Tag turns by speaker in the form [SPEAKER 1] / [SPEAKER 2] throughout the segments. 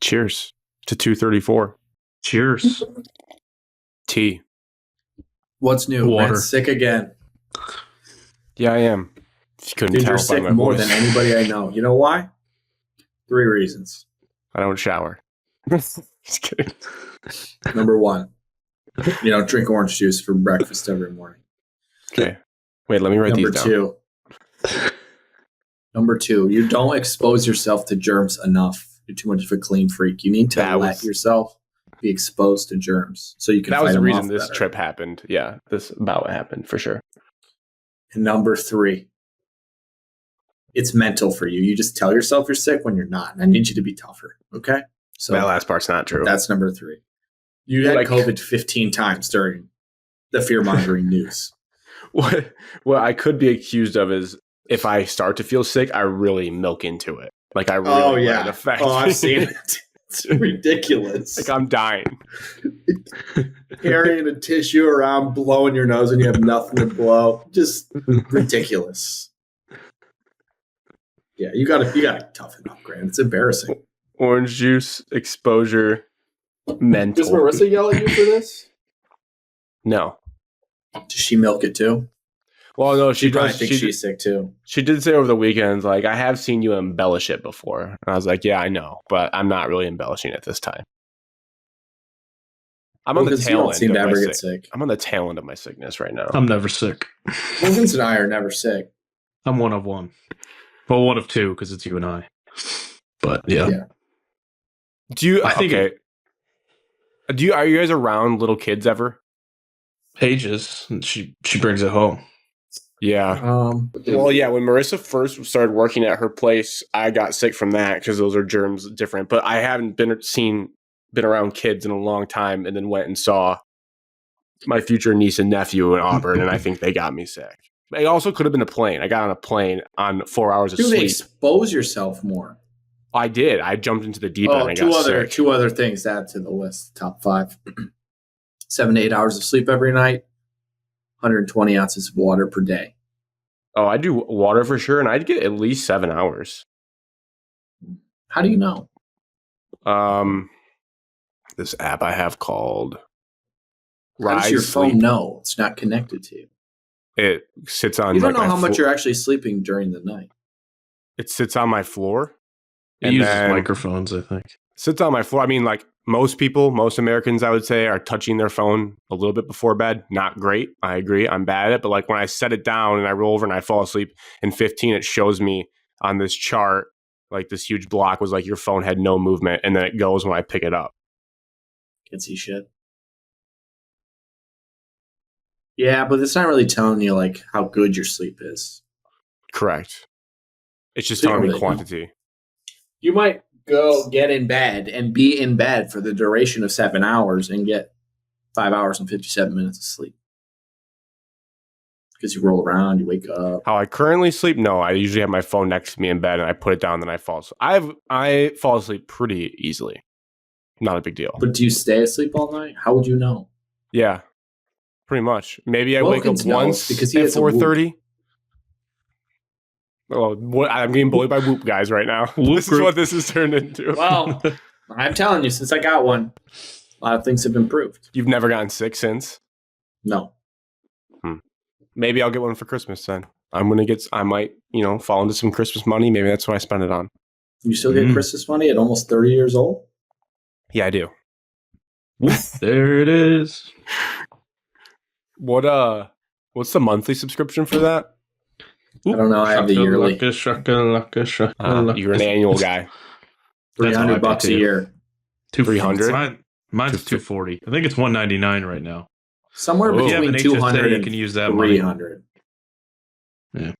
[SPEAKER 1] Cheers to 234.
[SPEAKER 2] Cheers.
[SPEAKER 1] Tea.
[SPEAKER 3] What's new?
[SPEAKER 2] Water.
[SPEAKER 3] Grant's sick again.
[SPEAKER 1] Yeah, I am. If you couldn't
[SPEAKER 3] Dude,
[SPEAKER 1] tell
[SPEAKER 3] you're
[SPEAKER 1] by
[SPEAKER 3] sick
[SPEAKER 1] my
[SPEAKER 3] more
[SPEAKER 1] voice.
[SPEAKER 3] than anybody I know. You know why? 3 reasons.
[SPEAKER 1] I don't shower. Just kidding.
[SPEAKER 3] Number 1, you don't drink orange juice for breakfast every morning.
[SPEAKER 1] Okay. Wait, let me write
[SPEAKER 3] Number
[SPEAKER 1] these down.
[SPEAKER 3] Number two, you don't expose yourself to germs enough. You're too much of a clean freak. You need to let yourself be exposed to germs so you can
[SPEAKER 1] That
[SPEAKER 3] fight
[SPEAKER 1] was the
[SPEAKER 3] them
[SPEAKER 1] reason
[SPEAKER 3] off
[SPEAKER 1] this
[SPEAKER 3] better.
[SPEAKER 1] trip happened. Yeah, this bout happened for sure.
[SPEAKER 3] And number 3, it's mental for you. You just tell yourself you're sick when you're not. And I need you to be tougher. Okay? So
[SPEAKER 1] That last part's not true.
[SPEAKER 3] that's number 3. You had COVID 15 times during the fear-mongering news.
[SPEAKER 1] What I could be accused of is if I start to feel sick, I really milk into it. Like I really let it affect
[SPEAKER 3] Oh, I've
[SPEAKER 1] me.
[SPEAKER 3] seen it. It's ridiculous.
[SPEAKER 1] Like I'm dying.
[SPEAKER 3] Carrying a tissue around, blowing your nose, and you have nothing to blow. Just ridiculous. Yeah, you gotta toughen up, Grant. It's embarrassing.
[SPEAKER 1] Orange juice exposure, mental.
[SPEAKER 3] Does Marissa yell at you for this?
[SPEAKER 1] No.
[SPEAKER 3] Does she milk it too?
[SPEAKER 1] Well, no,
[SPEAKER 3] She probably
[SPEAKER 1] does.
[SPEAKER 3] thinks she's sick too.
[SPEAKER 1] She did say over the weekend, like, I have seen you embellish it before. And I was like, yeah, I know, but I'm not really embellishing it this time. I'm on the tail end of my sick. I'm on the tail end of my sickness right now.
[SPEAKER 2] I'm never sick.
[SPEAKER 3] Wilkins and I are never sick.
[SPEAKER 2] I'm one of one. Well, one of two because it's you and I. But yeah.
[SPEAKER 1] Do you?
[SPEAKER 2] I think
[SPEAKER 1] Are you guys around little kids ever?
[SPEAKER 2] Pages. And she brings it home.
[SPEAKER 1] Yeah. Well, yeah. When Marissa first started working at her place, I got sick from that because those are germs different. But I haven't been around kids in a long time, and then went and saw my future niece and nephew in Auburn, and I think they got me sick. It also could have been a plane. I got on a plane on 4 hours of sleep.
[SPEAKER 3] Expose yourself more.
[SPEAKER 1] I did. I jumped into the deep end and I got sick.
[SPEAKER 3] 2 other things to add to the list. Top 5. 7 to 8 hours of sleep every night. 120 ounces of water per day.
[SPEAKER 1] Oh, I do water for sure, and I'd get at least 7 hours.
[SPEAKER 3] How do you know?
[SPEAKER 1] This app I have called
[SPEAKER 3] How does your phone know it's not connected to you?
[SPEAKER 1] It sits on.
[SPEAKER 3] You don't know how much you're actually sleeping during the night.
[SPEAKER 1] It sits on my floor.
[SPEAKER 2] It uses microphones, I think.
[SPEAKER 1] Sits on my floor. I mean, like most Americans, I would say, are touching their phone a little bit before bed. Not great. I agree. I'm bad at it. But like when I set it down and I roll over and I fall asleep in 15, it shows me on this chart, like this huge block was like your phone had no movement. And then it goes when I pick it up.
[SPEAKER 3] Can't see shit. Yeah, but it's not really telling you like how good your sleep is.
[SPEAKER 1] Correct. It's just telling me quantity.
[SPEAKER 3] You might go get in bed and be in bed for the duration of 7 hours and get 5 hours and 57 minutes of sleep. Because you roll around, you wake up.
[SPEAKER 1] How I currently sleep? No, I usually have my phone next to me in bed and I put it down and then I fall asleep. I fall asleep pretty easily. Not a big deal.
[SPEAKER 3] But do you stay asleep all night? How would you know?
[SPEAKER 1] Yeah, pretty much. Maybe I wake up once
[SPEAKER 3] because
[SPEAKER 1] at 4:30. Oh, I'm getting bullied by Whoop guys right now. This is what this has turned into.
[SPEAKER 3] Well, I'm telling you, since I got one, a lot of things have improved.
[SPEAKER 1] You've never gotten sick since?
[SPEAKER 3] No.
[SPEAKER 1] Maybe I'll get one for Christmas then. I might, fall into some Christmas money. Maybe that's what I spend it on.
[SPEAKER 3] You still get Christmas money at almost 30 years old?
[SPEAKER 1] Yeah, I do.
[SPEAKER 2] There it is.
[SPEAKER 1] What's the monthly subscription for that?
[SPEAKER 3] I don't know. I have the yearly.
[SPEAKER 1] You're an annual guy.
[SPEAKER 3] $300 a year.
[SPEAKER 1] 300.
[SPEAKER 2] Mine's $240. I think it's $199 right now.
[SPEAKER 3] Somewhere between 200 and
[SPEAKER 2] you can use that
[SPEAKER 3] 300.
[SPEAKER 2] Yeah.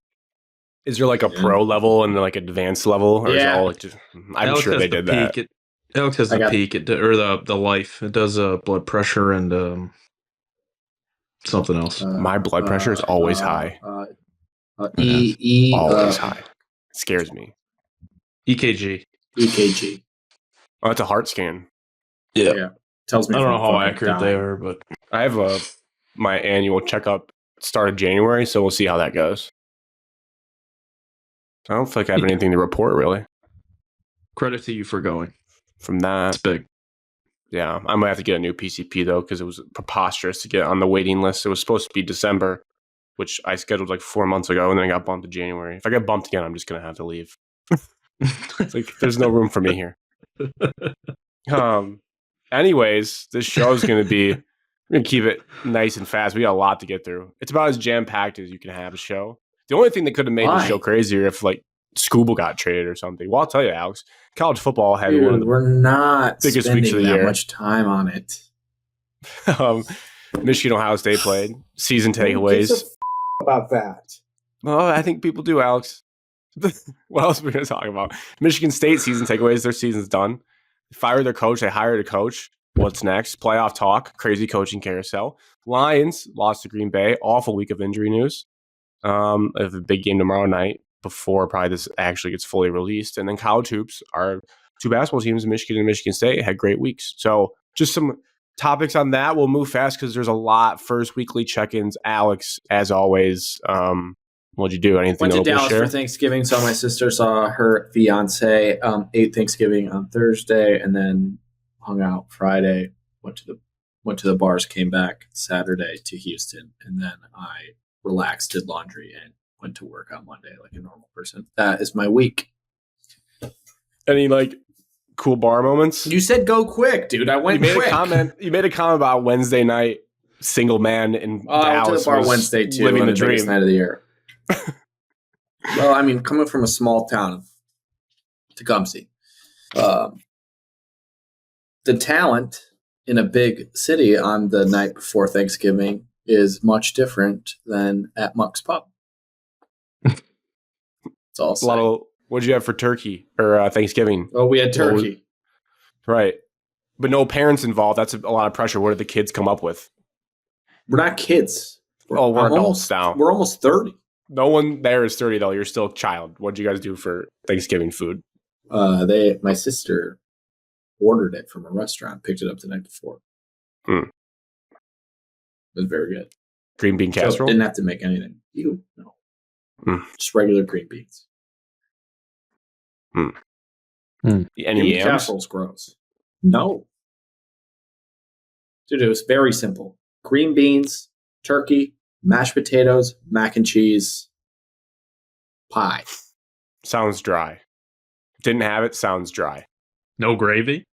[SPEAKER 1] Is there like a pro level and like advanced level, or is it all like just? I'm sure they did that.
[SPEAKER 2] Alex has the peak, or the life. It does blood pressure and something else.
[SPEAKER 1] My blood pressure is always high.
[SPEAKER 3] Always
[SPEAKER 1] high. It scares me.
[SPEAKER 2] EKG.
[SPEAKER 1] Oh, it's a heart scan.
[SPEAKER 2] Yeah.
[SPEAKER 3] Tells me.
[SPEAKER 2] I don't know how accurate they are, but
[SPEAKER 1] I have my annual checkup start of January, so we'll see how that goes. I don't feel like I have anything to report, really.
[SPEAKER 2] Credit to you for going.
[SPEAKER 1] from that.
[SPEAKER 2] It's big.
[SPEAKER 1] Yeah, I might have to get a new PCP though because it was preposterous to get on the waiting list. It was supposed to be December, which I scheduled like 4 months ago, and then I got bumped to January. If I get bumped again, I'm just gonna have to leave. It's like there's no room for me here. Anyways, this show is gonna be. We're gonna keep it nice and fast. We got a lot to get through. It's about as jam packed as you can have a show. The only thing that could have made the show crazier if like Scooble got traded or something. Well, I'll tell you, Alex. College football had one of the
[SPEAKER 3] we're not
[SPEAKER 1] biggest weeks of the
[SPEAKER 3] spending that
[SPEAKER 1] year.
[SPEAKER 3] much time on it.
[SPEAKER 1] Michigan, Ohio State played. Season takeaways.
[SPEAKER 3] Who gives a about that?
[SPEAKER 1] Well, I think people do, Alex. What else are we going to talk about? Michigan State season takeaways. Their season's done. They fired their coach. They hired a coach. What's next? Playoff talk. Crazy coaching carousel. Lions lost to Green Bay. Awful week of injury news. I have a big game tomorrow night before probably this actually gets fully released. And then college hoops. Our two basketball teams, Michigan and Michigan State, had great weeks. So just some topics on that. We'll move fast because there's a lot. First weekly check-ins. Alex, as always, what'd you do? Anything
[SPEAKER 3] Went to
[SPEAKER 1] notable
[SPEAKER 3] Dallas
[SPEAKER 1] share?
[SPEAKER 3] for Thanksgiving. Saw my sister, saw her fiance, ate Thanksgiving on Thursday, and then hung out Friday. Went to the bars, came back Saturday to Houston, and then I relaxed, did laundry, and went to work on Monday like a normal person. That is my week.
[SPEAKER 1] Any like cool bar moments?
[SPEAKER 3] You said go quick, dude. I went quick.
[SPEAKER 1] You made a comment about Wednesday night single man in Dallas.
[SPEAKER 3] I went to the bar Wednesday too.
[SPEAKER 1] Living the
[SPEAKER 3] biggest
[SPEAKER 1] dream.
[SPEAKER 3] night of the year. Well, I mean, coming from a small town, Tecumseh, the talent in a big city on the night before Thanksgiving is much different than at Muck's Pub. It's all
[SPEAKER 1] a lot of. What'd you have for turkey or Thanksgiving?
[SPEAKER 3] Oh, we had turkey.
[SPEAKER 1] Right. But no parents involved. That's a lot of pressure. What did the kids come up with?
[SPEAKER 3] We're not kids.
[SPEAKER 1] We're adults now.
[SPEAKER 3] We're almost 30.
[SPEAKER 1] No one there is 30, though. You're still a child. What did you guys do for Thanksgiving food?
[SPEAKER 3] My sister ordered it from a restaurant, picked it up the night before. It was very good.
[SPEAKER 1] Green bean casserole?
[SPEAKER 3] Didn't have to make anything. No. Just regular green beans.
[SPEAKER 1] Any yams?
[SPEAKER 3] Casserole's gross. No. Dude, it was very simple. Green beans, turkey, mashed potatoes, mac and cheese, pie.
[SPEAKER 1] Sounds dry. Didn't have it. Sounds dry.
[SPEAKER 2] No gravy?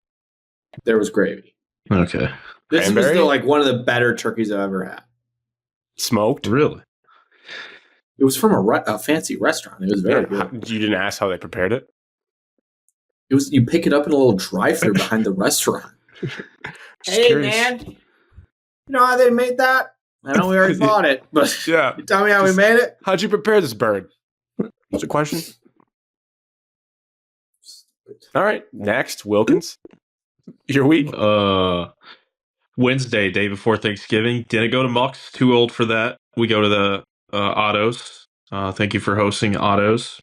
[SPEAKER 3] There was gravy.
[SPEAKER 2] Okay.
[SPEAKER 3] This was one of the better turkeys I've ever had.
[SPEAKER 1] Smoked?
[SPEAKER 2] Really?
[SPEAKER 3] It was from a fancy restaurant. It was very good.
[SPEAKER 1] You didn't ask how they prepared it?
[SPEAKER 3] It was you pick it up in a little drive-thru behind the restaurant. Hey,
[SPEAKER 1] curious.
[SPEAKER 3] man. You know how they made that? I know we already bought it, but
[SPEAKER 1] yeah.
[SPEAKER 3] You tell me how we made it?
[SPEAKER 1] How'd you prepare this bird? What's the question? All right. Next, Wilkins. Your week?
[SPEAKER 2] Wednesday, day before Thanksgiving. Didn't go to Muck's. Too old for that. We go to the Autos. Thank you for hosting Autos.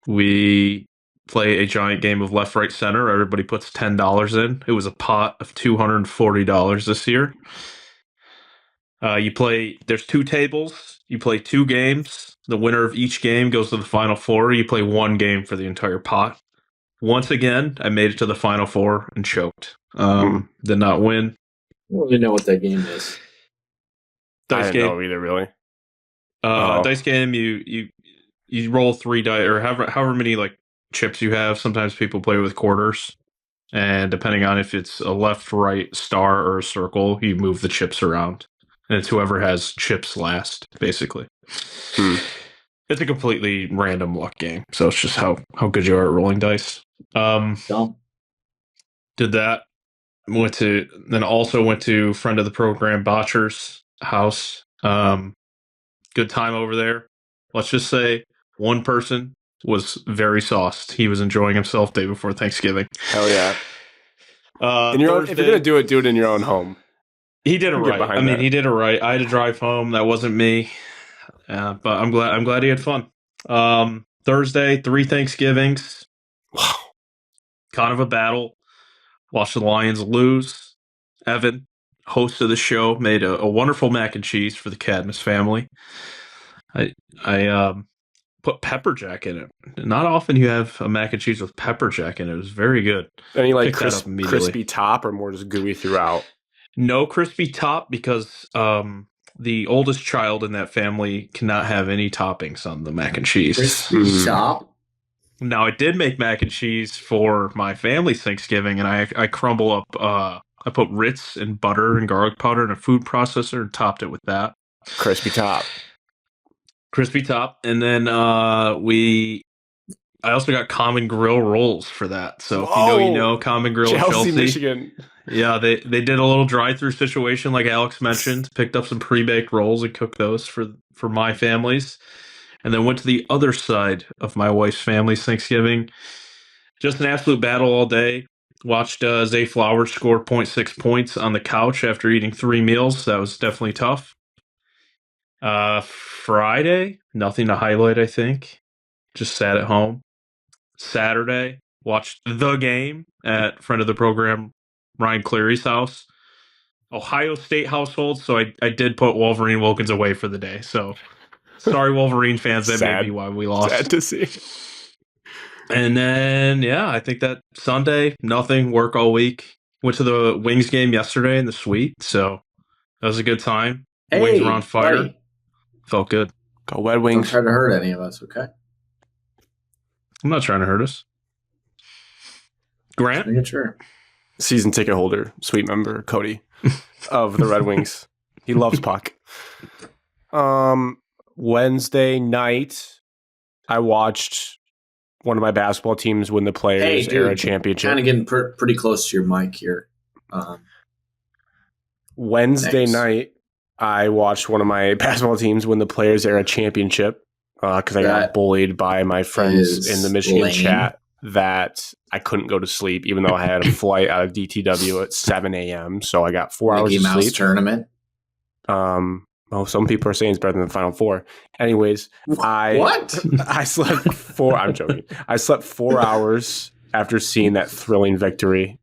[SPEAKER 2] We play a giant game of left, right, center. Everybody puts $10 in. It was a pot of $240 this year. There's 2 tables. You play 2 games. The winner of each game goes to the Final Four. You play 1 game for the entire pot. Once again, I made it to the Final Four and choked. Did not win.
[SPEAKER 3] I don't really know what that game is.
[SPEAKER 2] Dice
[SPEAKER 1] I
[SPEAKER 2] game.
[SPEAKER 1] don't know either, really.
[SPEAKER 2] Dice game, you roll 3 dice, or however many like chips you have. Sometimes people play with quarters. And depending on if it's a left, right, star, or a circle, you move the chips around. And it's whoever has chips last, basically. It's a completely random luck game. So it's just how good you are at rolling dice. Did that. Went to friend of the program, Botcher's house. Good time over there. Let's just say one person was very sauced. He was enjoying himself day before Thanksgiving.
[SPEAKER 1] Hell yeah. If you're going to do it in your own home.
[SPEAKER 2] He did it right. He did it right. I had to drive home. That wasn't me. But I'm glad he had fun. Thursday, 3 Thanksgivings.
[SPEAKER 1] Wow.
[SPEAKER 2] Kind of a battle. Watched the Lions lose. Evan, host of the show, made a wonderful mac and cheese for the Cadmus family. I put pepper jack in it. Not often you have a mac and cheese with pepper jack in it. It was very good.
[SPEAKER 1] Any like
[SPEAKER 2] Picked that up immediately.
[SPEAKER 1] crispy top or more just gooey throughout?
[SPEAKER 2] No crispy top because the oldest child in that family cannot have any toppings on the mac and cheese.
[SPEAKER 3] Crispy top?
[SPEAKER 2] Now, I did make mac and cheese for my family's Thanksgiving, and I crumble up, I put Ritz and butter and garlic powder in a food processor and topped it with that.
[SPEAKER 1] Crispy top.
[SPEAKER 2] Crispy top. And then I also got Common Grill rolls for that. So if you know Common Grill Chelsea,
[SPEAKER 1] Michigan.
[SPEAKER 2] Yeah, they did a little drive-through situation like Alex mentioned. Picked up some pre-baked rolls and cooked those for my families. And then went to the other side of my wife's family's Thanksgiving. Just an absolute battle all day. Watched Zay Flowers score 0.6 points on the couch after eating 3 meals. That was definitely tough. Friday, nothing to highlight, I think. Just sat at home. Saturday, watched the game at friend of the program, Ryan Cleary's house. Ohio State household, so I did put Wolverine Wilkins away for the day. So sorry, Wolverine fans, that may be why we lost.
[SPEAKER 1] Sad to see.
[SPEAKER 2] And then, I think that Sunday, nothing, work all week. Went to the Wings game yesterday in the suite, so that was a good time.
[SPEAKER 3] Hey,
[SPEAKER 2] Wings were on fire.
[SPEAKER 3] buddy.
[SPEAKER 2] Felt good.
[SPEAKER 1] Go Red Wings.
[SPEAKER 3] Don't try to hurt any of us, okay?
[SPEAKER 2] I'm not trying to hurt us. Grant?
[SPEAKER 3] Make it sure.
[SPEAKER 1] Season ticket holder, sweet member, Cody of the Red Wings. He loves puck. Wednesday night, I watched one of my basketball teams win the Players Era Championship.
[SPEAKER 3] Kind of getting pretty close to your mic here.
[SPEAKER 1] Wednesday night, I watched one of my basketball teams win the Players Era Championship because I got bullied by my friends in the Michigan chat that I couldn't go to sleep, even though I had a flight out of DTW at 7 a.m. So I got 4 hours of sleep. Mickey Mouse
[SPEAKER 3] tournament.
[SPEAKER 1] Some people are saying it's better than the Final Four. Anyways, I slept 4. I'm joking. I slept 4 hours after seeing that thrilling victory.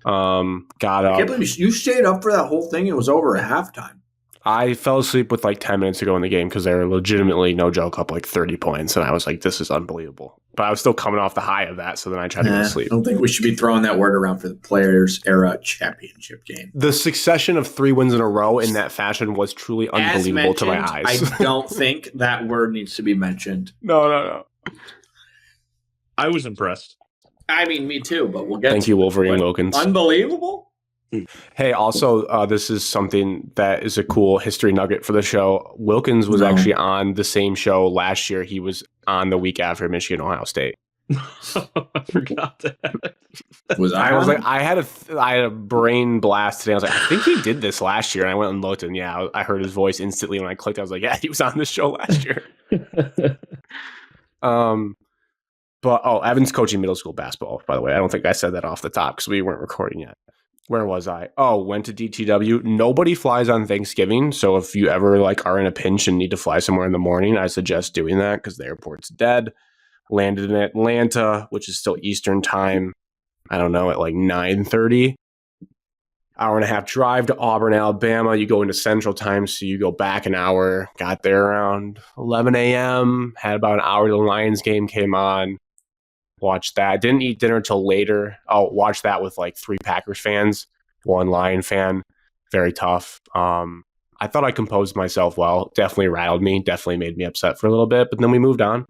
[SPEAKER 1] Got up.
[SPEAKER 3] I can't believe you stayed up for that whole thing. It was over at halftime.
[SPEAKER 1] I fell asleep with like 10 minutes to go in the game because they were legitimately, no joke, up like 30 points. And I was like, this is unbelievable. But I was still coming off the high of that. So then I tried to go to sleep.
[SPEAKER 3] I don't think we should be throwing that word around for the Players Era Championship game.
[SPEAKER 1] The succession of 3 wins in a row in that fashion was truly unbelievable to my eyes.
[SPEAKER 3] I don't think that word needs to be mentioned.
[SPEAKER 1] No.
[SPEAKER 2] I was impressed.
[SPEAKER 3] I mean, me too, but we'll get
[SPEAKER 1] Thank you, Wolverine Wilkins.
[SPEAKER 3] Unbelievable.
[SPEAKER 1] Hey, also, this is something that is a cool history nugget for the show. Wilkins was actually on the same show last year. He was on the week after Michigan, Ohio State.
[SPEAKER 2] I forgot that.
[SPEAKER 1] I had a brain blast today. I was like, I think he did this last year. And I went and looked, and I heard his voice instantly when I clicked. I was like, yeah, he was on this show last year. But Evan's coaching middle school basketball, by the way. I don't think I said that off the top because we weren't recording yet. Where was I? Went to DTW. Nobody flies on Thanksgiving. So if you ever are in a pinch and need to fly somewhere in the morning, I suggest doing that because the airport's dead. Landed in Atlanta, which is still Eastern time. I don't know, at like 9:30. Hour and a half drive to Auburn, Alabama. You go into Central time, so you go back an hour. Got there around 11 a.m. Had about an hour till the Lions game came on. Watched that. Didn't eat dinner till later. I'll watch that with like 3 Packers fans, 1 Lion fan. Very tough. I thought I composed myself well. Definitely rattled me. Definitely made me upset for a little bit. But then we moved on.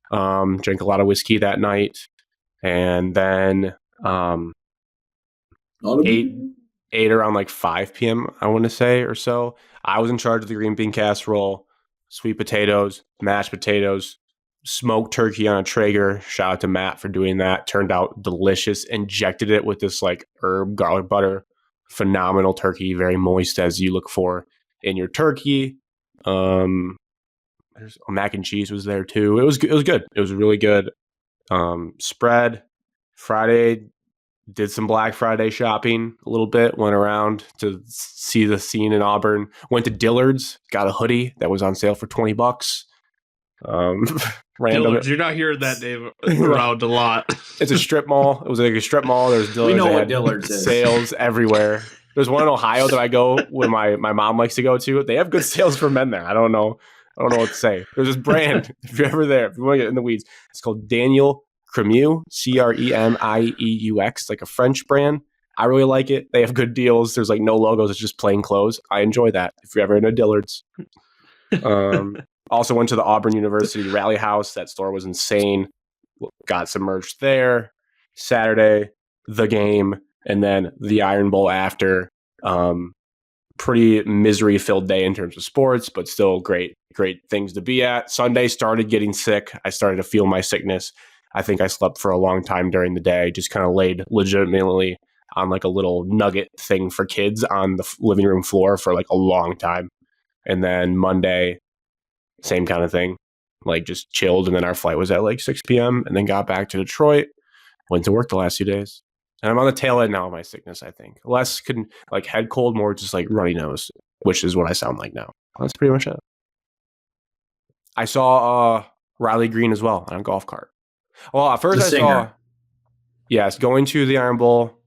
[SPEAKER 1] Drank a lot of whiskey that night. And then ate around like 5 p.m., I want to say, or so. I was in charge of the green bean casserole, sweet potatoes, mashed potatoes, smoked turkey on a Traeger. Shout out to Matt for doing that. Turned out delicious. Injected it with this like herb garlic butter. Phenomenal turkey, very moist as you look for in your turkey. There's mac and cheese was there too. It was good. It was really good. Spread. Friday, did some Black Friday shopping a little bit. Went around to see the scene in Auburn. Went to Dillard's. Got a hoodie that was on sale for $20. Random.
[SPEAKER 2] Dillard's, you're not hearing that name around a lot.
[SPEAKER 1] It's a strip mall. It was like a strip mall. There's Dillard's.
[SPEAKER 3] We know what Dillard's is.
[SPEAKER 1] Sales everywhere. There's one in Ohio that I go when my mom likes to go to. They have good sales for men there. I don't know I don't know what to say. There's this brand, if you're ever there, if you want to get in the weeds, it's called Daniel Cremieux, Cremieux, like a French brand. I really like it. They have good deals. There's like no logos. It's just plain clothes. I enjoy that. If you're ever in a Dillard's. Also went to the Auburn University Rally House. That store was insane. Got some merch there. Saturday, the game, and then the Iron Bowl after. Pretty misery-filled day in terms of sports, but still great things to be at. Sunday started getting sick. I started to feel my sickness. I think I slept for a long time during the day, just kind of laid legitimately on like a little nugget thing for kids on the living room floor for like a long time. And then Monday, same kind of thing, like just chilled. And then our flight was at like 6 p.m. and then got back to Detroit, went to work the last few days. And I'm on the tail end now of my sickness, I think. Less like head cold, more just like runny nose, which is what I sound like now. That's pretty much it. I saw Riley Green as well on a golf cart. Well, at first it's going to the Iron Bowl.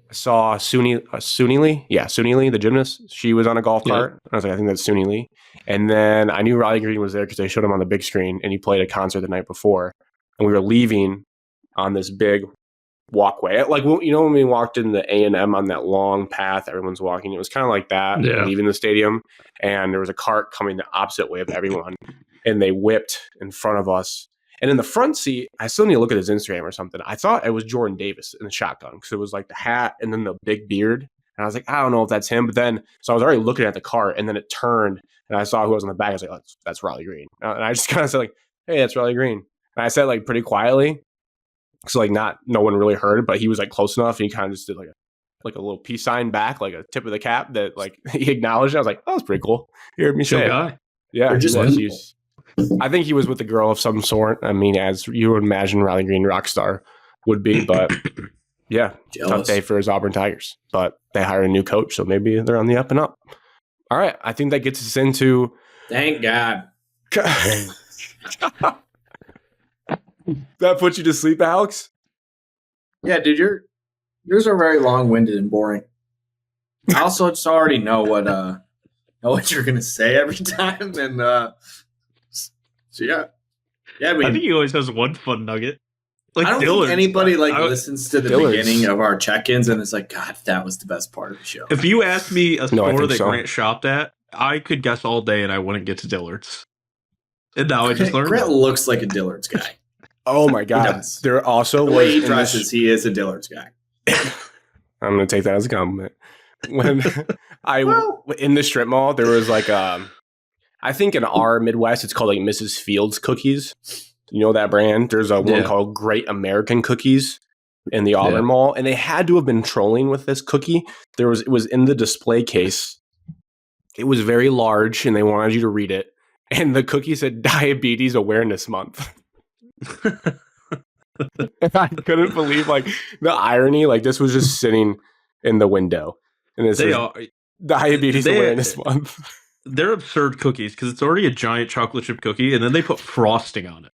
[SPEAKER 1] I saw Suni Lee. Yeah, Suni Lee, the gymnast. She was on a golf cart. I was like, I think that's Suni Lee. And then I knew Riley Green was there because they showed him on the big screen, and he played a concert the night before. And we were leaving on this big walkway, like, you know, when we walked in the A&M on that long path everyone's walking, it was kind of like that, leaving the stadium, and there was a cart coming the opposite way of everyone, and they whipped in front of us. And in the front seat, I still need to look at his Instagram or something, I thought it was Jordan Davis in the shotgun, because it was like the hat and then the big beard, and I was like, I don't know if that's him. But then, so I was already looking at the cart, and then it turned and I saw who was on the back. I was like, oh, that's Riley Green. And I just kind of said like, hey, that's Riley Green. And I said like pretty quietly, so like no one really heard, but he was like close enough, and he kind of just did like a little peace sign back, like a tip of the cap that like he acknowledged. I was like, oh, that's pretty cool. You heard me say it. Yeah, I think he was with a girl of some sort. I mean, as you would imagine, Riley Green rock star would be, but yeah, tough day for his Auburn Tigers. But they hired a new coach, so maybe they're on the up and up. All right, I think that gets us into.
[SPEAKER 3] Thank God.
[SPEAKER 1] That put you to sleep, Alex?
[SPEAKER 3] Yeah, dude, yours are very long-winded and boring. I also just already know what you're gonna say every time, and so yeah. I mean,
[SPEAKER 2] I think he always has one fun nugget. Like
[SPEAKER 3] I don't
[SPEAKER 2] Dillard's,
[SPEAKER 3] think anybody listens to the beginning of our check-ins and it's like, God, that was the best part of the show.
[SPEAKER 2] If you asked me a store that Grant shopped at, I could guess all day and I wouldn't get to Dillard's. And now I just learned.
[SPEAKER 3] Grant looks like a Dillard's guy.
[SPEAKER 1] Oh my God! There also
[SPEAKER 3] the way he dresses, he is a Dillard's guy.
[SPEAKER 1] I'm going to take that as a compliment. When in the strip mall, there was like I think in our Midwest, it's called like Mrs. Fields cookies. You know that brand? There's a one called Great American Cookies in the Auburn Mall, and they had to have been trolling with this cookie. It was in the display case. It was very large, and they wanted you to read it. And the cookie said Diabetes Awareness Month. I couldn't believe like the irony. Like this was just sitting in the window, and it says Diabetes Awareness Month.
[SPEAKER 2] They're absurd cookies because it's already a giant chocolate chip cookie, and then they put frosting on it.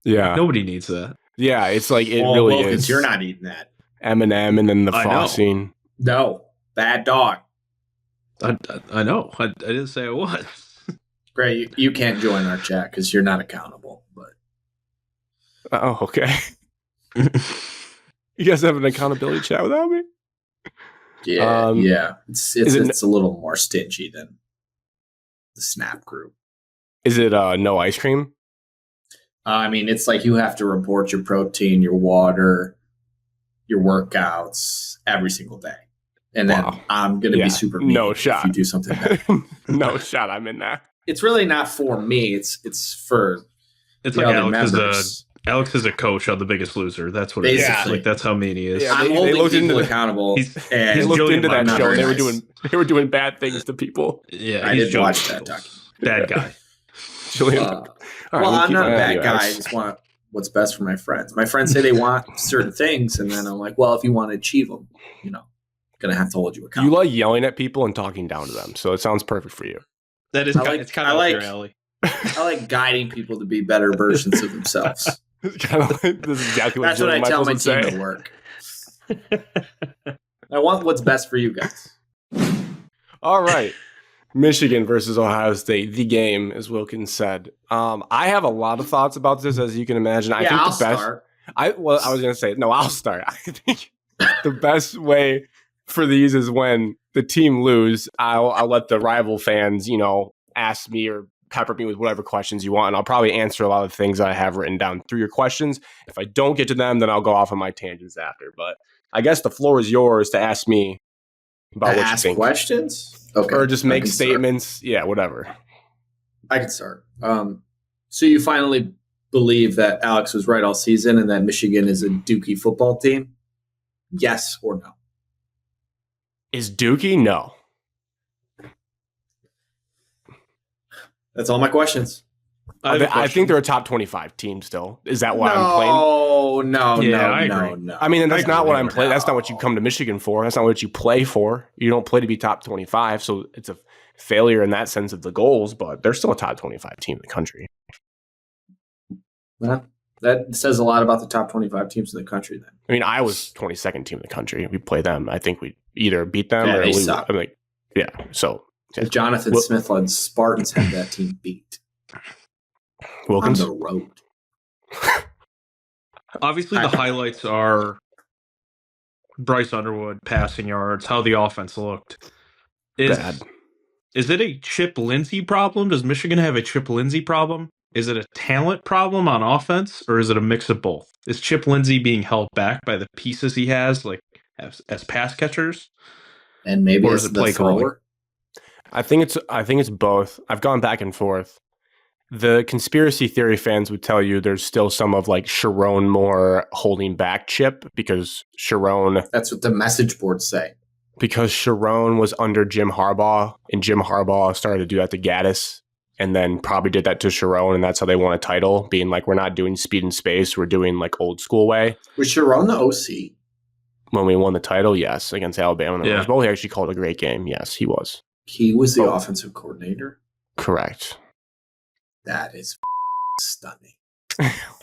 [SPEAKER 1] Yeah,
[SPEAKER 2] like, nobody needs that.
[SPEAKER 1] Yeah, it's like it really is.
[SPEAKER 3] Because you're not eating that
[SPEAKER 1] M&M and then the frosting.
[SPEAKER 3] No, bad dog.
[SPEAKER 2] I know. I didn't say I was.
[SPEAKER 3] Great, you can't join our chat because you're not accountable. But
[SPEAKER 1] oh, okay. You guys have an accountability chat without me?
[SPEAKER 3] Yeah. It's a little more stingy than the Snap group.
[SPEAKER 1] Is it no ice cream?
[SPEAKER 3] I mean, it's like you have to report your protein, your water, your workouts every single day. And then I'm going to be super mean if you do something bad.
[SPEAKER 1] No shot, I'm in that.
[SPEAKER 3] It's really not for me. It's for
[SPEAKER 2] it's like Alex is a coach on The Biggest Loser. That's what it is. Like that's how mean he is.
[SPEAKER 3] Yeah, I'm holding people accountable.
[SPEAKER 1] He looked into that show. And they were doing bad things to people.
[SPEAKER 2] Yeah,
[SPEAKER 3] I did watch that documentary.
[SPEAKER 2] Bad guy.
[SPEAKER 3] I'm not a bad guy. I just want what's best for my friends. My friends say they want certain things, and then I'm like, well, if you want to achieve them, gonna have to hold you accountable.
[SPEAKER 1] You like yelling at people and talking down to them, so it sounds perfect for you.
[SPEAKER 2] That is, it's kind of like your alley.
[SPEAKER 3] I like guiding people to be better versions of themselves.
[SPEAKER 1] This is exactly
[SPEAKER 3] That's what I tell my team at work. I want what's best for you guys.
[SPEAKER 1] All right. Michigan versus Ohio State, the game, as Wilkins said. I have a lot of thoughts about this, as you can imagine. I think
[SPEAKER 3] I'll
[SPEAKER 1] the best.
[SPEAKER 3] start.
[SPEAKER 1] I was going to say no. I'll start. I think the best way for these is when the team lose. I'll let the rival fans, ask me or pepper me with whatever questions you want, and I'll probably answer a lot of things that I have written down through your questions. If I don't get to them, then I'll go off on my tangents after. But I guess the floor is yours to ask me about what you think.
[SPEAKER 3] Questions? Okay.
[SPEAKER 1] Or just make statements. Start. Yeah, whatever.
[SPEAKER 3] I can start. So you finally believe that Alex was right all season and that Michigan is a Dookie football team? Yes or no?
[SPEAKER 1] Is Dookie? No.
[SPEAKER 3] That's all my questions.
[SPEAKER 1] I think they're a top 25 team still. Is that why I'm playing?
[SPEAKER 3] No.
[SPEAKER 1] I mean, that's not what I'm playing. That's not what you come to Michigan for. That's not what you play for. You don't play to be top 25. So it's a failure in that sense of the goals, but they're still a top 25 team in the country.
[SPEAKER 3] Well, that says a lot about the top 25 teams in the country then.
[SPEAKER 1] I mean, I was 22nd team in the country. We play them. I think we either beat them or lose.
[SPEAKER 3] Suck.
[SPEAKER 1] I'm like, yeah. So
[SPEAKER 3] if Jonathan Smith led Spartans had that team beat.
[SPEAKER 1] Wilkins?
[SPEAKER 3] On the road.
[SPEAKER 2] Obviously, the highlights are Bryce Underwood passing yards, how the offense looked.
[SPEAKER 1] Bad.
[SPEAKER 2] Is it a Chip Lindsey problem? Does Michigan have a Chip Lindsey problem? Is it a talent problem on offense, or is it a mix of both? Is Chip Lindsey being held back by the pieces he has, like as pass catchers,
[SPEAKER 3] and maybe as the thrower?
[SPEAKER 1] I think it's both. I've gone back and forth. The conspiracy theory fans would tell you there's still some of like Sharon Moore holding back Chip because Sharon.
[SPEAKER 3] That's what the message boards say.
[SPEAKER 1] Because Sharon was under Jim Harbaugh, and Jim Harbaugh started to do that to Gaddis, and then probably did that to Sharon, and that's how they won a title, being like, we're not doing speed and space, we're doing like old school way.
[SPEAKER 3] Was Sharon the OC?
[SPEAKER 1] When we won the title, yes, against Alabama. Yeah. Rose Bowl, he actually called a great game. Yes, he was.
[SPEAKER 3] He was the offensive coordinator?
[SPEAKER 1] Correct.
[SPEAKER 3] That is stunning.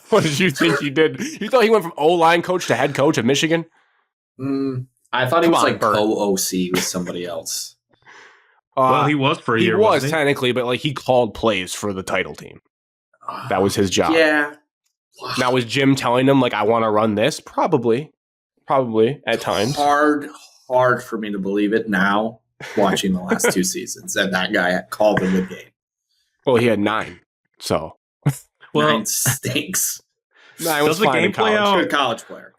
[SPEAKER 1] What did you think he did? You thought he went from O-line coach to head coach at Michigan?
[SPEAKER 3] I thought he was like co-OC with somebody else.
[SPEAKER 2] Well, he was for a year.
[SPEAKER 1] He was technically, but like he called plays for the title team. That was his job.
[SPEAKER 3] Yeah.
[SPEAKER 1] Now, was Jim telling him like, I want to run this? Probably at times.
[SPEAKER 3] Hard for me to believe it now, watching the last two seasons, that guy called him the game.
[SPEAKER 1] Well, he had 9, so
[SPEAKER 3] 9 stinks.
[SPEAKER 1] 9 was fine in college.
[SPEAKER 3] Good college player.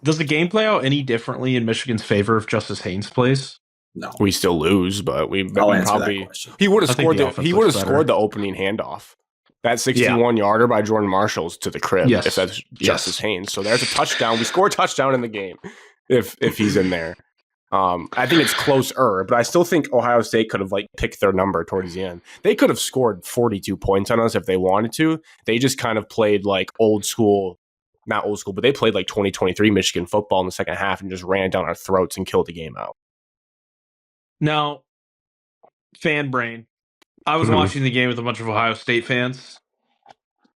[SPEAKER 2] Does the game play out any differently in Michigan's favor if Justice Haynes plays?
[SPEAKER 3] No,
[SPEAKER 1] we still lose, but we probably
[SPEAKER 3] he
[SPEAKER 1] would have scored. He would have scored the opening handoff. That 61-yarder by Jordan Marshall's to the crib. Yes. If that's Justice Haynes, so there's a touchdown. We score a touchdown in the game if he's in there. I think it's closer, but I still think Ohio State could have like picked their number towards the end. They could have scored 42 points on us if they wanted to. They just kind of played like old school, not old school, but they played like 2023 Michigan football in the second half and just ran down our throats and killed the game out.
[SPEAKER 2] Now, fan brain. I was watching the game with a bunch of Ohio State fans.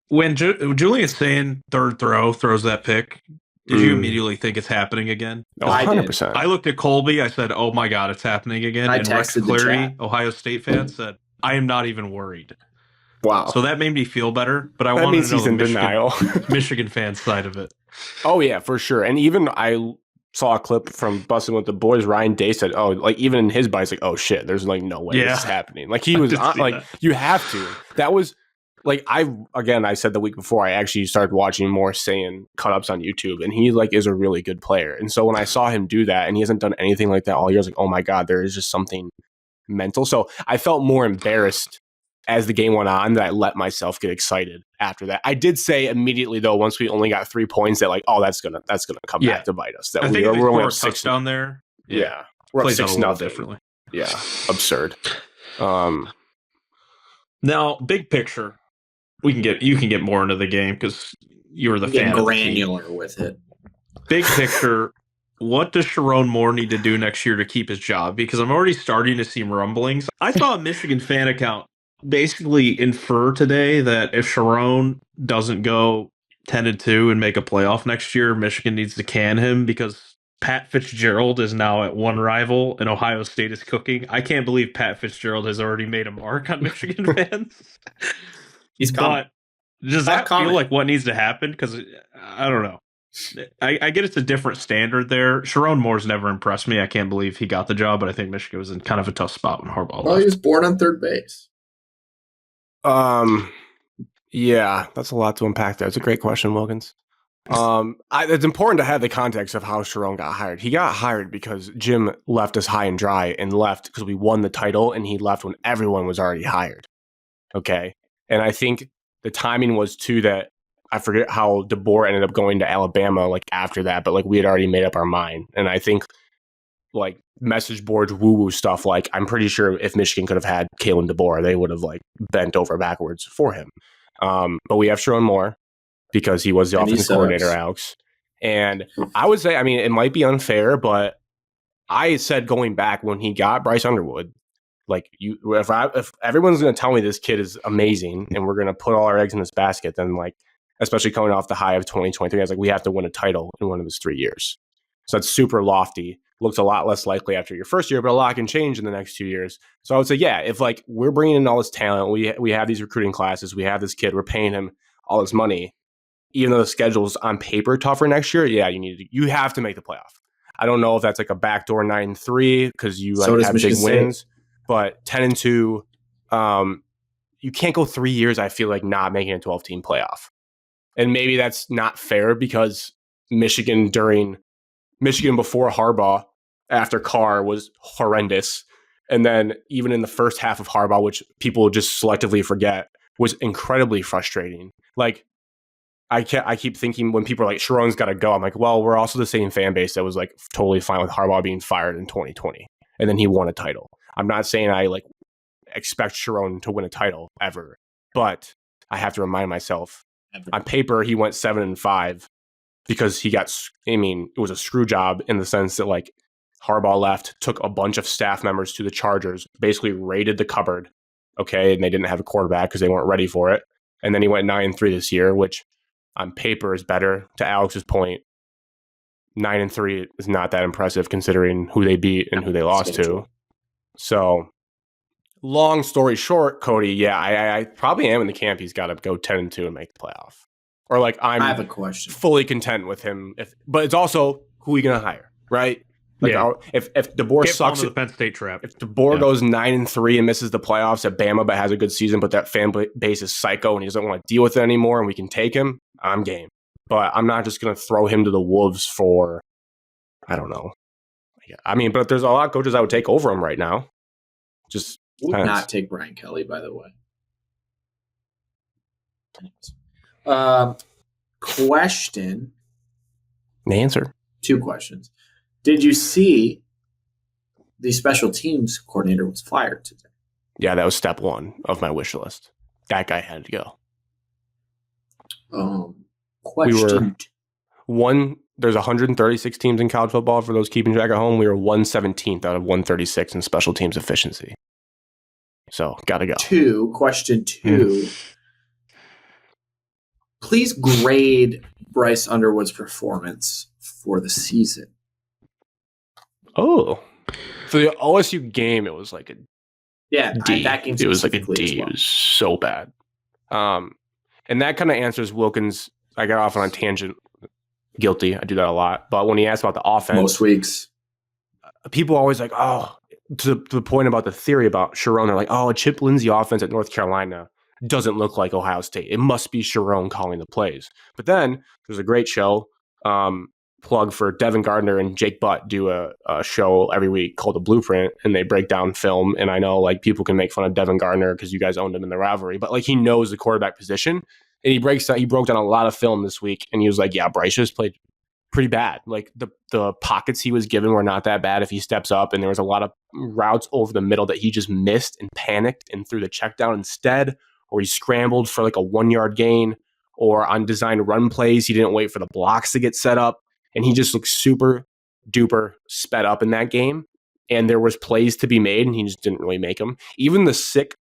[SPEAKER 2] When Julian Sane third throw throws that pick, did you immediately think it's happening again?
[SPEAKER 1] No, 100%.
[SPEAKER 2] I looked at Colby. I said, "Oh my God, it's happening again." And Rex Cleary, Ohio State fan, said, "I am not even worried."
[SPEAKER 1] Wow.
[SPEAKER 2] So that made me feel better, but I wanted to know the Michigan fan side of it.
[SPEAKER 1] Oh yeah, for sure. And even I saw a clip from Bussin' with the Boys. Ryan Day said, "Oh, like even in his bite, like, oh shit, there's like no way this is happening." Like he was like, you have to. That was. Like I said the week before, I actually started watching more Saiyan cut-ups on YouTube, and he like is a really good player. And so when I saw him do that, and he hasn't done anything like that all year, I was like, oh my God, there is just something mental. So I felt more embarrassed as the game went on that I let myself get excited after that. I did say immediately though, once we only got 3 points, that like, oh, that's gonna come back to bite us. That
[SPEAKER 2] we're only up 6 down there.
[SPEAKER 1] Yeah, we're up 6-0
[SPEAKER 2] differently.
[SPEAKER 1] Yeah, absurd.
[SPEAKER 2] Now, big picture. You can get more into the game because you're the fan.
[SPEAKER 3] Granular with it.
[SPEAKER 2] Big picture, what does Sharon Moore need to do next year to keep his job? Because I'm already starting to see rumblings. I saw a Michigan fan account basically infer today that if Sharon doesn't go 10-2 and make a playoff next year, Michigan needs to can him because Pat Fitzgerald is now at one rival and Ohio State is cooking. I can't believe Pat Fitzgerald has already made a mark on Michigan fans.
[SPEAKER 3] He's coming.
[SPEAKER 2] But does that feel like what needs to happen? Because I don't know. I get it's a different standard there. Sharon Moore's never impressed me. I can't believe he got the job, but I think Michigan was in kind of a tough spot when Harbaugh left.
[SPEAKER 3] Well, he was born on third base.
[SPEAKER 1] Yeah, that's a lot to unpack there. It's a great question, Wilkins. It's important to have the context of how Sharon got hired. He got hired because Jim left us high and dry and left because we won the title, and he left when everyone was already hired. Okay. And I think the timing was too that I forget how DeBoer ended up going to Alabama like after that, but like we had already made up our mind. And I think like message boards, woo-woo stuff, like I'm pretty sure if Michigan could have had Kalen DeBoer, they would have like bent over backwards for him. But we have Sharon Moore because he was the offensive coordinator, Alex. And I would say, I mean, it might be unfair, but I said going back when he got Bryce Underwood, like if everyone's going to tell me this kid is amazing and we're going to put all our eggs in this basket, then like, especially coming off the high of 2023, I was like, we have to win a title in one of his 3 years. So that's super lofty. Looks a lot less likely after your first year, but a lot can change in the next 2 years. So I would say, yeah, if like we're bringing in all this talent, we have these recruiting classes, we have this kid, we're paying him all this money, even though the schedule's on paper tougher next year, yeah, you have to make the playoff. I don't know if that's like a backdoor 9-3 because you like have big wins, but 10-2, you can't go 3 years, I feel like, not making a 12-team playoff. And maybe that's not fair because Michigan before Harbaugh, after Carr, was horrendous. And then even in the first half of Harbaugh, which people just selectively forget, was incredibly frustrating. Like, I keep thinking when people are like, Sharon's got to go, I'm like, well, we're also the same fan base that was like totally fine with Harbaugh being fired in 2020. And then he won a title. I'm not saying I like expect Sharon to win a title ever, but I have to remind myself, on paper, he went 7-5 because it was a screw job in the sense that like Harbaugh left, took a bunch of staff members to the Chargers, basically raided the cupboard. Okay. And they didn't have a quarterback because they weren't ready for it. And then he went 9-3 this year, which on paper is better. To Alex's point, 9-3 is not that impressive considering who they beat and who they lost to. So long story short, Cody, yeah, I probably am in the camp. He's got to go 10-2 and make the playoff. Or like I
[SPEAKER 3] have a question.
[SPEAKER 1] Fully content with him. But it's also who are you going to hire, right? Like if DeBoer sucks
[SPEAKER 2] at the Penn State trap.
[SPEAKER 1] If DeBoer goes 9-3 and misses the playoffs at Bama, but has a good season, but that fan base is psycho and he doesn't want to deal with it anymore, and we can take him, I'm game. But I'm not just going to throw him to the wolves for, I don't know. I mean, but there's a lot of coaches I would take over him right now. Just
[SPEAKER 3] would not take Brian Kelly, by the way. Question.
[SPEAKER 1] The answer.
[SPEAKER 3] 2 questions. Did you see the special teams coordinator was fired today?
[SPEAKER 1] Yeah, that was step 1 of my wish list. That guy had to
[SPEAKER 3] go. Question.
[SPEAKER 1] There's 136 teams in college football for those keeping track at home. We were 117th out of 136 in special teams efficiency. So, gotta go.
[SPEAKER 3] Question 2. Please grade Bryce Underwood's performance for the season.
[SPEAKER 1] Oh. For the OSU game, it was like a D.
[SPEAKER 3] That game
[SPEAKER 1] it was like a D. Well. It was so bad. And that kind of answers Wilkins. I got off on a tangent. Guilty. I do that a lot. But when he asked about the offense.
[SPEAKER 3] Most weeks.
[SPEAKER 1] People are always like, to the point about the theory about Sharon, they're like, a Chip Lindsey offense at North Carolina doesn't look like Ohio State. It must be Sharon calling the plays. But then there's a great show, plug for Devin Gardner and Jake Butt do a show every week called The Blueprint, and they break down film. And I know like people can make fun of Devin Gardner because you guys owned him in the rivalry, but like he knows the quarterback position. And he broke down a lot of film this week, and he was like, yeah, Bryce just played pretty bad. Like the pockets he was given were not that bad if he steps up, and there was a lot of routes over the middle that he just missed and panicked and threw the check down instead, or he scrambled for like a 1-yard gain, or on designed run plays, he didn't wait for the blocks to get set up, and he just looked super duper sped up in that game, and there was plays to be made, and he just didn't really make them. Even the sick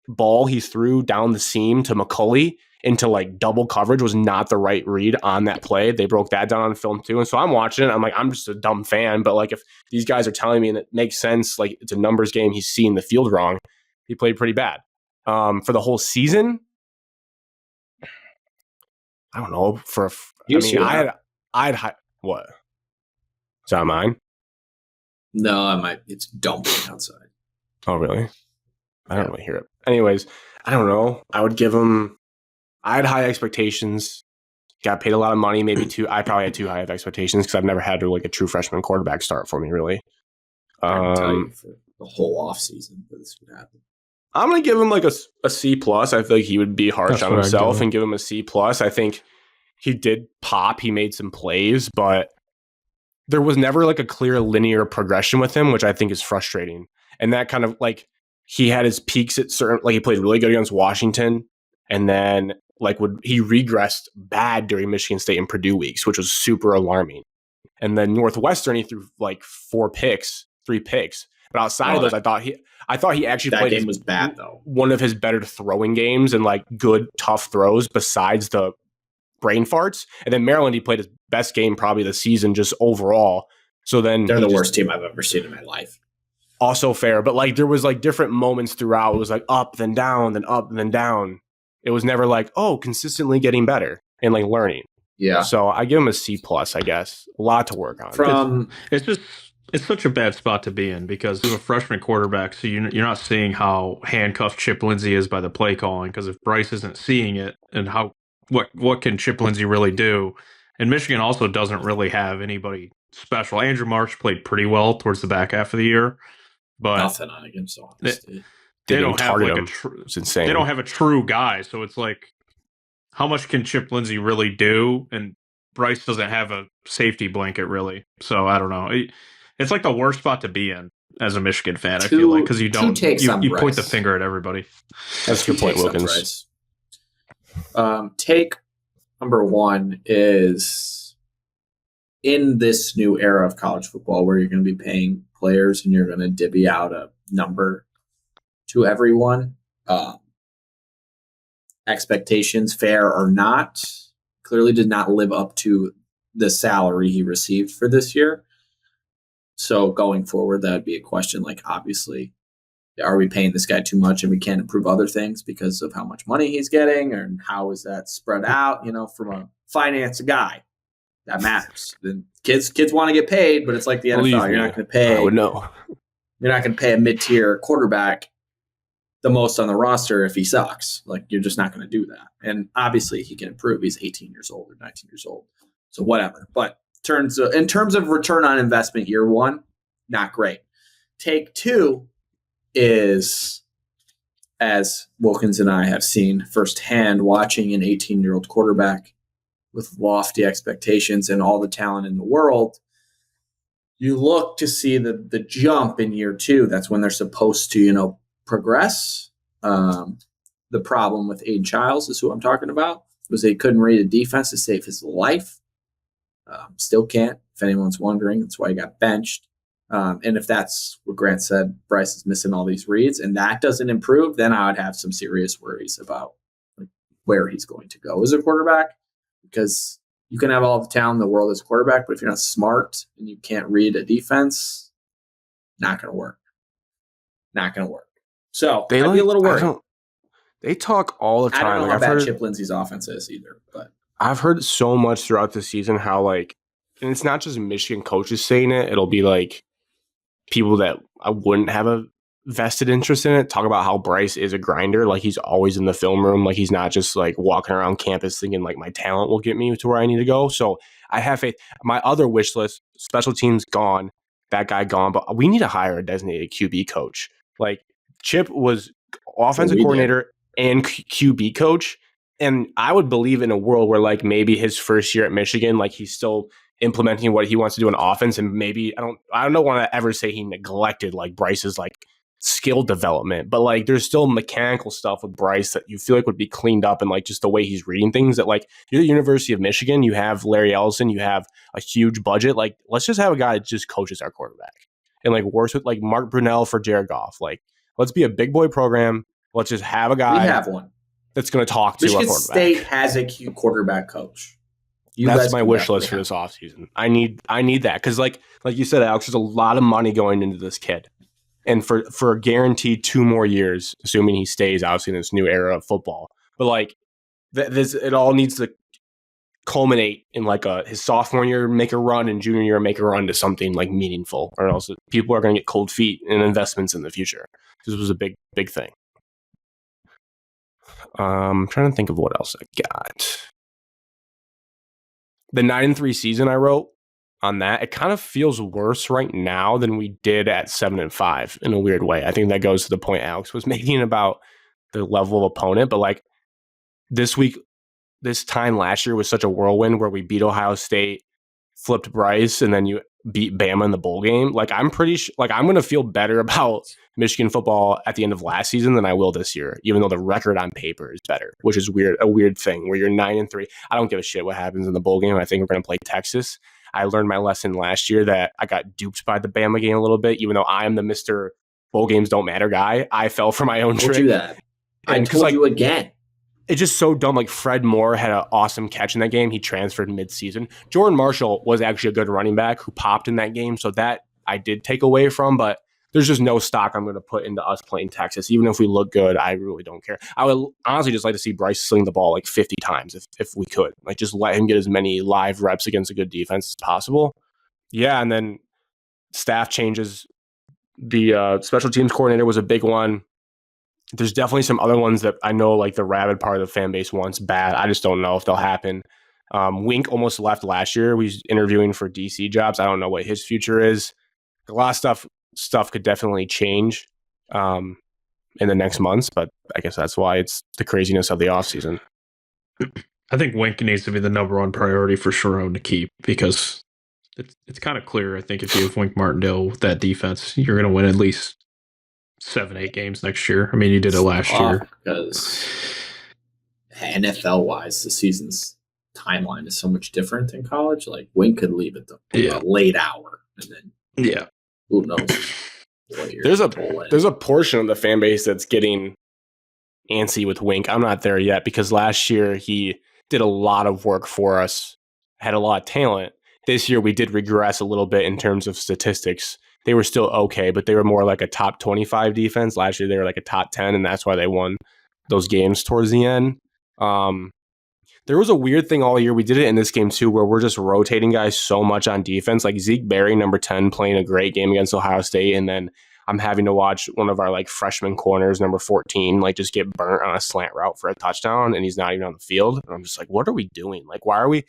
[SPEAKER 1] ball he threw down the seam to McCulley into like double coverage was not the right read on that play. They broke that down on film too. And so I'm watching it. I'm like, I'm just a dumb fan. But like if these guys are telling me and it makes sense, like it's a numbers game, he's seeing the field wrong. He played pretty bad. For the whole season, I don't know. What? Is that mine?
[SPEAKER 3] No, it's dumping outside.
[SPEAKER 1] Oh, really? I don't really hear it. Anyways, I don't know. I had high expectations. Got paid a lot of money, I probably had too high of expectations because I've never had like a true freshman quarterback start for me, really.
[SPEAKER 3] I can tell you for the whole offseason that this would happen.
[SPEAKER 1] I'm going to give him like a C+. I feel like he would be harsh on himself and give him a C+. I think he did pop. He made some plays, but there was never like a clear linear progression with him, which I think is frustrating. And that kind of like he had his peaks at certain, like he played really good against Washington, and then like he regressed bad during Michigan State and Purdue weeks, which was super alarming. And then Northwestern, he threw like 3 picks. But outside of those, I thought he actually
[SPEAKER 3] that
[SPEAKER 1] played
[SPEAKER 3] game was bad though.
[SPEAKER 1] One of his better throwing games and like good tough throws besides the brain farts. And then Maryland, he played his best game probably the season just overall. So then
[SPEAKER 3] they're the worst team I've ever seen in my life.
[SPEAKER 1] Also fair, but like there was like different moments throughout. It was like up, then down, then up, then down. It was never like, consistently getting better and like learning.
[SPEAKER 3] Yeah.
[SPEAKER 1] So I give him a C+, I guess. A lot to work on.
[SPEAKER 2] It's such a bad spot to be in because he's a freshman quarterback, so you're not seeing how handcuffed Chip Lindsey is by the play calling. Because if Bryce isn't seeing it, and what can Chip Lindsey really do? And Michigan also doesn't really have anybody special. Andrew Marsh played pretty well towards the back half of the year, but
[SPEAKER 3] nothing on against honesty.
[SPEAKER 2] They don't have like
[SPEAKER 1] it's insane.
[SPEAKER 2] They don't have a true guy, so it's like, how much can Chip Lindsey really do? And Bryce doesn't have a safety blanket really, so I don't know. It's like the worst spot to be in as a Michigan fan. I feel like because you point the finger at everybody.
[SPEAKER 1] That's a good point, Wilkins.
[SPEAKER 3] Take number 1 is in this new era of college football where you're going to be paying players and you're going to divvy out a number to everyone. Expectations, fair or not, clearly did not live up to the salary he received for this year. So going forward, that would be a question. Like, obviously, are we paying this guy too much and we can't improve other things because of how much money he's getting, and how is that spread out? From a finance guy, that matters. Then kids want to get paid, but it's like the NFL. You're not going to pay.
[SPEAKER 1] I would know.
[SPEAKER 3] You're not going to pay a mid-tier quarterback the most on the roster if he sucks. Like, you're just not going to do that. And obviously, he can improve. He's 18 years old or 19 years old, so whatever. But in terms of return on investment, year 1, not great. Take 2 is, as Wilkins and I have seen firsthand, watching an 18-year-old quarterback with lofty expectations and all the talent in the world. You look to see the jump in year 2. That's when they're supposed to, progress. The problem with Aiden Childs is who I'm talking about. Was they couldn't read a defense to save his life. Still can't, if anyone's wondering. That's why he got benched. And if that's what Grant said, Bryce is missing all these reads, and that doesn't improve, then I would have some serious worries about where he's going to go as a quarterback. Because you can have all the talent in the world as a quarterback, but if you're not smart and you can't read a defense, not going to work. Not going to work. So I'd be a little worried.
[SPEAKER 1] They talk all the time.
[SPEAKER 3] I don't know how bad Chip Lindsey's offense is either, but
[SPEAKER 1] I've heard so much throughout the season how and it's not just Michigan coaches saying it. It'll be like people that I wouldn't have a vested interest in it talk about how Bryce is a grinder. Like, he's always in the film room. Like, he's not just like walking around campus thinking like my talent will get me to where I need to go. So I have faith. My other wish list, special teams gone, that guy gone, but we need to hire a designated QB coach. Like, Chip was offensive coordinator and QB coach. And I would believe in a world where like maybe his first year at Michigan, like he's still implementing what he wants to do in offense. And maybe I don't want to ever say he neglected like Bryce's like skill development, but like there's still mechanical stuff with Bryce that you feel like would be cleaned up, and like just the way he's reading things. That like, you're the University of Michigan, you have Larry Ellison, you have a huge budget. Like, let's just have a guy that just coaches our quarterback and like works with like Mark Brunell for Jared Goff. Like, let's be a big boy program. Let's just have a guy.
[SPEAKER 3] We have one.
[SPEAKER 1] that's going to talk to
[SPEAKER 3] Michigan
[SPEAKER 1] a quarterback.
[SPEAKER 3] State has a cute quarterback coach.
[SPEAKER 1] That's my wish list for this offseason. I need that because, like you said, Alex, there's a lot of money going into this kid, and for guaranteed 2 more years, assuming he stays, obviously in this new era of football. But like this, it all needs to culminate in like his sophomore year, make a run, and junior year, make a run to something like meaningful, or else people are going to get cold feet and investments in the future. This was a big thing. I'm trying to think of what else I got. The 9-3 season I wrote on that, it kind of feels worse right now than we did at 7-5 in a weird way. I think that goes to the point Alex was making about the level of opponent. But like this time last year was such a whirlwind where we beat Ohio State, flipped Bryce, and then you beat Bama in the bowl game. Like I'm pretty like I'm going to feel better about Michigan football at the end of last season than I will this year, even though the record on paper is better, which is a weird thing where you're 9-3. I don't give a shit what happens in the bowl game. I think we're going to play Texas. I learned my lesson last year that I got duped by the Bama game a little bit, even though I am the Mr. Bowl games don't matter guy. I fell for my own trick.
[SPEAKER 3] Do that. I told you again.
[SPEAKER 1] It's just so dumb. Like Fred Moore had an awesome catch in that game. He transferred mid-season. Jordan Marshall was actually a good running back who popped in that game. So that I did take away from, but there's just no stock I'm going to put into us playing Texas. Even if we look good, I really don't care. I would honestly just like to see Bryce sling the ball like 50 times if we could. Like just let him get as many live reps against a good defense as possible. Yeah, and then staff changes. The special teams coordinator was a big one. There's definitely some other ones that I know like the rabid part of the fan base wants bad. I just don't know if they'll happen. Wink almost left last year. He's interviewing for DC jobs. I don't know what his future is. A lot of stuff could definitely change in the next months, but I guess that's why it's the craziness of the offseason.
[SPEAKER 2] I think Wink needs to be the number one priority for Sharon to keep because it's kind of clear. I think if you have Wink Martindale with that defense, you're going to win at least 7-8 games next year. I mean, you did it last year.
[SPEAKER 3] Because NFL-wise, the season's timeline is so much different than college. Like, Wink could leave at the late hour, and then who knows?
[SPEAKER 1] There's a portion of the fan base that's getting antsy with Wink. I'm not there yet because last year he did a lot of work for us, had a lot of talent. This year we did regress a little bit in terms of statistics. They were still okay, but they were more like a top 25 defense. Last year they were like a top 10, and that's why they won those games towards the end. There was a weird thing all year. We did it in this game too, where we're just rotating guys so much on defense. Like Zeke Berry, number 10, playing a great game against Ohio State, and then I'm having to watch one of our like freshman corners, number 14, like just get burnt on a slant route for a touchdown, and he's not even on the field. And I'm just like, what are we doing? Like, why are we?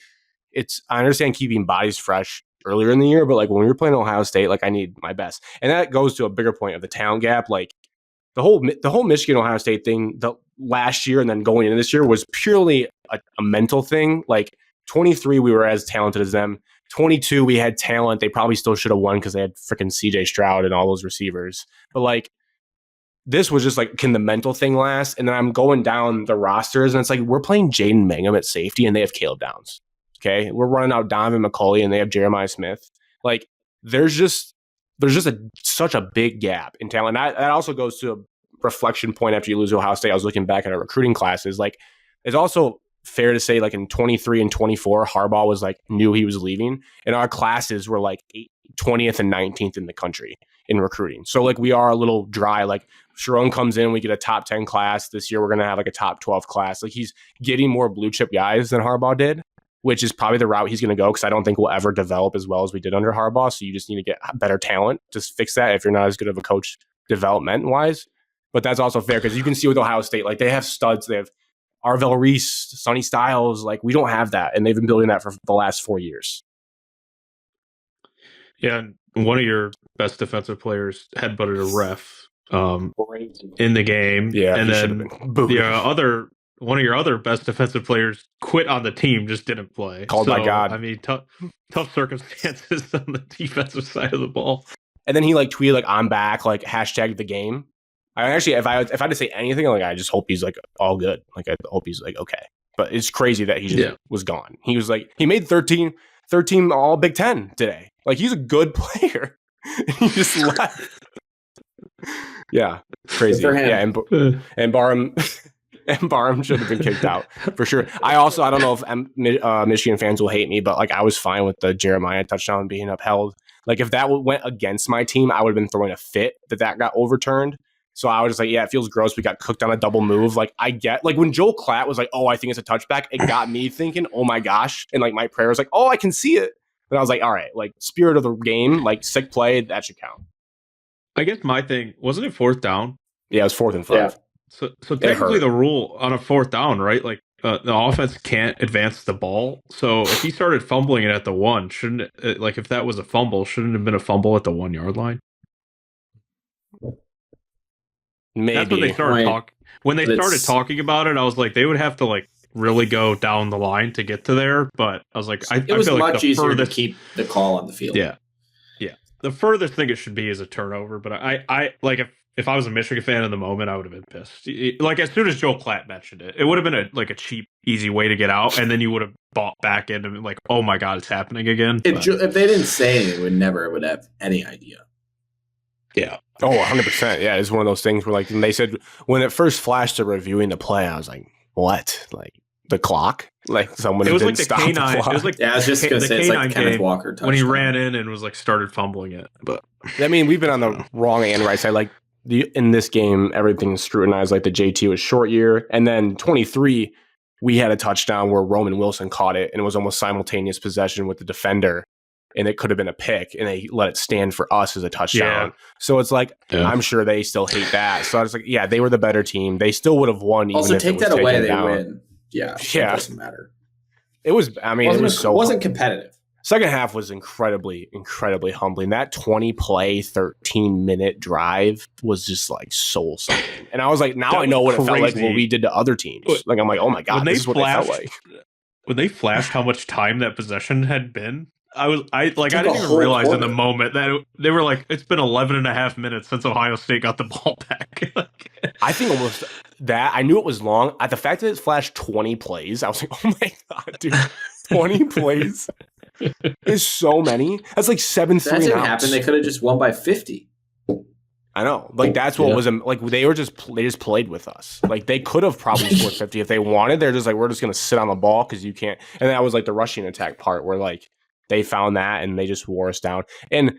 [SPEAKER 1] I understand keeping bodies fresh earlier in the year, but like when we were playing Ohio State, like I need my best. And that goes to a bigger point of the talent gap. Like the whole Michigan Ohio State thing, the last year and then going into this year was purely a mental thing. Like 23, we were as talented as them. 22, we had talent. They probably still should have won because they had freaking CJ Stroud and all those receivers. But like this was just like, can the mental thing last? And then I'm going down the rosters and it's like we're playing Jaden Mangum at safety and they have Caleb Downs. Okay, we're running out Donovan McCulley and they have Jeremiah Smith. Like there's just such a big gap in talent. That also goes to a reflection point after you lose to Ohio State. I was looking back at our recruiting classes. Like it's also fair to say like in 23 and 24, Harbaugh was like knew he was leaving, and our classes were like 20th and 19th in the country in recruiting. So like we are a little dry. Like Sharon comes in, we get a top 10 class. This year we're gonna have like a top 12 class. Like he's getting more blue chip guys than Harbaugh did, which is probably the route he's going to go because I don't think we'll ever develop as well as we did under Harbaugh. So you just need to get better talent. Just fix that if you're not as good of a coach development-wise. But that's also fair because you can see with Ohio State, like they have studs. They have Arvell Reese, Sonny Styles. Like we don't have that, and they've been building that for the last 4 years.
[SPEAKER 2] Yeah, and one of your best defensive players headbutted a ref in the game.
[SPEAKER 1] Yeah,
[SPEAKER 2] and then one of your other best defensive players quit on the team, just didn't play.
[SPEAKER 1] Called by God.
[SPEAKER 2] I mean, tough circumstances on the defensive side of the ball.
[SPEAKER 1] And then he like tweeted like I'm back, like hashtag the game. I actually, if I had to say anything, like I just hope he's like all good. Like I hope he's like okay. But it's crazy that he just was gone. He was like he made 13 all Big Ten today. Like he's a good player. He just left. Yeah, crazy. Yeah, and Barham. And Barham should have been kicked out for sure. I don't know if Michigan fans will hate me, but like I was fine with the Jeremiah touchdown being upheld. Like if that went against my team, I would have been throwing a fit that got overturned. So I was just like, yeah, it feels gross. We got cooked on a double move. Like I get, like when Joel Klatt was like, oh, I think it's a touchback. It got me thinking, oh my gosh. And like my prayer was like, oh, I can see it. But I was like, all right, like spirit of the game, like sick play, that should count.
[SPEAKER 2] I guess my thing, wasn't it 4th down?
[SPEAKER 1] Yeah, it was 4th and 5.
[SPEAKER 3] Yeah.
[SPEAKER 2] So technically the rule on a 4th down, right? Like the offense can't advance the ball. So if he started fumbling it at the 1, shouldn't it, like if that was a fumble, shouldn't it have been a fumble at the 1 yard line?
[SPEAKER 1] Maybe.
[SPEAKER 2] That's when they started talking. When they started talking about it, I was like, they would have to like really go down the line to get to there. But I was like,
[SPEAKER 3] it was much easier to keep the call on the field.
[SPEAKER 2] Yeah. The furthest thing it should be is a turnover. But I like if I was a Michigan fan in the moment, I would have been pissed. Like as soon as Joel Klatt mentioned it, it would have been a cheap, easy way to get out, and then you would have bought back in and been like, oh my god, it's happening again.
[SPEAKER 3] If they didn't say anything, would have any idea.
[SPEAKER 2] Yeah.
[SPEAKER 1] Oh, 100%. Yeah, it's one of those things where like they said when it first flashed to reviewing the play, I was like, what? Like the clock? Like someone didn't
[SPEAKER 2] like
[SPEAKER 1] stop
[SPEAKER 2] the
[SPEAKER 1] the clock.
[SPEAKER 2] It was like
[SPEAKER 3] I was just going to say it's like Kenneth Walker touchdown.
[SPEAKER 2] When he ran in and was like started fumbling it. But
[SPEAKER 1] I mean, we've been on the wrong and right side. Like in this game, everything's scrutinized. Like the JT was short year, and then 23, we had a touchdown where Roman Wilson caught it, and it was almost simultaneous possession with the defender, and it could have been a pick, and they let it stand for us as a touchdown. Yeah. So it's like I'm sure they still hate that. So I was like, yeah, they were the better team. They still would have won. Even
[SPEAKER 3] also,
[SPEAKER 1] if
[SPEAKER 3] take
[SPEAKER 1] it was
[SPEAKER 3] that away, they
[SPEAKER 1] down.
[SPEAKER 3] win. Yeah, it doesn't matter.
[SPEAKER 1] It was. I mean, it
[SPEAKER 3] wasn't competitive.
[SPEAKER 1] Second half was incredibly, incredibly humbling. That 20-play, 13-minute drive was just like soul sucking. And I was like, now I know what it felt like what we did to other teams. Like, I'm like, oh my God, this is what it felt like.
[SPEAKER 2] When they flashed how much time that possession had been, I didn't even realize in the moment that they were like, it's been 11 and a half minutes since Ohio State got the ball back.
[SPEAKER 1] I think almost that. I knew it was long. At the fact that it flashed 20 plays, I was like, oh my God, dude, 20 plays. Is so many. That's like 7 3 outs. That didn't happen.
[SPEAKER 3] They could have just won by 50.
[SPEAKER 1] I know. Like that's what was like. They just played with us. Like they could have probably scored 50 if they wanted. They're just like, we're just gonna sit on the ball because you can't. And that was like the rushing attack part where like they found that and they just wore us down. And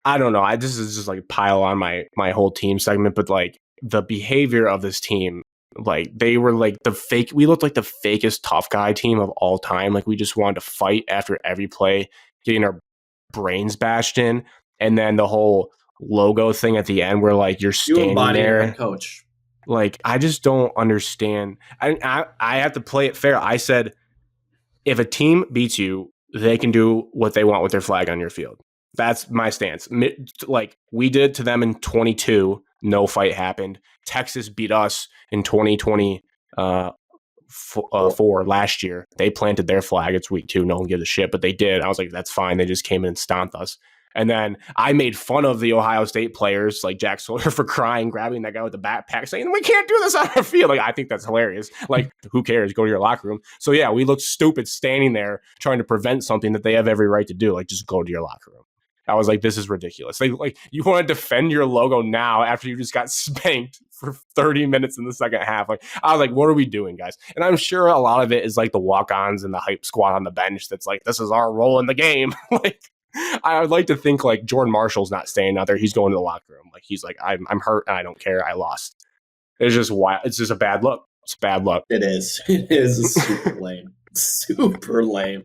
[SPEAKER 1] I don't know. This is just like pile on my whole team segment, but like the behavior of this team. Like they were like we looked like the fakest tough guy team of all time. Like we just wanted to fight after every play, getting our brains bashed in. And then the whole logo thing at the end where like you're standing there.
[SPEAKER 3] Coach.
[SPEAKER 1] Like I just don't understand. I have to play it fair. I said, if a team beats you, they can do what they want with their flag on your field. That's my stance. Like we did to them in 22. No fight happened. Texas beat us in 2024 last year. They planted their flag. It's week 2. No one gives a shit, but they did. I was like, that's fine. They just came in and stomped us. And then I made fun of the Ohio State players like Jack Sawyer for crying, grabbing that guy with the backpack, saying, we can't do this on our field. Like, I think that's hilarious. Like, who cares? Go to your locker room. So, yeah, we look stupid standing there trying to prevent something that they have every right to do. Like, just go to your locker room. I was like, this is ridiculous. Like you want to defend your logo now after you just got spanked for 30 minutes in the second half. Like, I was like, what are we doing, guys? And I'm sure a lot of it is like the walk-ons and the hype squad on the bench that's like, this is our role in the game. Like, I would like to think like Jordan Marshall's not staying out there. He's going to the locker room. Like, he's like, I'm hurt and I don't care. I lost. It's just wild. It's just a bad look. It's bad luck.
[SPEAKER 3] It is. It is super lame. Super lame.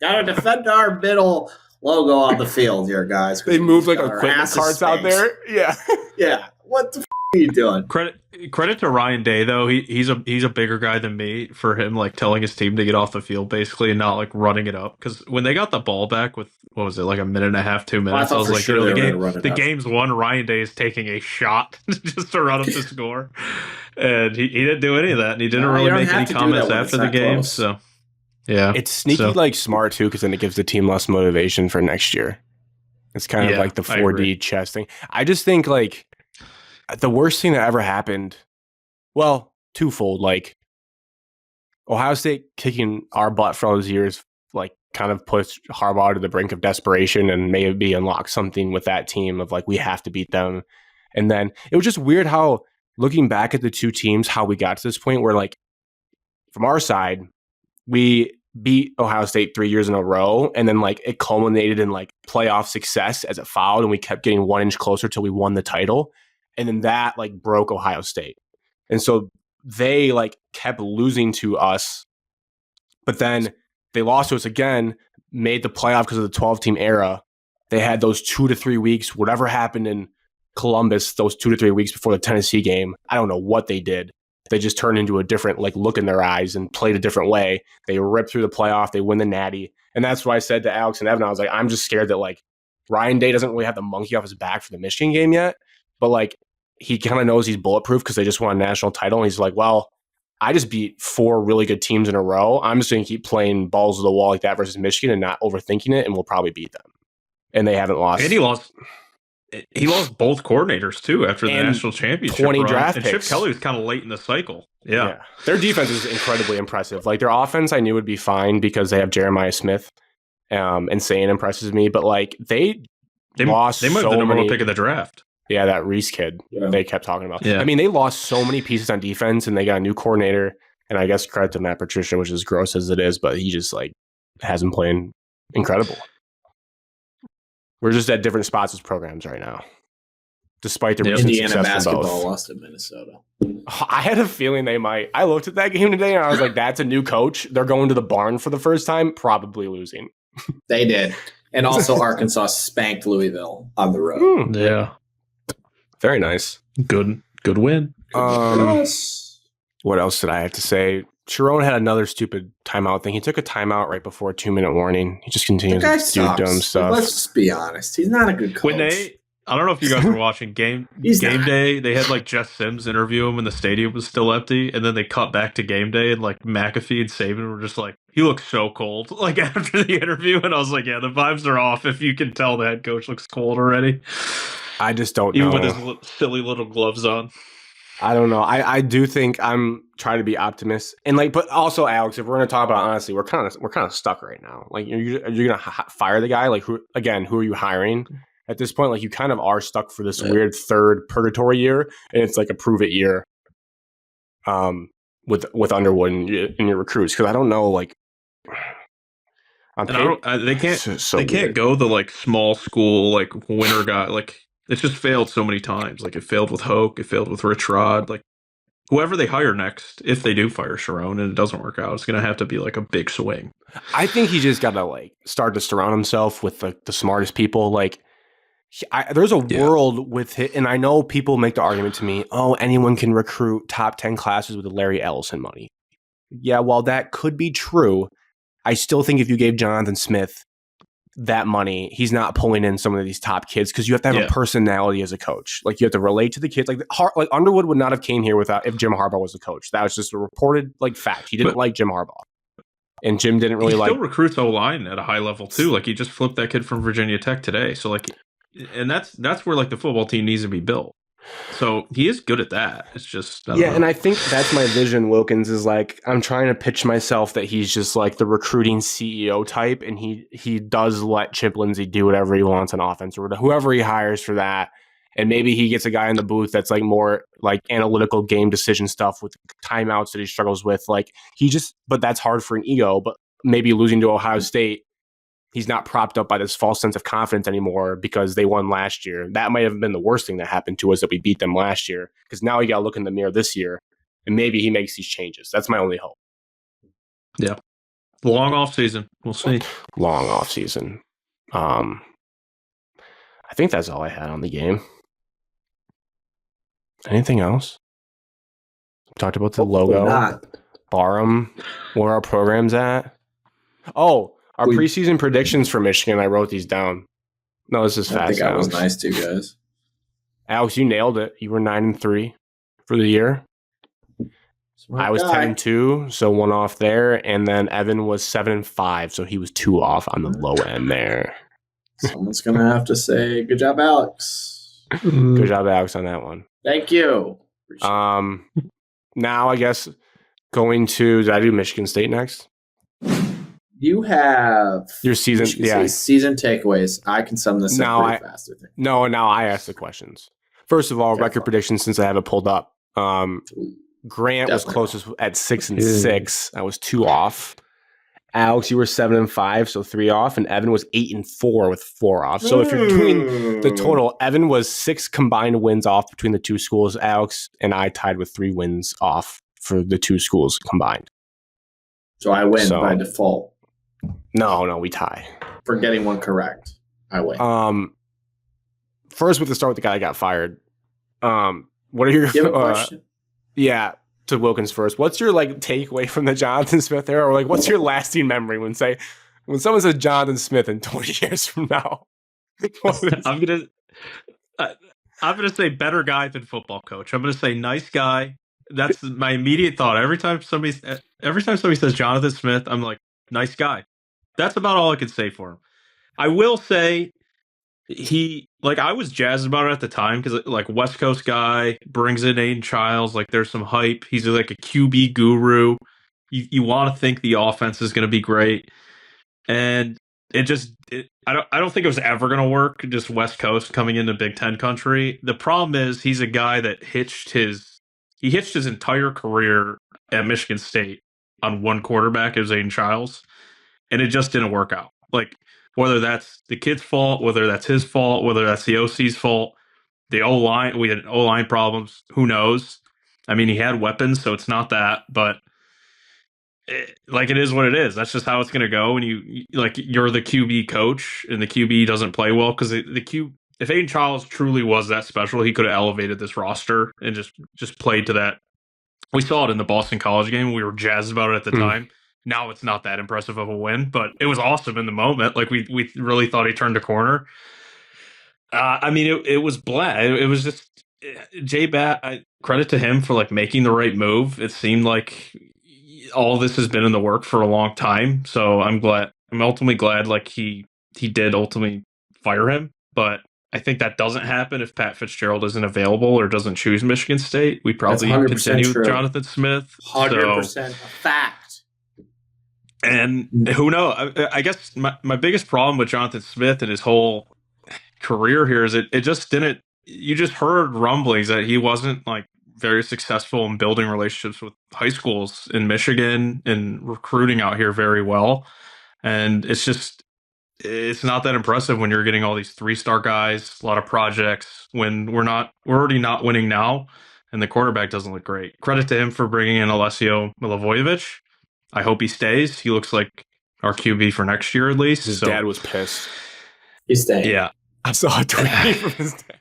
[SPEAKER 3] Gotta defend our middle logo on the field here, guys.
[SPEAKER 1] They moved like equipment carts out there. Yeah.
[SPEAKER 3] Yeah. What the are you doing?
[SPEAKER 2] Credit to Ryan Day though. He's a bigger guy than me for him like telling his team to get off the field basically and not like running it up. Because when they got the ball back with what was it like a minute and a half, 2 minutes, I was like, sure the game's won. Ryan Day is taking a shot just to run up the score, and he didn't do any of that, and he didn't really make any comments after the game. Close. So. Yeah,
[SPEAKER 1] it's sneaky like smart too because then it gives the team less motivation for next year. It's kind of like the 4D chess thing. I just think like the worst thing that ever happened, well, twofold. Like Ohio State kicking our butt for all those years, like kind of puts Harbaugh to the brink of desperation and maybe unlock something with that team of like we have to beat them. And then it was just weird how looking back at the two teams, how we got to this point where, like, from our side, we beat Ohio State 3 years in a row, and then, like, it culminated in, like, playoff success as it fouled, and we kept getting 1 inch closer till we won the title. And then that, like, broke Ohio State. And so they, like, kept losing to us, but then they lost to us again, made the playoff because of the 12-team era. They had those 2 to 3 weeks, whatever happened in Columbus, those 2 to 3 weeks before the Tennessee game. I don't know what they did. They just turned into a different, like, look in their eyes and played a different way. They ripped through the playoff. They win the Natty. And that's why I said to Alex and Evan, I was like, I'm just scared that, like, Ryan Day doesn't really have the monkey off his back for the Michigan game yet. But, like, he kind of knows he's bulletproof because they just won a national title. And he's like, well, I just beat 4 really good teams in a row. I'm just going to keep playing balls to the wall like that versus Michigan and not overthinking it, and we'll probably beat them. And they haven't lost.
[SPEAKER 2] And he lost both coordinators, too, after the national championship
[SPEAKER 1] 20
[SPEAKER 2] run.
[SPEAKER 1] draft
[SPEAKER 2] and
[SPEAKER 1] picks.
[SPEAKER 2] Chip Kelly was kind of late in the cycle. Yeah.
[SPEAKER 1] Their defense is incredibly impressive. Like, their offense I knew would be fine because they have Jeremiah Smith. And Sane impresses me. But, like, they lost
[SPEAKER 2] They might have the number one pick of the draft.
[SPEAKER 1] Yeah, that Reese kid they kept talking about.
[SPEAKER 2] Yeah.
[SPEAKER 1] I mean, they lost so many pieces on defense, and they got a new coordinator. And I guess credit to Matt Patricia, which is gross as it is, but he just, like, has them playing incredible. We're just at different spots as programs right now, despite the recent
[SPEAKER 3] Indiana
[SPEAKER 1] success
[SPEAKER 3] basketball
[SPEAKER 1] from both.
[SPEAKER 3] lost to Minnesota.
[SPEAKER 1] I had a feeling they might. I looked at that game today, and I was like, that's a new coach. They're going to the barn for the first time, probably losing.
[SPEAKER 3] They did. And also Arkansas spanked Louisville on the road.
[SPEAKER 2] Yeah.
[SPEAKER 1] Very nice.
[SPEAKER 2] Good win.
[SPEAKER 1] What else did I have to say? Sharon had another stupid timeout thing. He took a timeout right before a 2-minute warning. He just continues to do dumb stuff.
[SPEAKER 3] Let's just be honest. He's not a good coach.
[SPEAKER 2] I don't know if you guys were watching game day. They had, like, Jess Sims interview him when the stadium was still empty, and then they cut back to game day, and, like, McAfee and Saban were just like, he looks so cold, like, after the interview, and I was like, yeah, the vibes are off if you can tell the head coach looks cold already.
[SPEAKER 1] I just don't know.
[SPEAKER 2] Even with his silly little gloves on.
[SPEAKER 1] I don't know. I do think I'm trying to be optimist, and, like, but also, Alex, if we're going to talk about honestly, we're kind of stuck right now. Like, you're going to fire the guy. Like, who are you hiring at this point? Like, you kind of are stuck for this weird third purgatory year, and it's like a prove it year. With Underwood and your recruits, because I don't know, like,
[SPEAKER 2] they can't go the, like, small school, like, winner guy, like. It's just failed so many times. Like, it failed with Hoke. It failed with Rich Rod. Like, whoever they hire next, if they do fire Sharon and it doesn't work out, it's going to have to be, like, a big swing.
[SPEAKER 1] I think he just got to, like, start to surround himself with, like, the smartest people. Like, there's a world with it. And I know people make the argument to me, oh, anyone can recruit top 10 classes with the Larry Ellison money. Yeah, while that could be true, I still think if you gave Jonathan Smith that money, he's not pulling in some of these top kids because you have to have a personality as a coach. Like, you have to relate to the kids. Like Underwood would not have came here if Jim Harbaugh was the coach. That was just a reported, like, fact. He didn't like Jim Harbaugh, and Jim didn't really like.
[SPEAKER 2] He still recruits O-line at a high level too. Like, he just flipped that kid from Virginia Tech today. So, like, and that's where, like, the football team needs to be built. So he is good at that. It's just
[SPEAKER 1] and I think that's my vision. Wilkins is like, I'm trying to pitch myself that he's just like the recruiting CEO type, and he does let Chip Lindsey do whatever he wants on offense or whoever he hires for that. And maybe he gets a guy in the booth that's, like, more like analytical game decision stuff with timeouts that he struggles with. Like, but that's hard for an ego. But maybe losing to Ohio State, he's not propped up by this false sense of confidence anymore because they won last year. That might have been the worst thing that happened to us, that we beat them last year, because now you got to look in the mirror this year, and maybe he makes these changes. That's my only hope.
[SPEAKER 2] Yeah. Long off season. We'll see.
[SPEAKER 1] Long off season. I think that's all I had on the game. Anything else? We talked about the logo. Barham, where our program's at. Oh, our preseason predictions for Michigan, I wrote these down. No, this is fast.
[SPEAKER 3] I think
[SPEAKER 1] Alex.
[SPEAKER 3] was nice too, guys.
[SPEAKER 1] Alex, you nailed it. You were 9-3 for the year. I was 10-2, so 1 off there. And then Evan was 7-5, so he was 2 off on the low end there.
[SPEAKER 3] Someone's going to have to say, good job, Alex.
[SPEAKER 1] Good job, Alex, on that one.
[SPEAKER 3] Thank you.
[SPEAKER 1] Now, I guess, did I do Michigan State next?
[SPEAKER 3] You have
[SPEAKER 1] your season
[SPEAKER 3] takeaways. I can sum this up pretty fast, I think.
[SPEAKER 1] No, now I ask the questions. First of all, record predictions, since I have it pulled up. Grant was
[SPEAKER 3] Definitely
[SPEAKER 1] closest at 6-6. I was 2 off. Alex, you were 7-5, so 3 off, and Evan was 8-4 with 4 off. So if you're doing the total, Evan was 6 combined wins off between the two schools. Alex and I tied with 3 wins off for the two schools combined.
[SPEAKER 3] So I win by default.
[SPEAKER 1] No, we tie.
[SPEAKER 3] For getting one correct, I win.
[SPEAKER 1] First, with the start with the guy that got fired. What are your
[SPEAKER 3] question?
[SPEAKER 1] Yeah, to Wilkins first. What's your takeaway from the Jonathan Smith era, or what's your lasting memory when someone says Jonathan Smith in 20 years from now?
[SPEAKER 2] I'm gonna say better guy than football coach. I'm gonna say nice guy. That's my immediate thought. Every time somebody says Jonathan Smith, I'm like, nice guy. That's about all I can say for him. I will say I was jazzed about it at the time because West Coast guy brings in Aiden Childs. There's some hype. He's like a QB guru. You want to think the offense is going to be great, and I don't think it was ever going to work. Just West Coast coming into Big Ten country. The problem is he's a guy that hitched his entire career at Michigan State on one quarterback. It was Aiden Childs, and it just didn't work out. Whether that's the kid's fault, whether that's his fault, whether that's the OC's fault, the O-line, we had O-line problems. Who knows? I mean, he had weapons, so it's not that, but it is what it is. That's just how it's going to go. And you're the QB coach, and the QB doesn't play well because if Aiden Childs truly was that special, he could have elevated this roster and just played to that. We saw it in the Boston College game. We were jazzed about it at the time. Now it's not that impressive of a win, but it was awesome in the moment. We really thought he turned a corner. It was blah. It was just J-Bat. Credit to him for making the right move. It seemed like all this has been in the work for a long time. So I'm glad. I'm ultimately glad he did ultimately fire him. But I think that doesn't happen if Pat Fitzgerald isn't available or doesn't choose Michigan State. We probably continue with Jonathan Smith.
[SPEAKER 3] 100% a fact.
[SPEAKER 2] And who knows? I guess my biggest problem with Jonathan Smith and his whole career here is it just didn't. You just heard rumblings that he wasn't very successful in building relationships with high schools in Michigan and recruiting out here very well. And it's not that impressive when you're getting all these 3-star guys, a lot of projects, when we're already not winning now, and the quarterback doesn't look great. Credit to him for bringing in Alessio Milivojevic. I hope he stays. He looks like our QB for next year at least.
[SPEAKER 1] His dad was pissed.
[SPEAKER 3] He's staying.
[SPEAKER 2] Yeah.
[SPEAKER 1] I saw a tweet from his dad.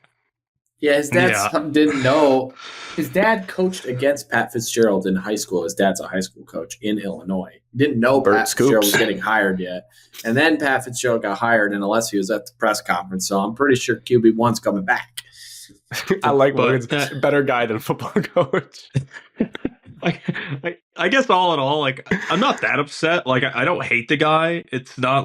[SPEAKER 3] Yeah, his dad didn't know. His dad coached against Pat Fitzgerald in high school. His dad's a high school coach in Illinois. He didn't know Pat Fitzgerald was getting hired yet. And then Pat Fitzgerald got hired, and Alessio was at the press conference. So I'm pretty sure QB1's coming back.
[SPEAKER 1] I like Wilkins. Better guy than football coach.
[SPEAKER 2] I guess all in all, I'm not that upset. I don't hate the guy. It's not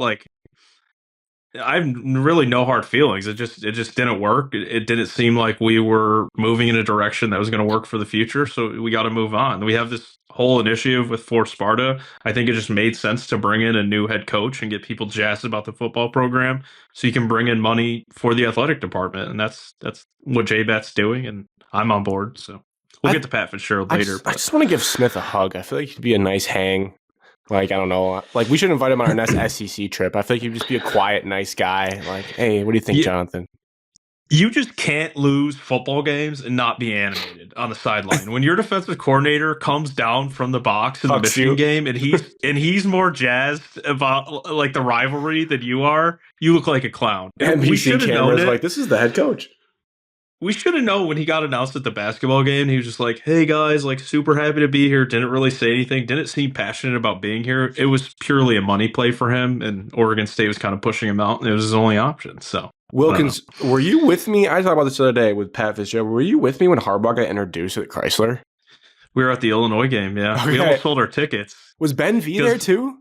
[SPEAKER 2] I have really no hard feelings. It just didn't work. It didn't seem like we were moving in a direction that was going to work for the future. So we got to move on. We have this whole initiative with Fort Sparta. I think it just made sense to bring in a new head coach and get people jazzed about the football program, so you can bring in money for the athletic department. And that's what J-Bat's doing, and I'm on board. So we'll get to Pat Fitzgerald later.
[SPEAKER 1] I just want to give Smith a hug. I feel like he'd be a nice hang. I don't know. We should invite him on our next SEC trip. I feel like he'd just be a quiet, nice guy. Hey, what do you think, Jonathan?
[SPEAKER 2] You just can't lose football games and not be animated on the sideline. When your defensive coordinator comes down from the box in the Michigan game and he's more jazzed about the rivalry than you are, you look like a clown.
[SPEAKER 1] And we should have known it. This is the head coach.
[SPEAKER 2] We should have known when he got announced at the basketball game. He was just like, hey, guys, super happy to be here. Didn't really say anything. Didn't seem passionate about being here. It was purely a money play for him, and Oregon State was kind of pushing him out, and it was his only option. So,
[SPEAKER 1] Wilkins, were you with me? I talked about this the other day with Pat Fitzgerald. Were you with me when Harbaugh got introduced at Chrysler?
[SPEAKER 2] We were at the Illinois game, yeah. Okay. We almost sold our tickets.
[SPEAKER 1] Was Ben V there, too?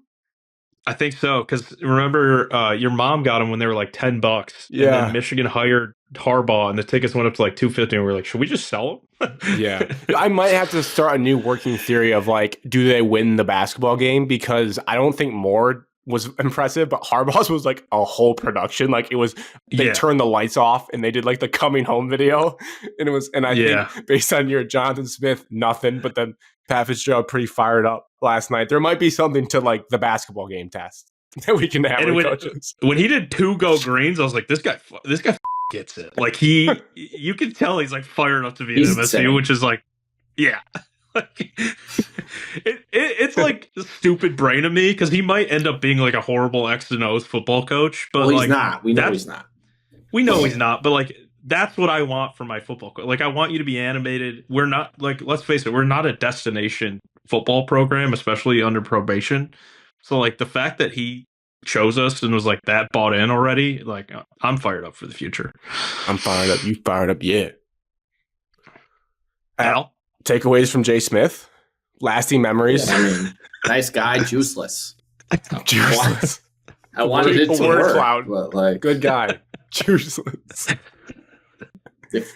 [SPEAKER 2] I think so, because remember, your mom got them when they were $10.
[SPEAKER 1] Yeah.
[SPEAKER 2] And then Michigan hired Harbaugh, and the tickets went up to $250, and we were like, should we just sell them?
[SPEAKER 1] Yeah. I might have to start a new working theory of do they win the basketball game? Because I don't think Moore was impressive, but Harbaugh's was like a whole production. Like it was, they turned the lights off and they did like the coming home video, and it was, and I think based on your Jonathan Smith, nothing. But then Pat Fitzgerald pretty fired up last night. There might be something to like the basketball game test that we can have with coaches.
[SPEAKER 2] When he did 2 go greens, I was like, this guy gets it. Like you can tell he's like fired up to be in MSU, which is like, yeah. It's like stupid brain of me because he might end up being like a horrible X and O's football coach, but
[SPEAKER 3] he's not. We know he's not.
[SPEAKER 2] We know he's not, but like that's what I want for my football coach. Like I want you to be animated. We're not like, let's face it, we're not a destination football program, especially under probation. So like the fact that he chose us and was like that bought in already, like I'm fired up for the future.
[SPEAKER 1] I'm fired up. You fired up? Yeah.
[SPEAKER 2] Al?
[SPEAKER 1] Takeaways from Jay Smith, lasting memories.
[SPEAKER 3] Yeah, I mean, nice guy, juiceless.
[SPEAKER 1] Juiceless.
[SPEAKER 3] I wanted it to work,
[SPEAKER 1] cloud,
[SPEAKER 3] but like,
[SPEAKER 1] good guy, juiceless.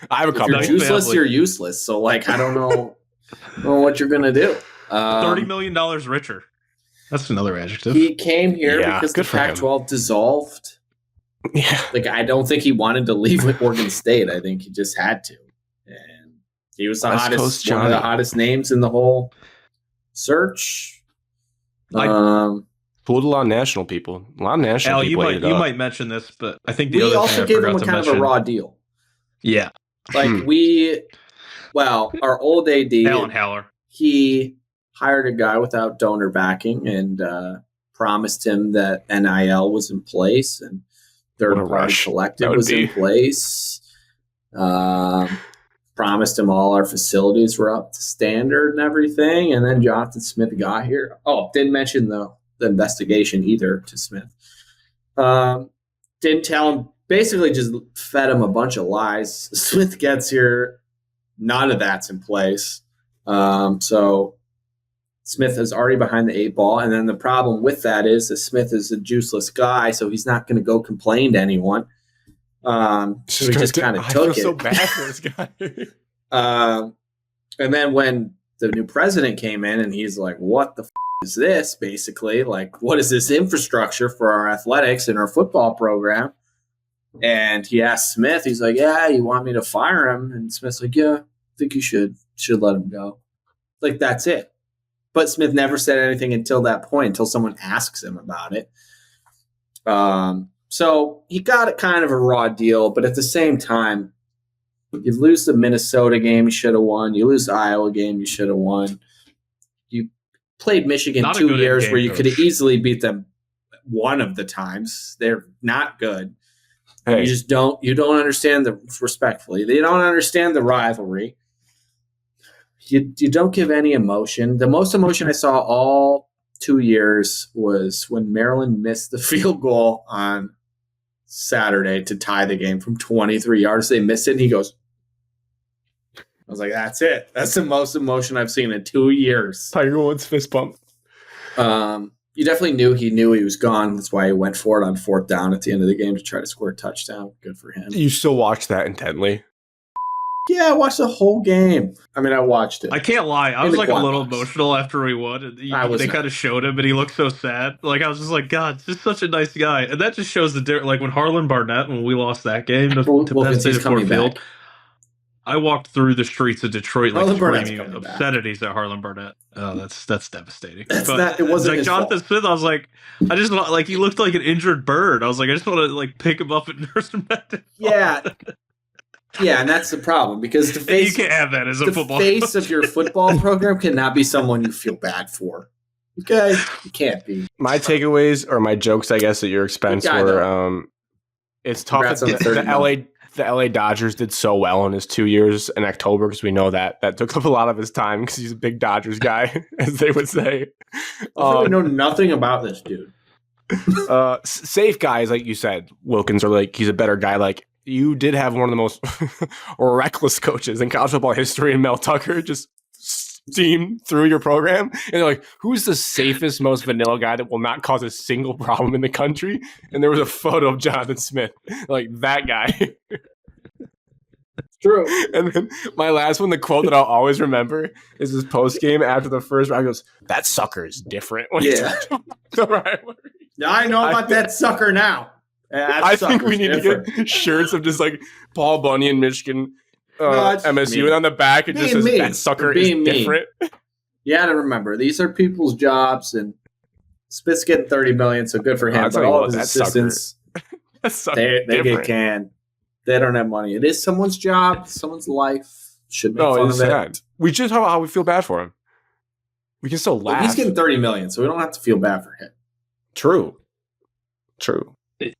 [SPEAKER 1] I have a couple.
[SPEAKER 3] If you're juiceless, you're useless. So like, I don't know what you're gonna do.
[SPEAKER 2] $30 million richer. That's another adjective.
[SPEAKER 3] He came here because the Pac-12 dissolved.
[SPEAKER 1] Yeah,
[SPEAKER 3] like I don't think he wanted to leave with Oregon State. I think he just had to. He was one of the hottest names in the whole search.
[SPEAKER 1] Pulled a lot of national people. A lot of national people.
[SPEAKER 2] Al, you might mention this, but I think
[SPEAKER 3] we also gave him a kind of a raw deal.
[SPEAKER 2] Yeah.
[SPEAKER 3] Like our old AD,
[SPEAKER 2] Alan Haller,
[SPEAKER 3] he hired a guy without donor backing and promised him that NIL was in place and third-party collective was in place. Promised him all our facilities were up to standard and everything. And then Jonathan Smith got here. Oh, didn't mention the investigation either to Smith. Didn't tell him, basically just fed him a bunch of lies. Smith gets here. None of that's in place. So Smith is already behind the 8 ball. And then the problem with that is that Smith is a juiceless guy, so he's not going to go complain to anyone. So he just kind of took it. I feel
[SPEAKER 1] so bad for this guy.
[SPEAKER 3] And then when the new president came in and he's like, what the is this? Basically, like, what is this infrastructure for our athletics and our football program? And he asked Smith, he's like, yeah, you want me to fire him? And Smith's like, yeah, I think you should let him go. Like, that's it. But Smith never said anything until that point, until someone asks him about it. So he got it kind of a raw deal, but at the same time, you lose the Minnesota game, you should have won. You lose the Iowa game, you should have won. You played Michigan 2 years where you could have easily beat them one of the times. They're not good. Hey. You don't understand respectfully. They don't understand the rivalry. You don't give any emotion. The most emotion I saw all 2 years was when Maryland missed the field goal on Saturday to tie the game from 23 yards. They missed it, and he goes, I was like, that's it. That's the most emotion I've seen in 2 years.
[SPEAKER 1] Tiger Woods fist bump.
[SPEAKER 3] You definitely knew he was gone. That's why he went for it on 4th down at the end of the game to try to score a touchdown. Good for him.
[SPEAKER 1] You still watch that intently?
[SPEAKER 3] Yeah, I watched the whole game. I mean, I watched it.
[SPEAKER 2] I can't lie. I was like a little emotional after we won. They kind of showed him, and he looked so sad. Like, I was just like, God, just such a nice guy. And that just shows the difference. Like, when Harlan Barnett, when we lost that game to Penn State Ford Field, I walked through the streets of Detroit like screaming obscenities at Harlan Barnett. Oh, that's devastating.
[SPEAKER 3] It wasn't
[SPEAKER 2] like Jonathan Smith. I was like, I just like he looked like an injured bird. I was like, I just want to like pick him up and nurse him back to
[SPEAKER 3] yeah. Yeah, and that's the problem because the face
[SPEAKER 2] you can't have that as a football
[SPEAKER 3] face of your football program cannot be someone you feel bad for. Okay, you can't be.
[SPEAKER 1] My takeaways or my jokes, I guess, at your expense were it's tough. The LA Dodgers did so well in his 2 years in October because we know that took up a lot of his time because he's a big Dodgers guy, as they would say.
[SPEAKER 3] I know nothing about this dude.
[SPEAKER 1] Safe guys, like you said, Wilkins, or like he's a better guy. Like you did have one of the most reckless coaches in college football history, and Mel Tucker just steamed through your program. And they're like, who's the safest, most vanilla guy that will not cause a single problem in the country? And there was a photo of Jonathan Smith, like that guy.
[SPEAKER 3] True.
[SPEAKER 1] And then my last one, the quote that I'll always remember is his post game after the first round. He goes, "That sucker is different." When
[SPEAKER 3] yeah.
[SPEAKER 1] the rivalry.
[SPEAKER 3] I know about that sucker now.
[SPEAKER 1] I think we need to get shirts of just like Paul Bunyan, Michigan, MSU, and on the back it just says that sucker is different.
[SPEAKER 3] You got to remember, these are people's jobs, and Smith's getting $30 million, so good for him. But all of his assistants, they get canned. They don't have money. It is someone's job, someone's life. Should make fun of it.
[SPEAKER 1] We just how we feel bad for him. We can still laugh.
[SPEAKER 3] He's getting $30 million, so we don't have to feel bad for him.
[SPEAKER 1] True.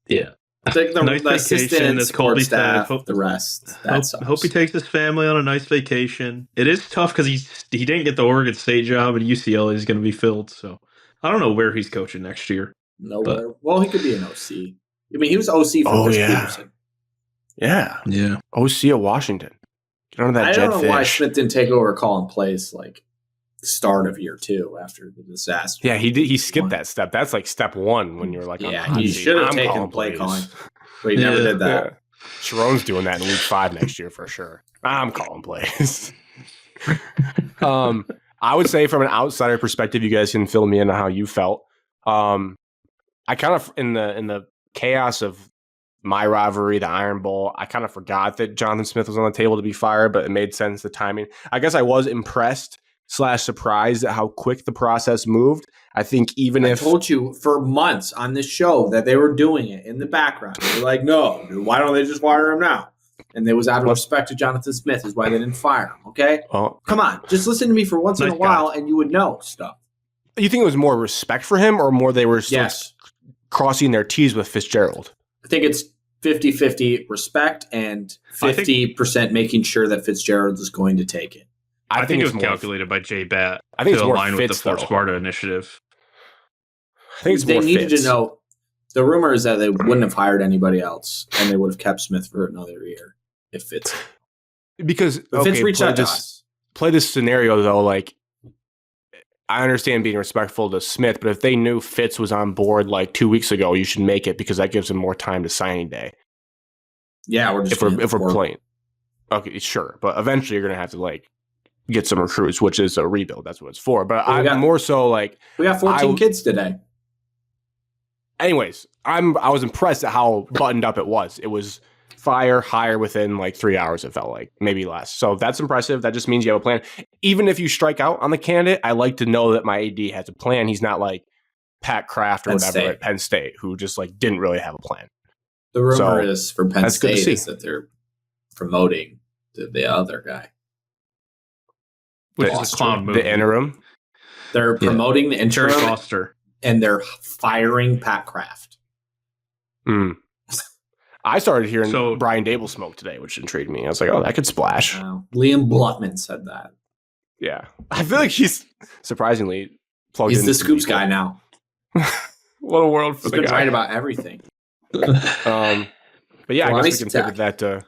[SPEAKER 2] Yeah.
[SPEAKER 3] Nice vacation, as Colby said. The rest.
[SPEAKER 2] Hope he takes his family on a nice vacation. It is tough because he didn't get the Oregon State job, and UCLA is going to be filled. So I don't know where he's coaching next year.
[SPEAKER 3] Nowhere. Well, he could be an OC. I mean, he was OC for Chris Peterson.
[SPEAKER 1] Yeah. OC at Washington. Get on that jet fish. I don't know why
[SPEAKER 3] Smith didn't take over calling plays like the start of year 2 after the disaster.
[SPEAKER 1] Yeah, he did. He skipped that step. That's like step 1 when you're like,
[SPEAKER 3] he should have taken play calling, but he never did that.
[SPEAKER 1] Yeah. Sharon's doing that in week 5 next year for sure. I'm calling plays. I would say from an outsider perspective, you guys can fill me in on how you felt. I kind of in the chaos of my rivalry, the Iron Bowl, I kind of forgot that Jonathan Smith was on the table to be fired, but it made sense, the timing. I guess I was impressed / surprised at how quick the process moved. I think I told you for months on this show that they were doing it in the background. They were like, no, why don't they just fire him now? And it was out of respect to Jonathan Smith is why they didn't fire him, okay? Come on, just listen to me for once in a while and you would know stuff. You think it was more respect for him or more they were crossing their T's with Fitzgerald?
[SPEAKER 3] I think it's 50-50 respect and 50% making sure that Fitzgerald is going to take it.
[SPEAKER 2] I think it was calculated by Jay Batt.
[SPEAKER 1] I think
[SPEAKER 2] to
[SPEAKER 1] it's more
[SPEAKER 2] align
[SPEAKER 1] Fitz,
[SPEAKER 2] with the Fort Sparta initiative.
[SPEAKER 1] I think it's
[SPEAKER 3] they
[SPEAKER 1] more
[SPEAKER 3] needed
[SPEAKER 1] Fitz.
[SPEAKER 3] to know. The rumor is that they wouldn't have hired anybody else, and they would have kept Smith for another year if Fitz.
[SPEAKER 1] Because
[SPEAKER 3] Fitz reached out to us.
[SPEAKER 1] Play this scenario though, like I understand being respectful to Smith, but if they knew Fitz was on board like 2 weeks ago, you should make it because that gives them more time to signing day.
[SPEAKER 3] Yeah,
[SPEAKER 1] if we're playing. Okay, sure, but eventually you're gonna have to like get some recruits, which is a rebuild. That's what it's for. But I'm more so like
[SPEAKER 3] we got 14 kids today.
[SPEAKER 1] Anyways, I was impressed at how buttoned up it was. It was hire within like 3 hours. It felt like maybe less. So that's impressive. That just means you have a plan. Even if you strike out on the candidate, I like to know that my AD has a plan. He's not like Pat Kraft or whatever at Penn State, who just like didn't really have a plan.
[SPEAKER 3] The rumor is for Penn State is that they're promoting the other guy.
[SPEAKER 2] Which is a clown move.
[SPEAKER 1] The interim.
[SPEAKER 3] They're promoting the interim,
[SPEAKER 2] Foster,
[SPEAKER 3] and they're firing Pat Kraft.
[SPEAKER 1] I started hearing Brian Dable smoke today, which intrigued me. I was like, oh, that could splash.
[SPEAKER 3] Liam Blutman said that.
[SPEAKER 1] Yeah. I feel like he's surprisingly plugged in.
[SPEAKER 3] He's the Scoops guy now.
[SPEAKER 1] What a world for the guy.
[SPEAKER 3] Right about everything.
[SPEAKER 1] But yeah, I guess we can pivot that to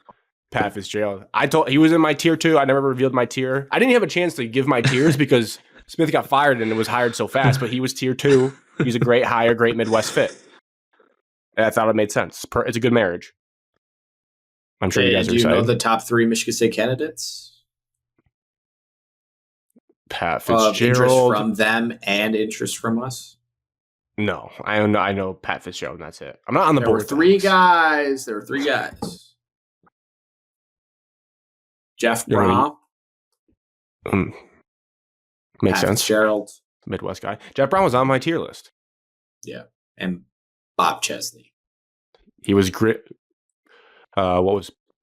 [SPEAKER 1] Pat Fitzgerald. He was in my tier 2. I never revealed my tier. I didn't have a chance to give my tiers because Smith got fired and it was hired so fast, but he was tier 2. He's a great hire, great Midwest fit. And I thought it made sense. It's a good marriage. I'm sure you guys are excited.
[SPEAKER 3] Do you know the top 3 Michigan State candidates?
[SPEAKER 1] Pat Fitzgerald.
[SPEAKER 3] Interest from them and interest from us?
[SPEAKER 1] No. I know Pat Fitzgerald, and that's it. I'm not on the board.
[SPEAKER 3] There were 3 guys. Jeff Brom.
[SPEAKER 1] Makes sense.
[SPEAKER 3] Fitzgerald.
[SPEAKER 1] Midwest guy. Jeff Brown was on my tier list.
[SPEAKER 3] Yeah. And Bob Chesney.
[SPEAKER 1] He was